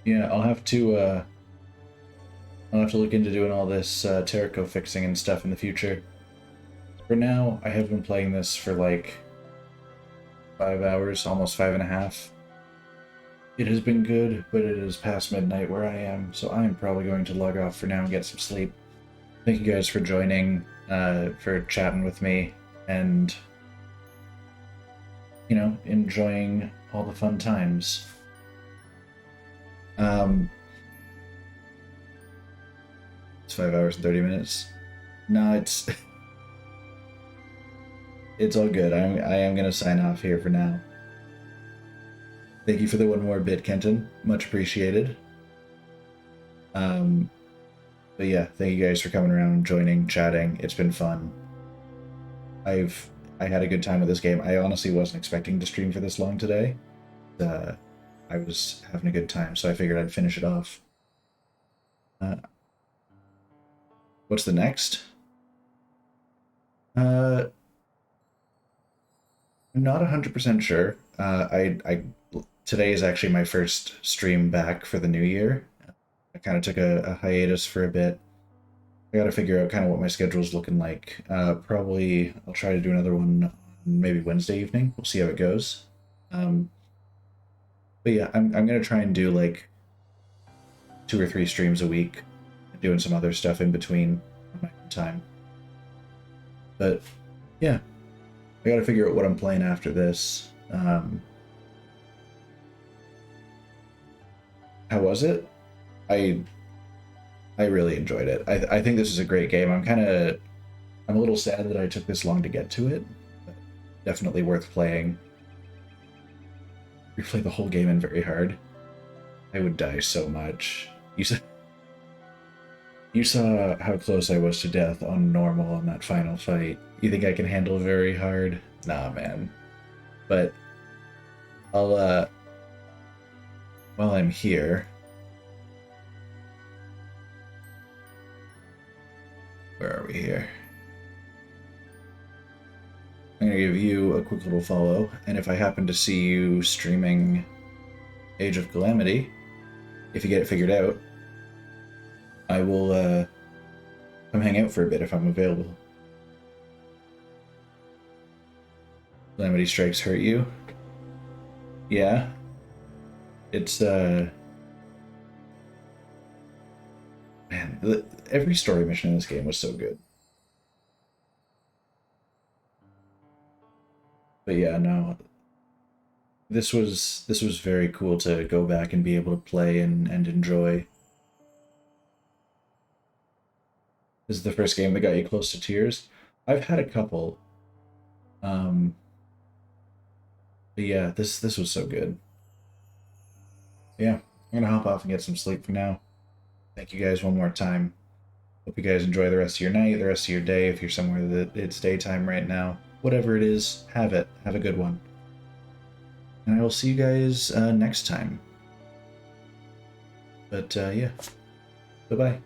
Yeah, I'll have to look into doing all this Terrico fixing and stuff in the future. For now, I have been playing this for like 5 hours, almost 5.5. It has been good, but it is past midnight where I am, so I am probably going to log off for now and get some sleep. Thank you guys for joining, for chatting with me, and, you know, enjoying all the fun times. It's 5 hours and 30 minutes. No, it's all good. I am gonna sign off here for now. Thank you for the one more bit, Kenton. Much appreciated. But yeah, thank you guys for coming around, joining, chatting. It's been fun. I had a good time with this game. I honestly wasn't expecting to stream for this long today. I was having a good time, so I figured I'd finish it off. What's the next? I'm not 100% sure. Today is actually my first stream back for the new year. I kind of took a hiatus for a bit. I gotta figure out kind of what my schedule's looking like. Probably I'll try to do another one maybe Wednesday evening. We'll see how it goes. But yeah, I'm gonna try and do like 2 or 3 streams a week, doing some other stuff in between on my own time. But yeah, I gotta figure out what I'm playing after this. How was it? I really enjoyed it. I think this is a great game. I'm a little sad that I took this long to get to it, but definitely worth playing. Replay the whole game in very hard. I would die so much. You saw how close I was to death on normal on that final fight. You think I can handle very hard? Nah, man. But I'll while I'm here, where are we here? I'm gonna give you a quick little follow, and if I happen to see you streaming Age of Calamity, if you get it figured out, I will come hang out for a bit if I'm available. Calamity Strikes hurt you? Yeah. It's man, every story mission in this game was so good. But yeah, no. This was very cool to go back and be able to play and enjoy. This is the first game that got you close to tears. I've had a couple. But yeah, this was so good. Yeah, I'm gonna hop off and get some sleep for now. Thank you guys one more time. Hope you guys enjoy the rest of your night, the rest of your day, if you're somewhere that it's daytime right now. Whatever it is, have it. Have a good one. And I will see you guys next time. But yeah, bye-bye.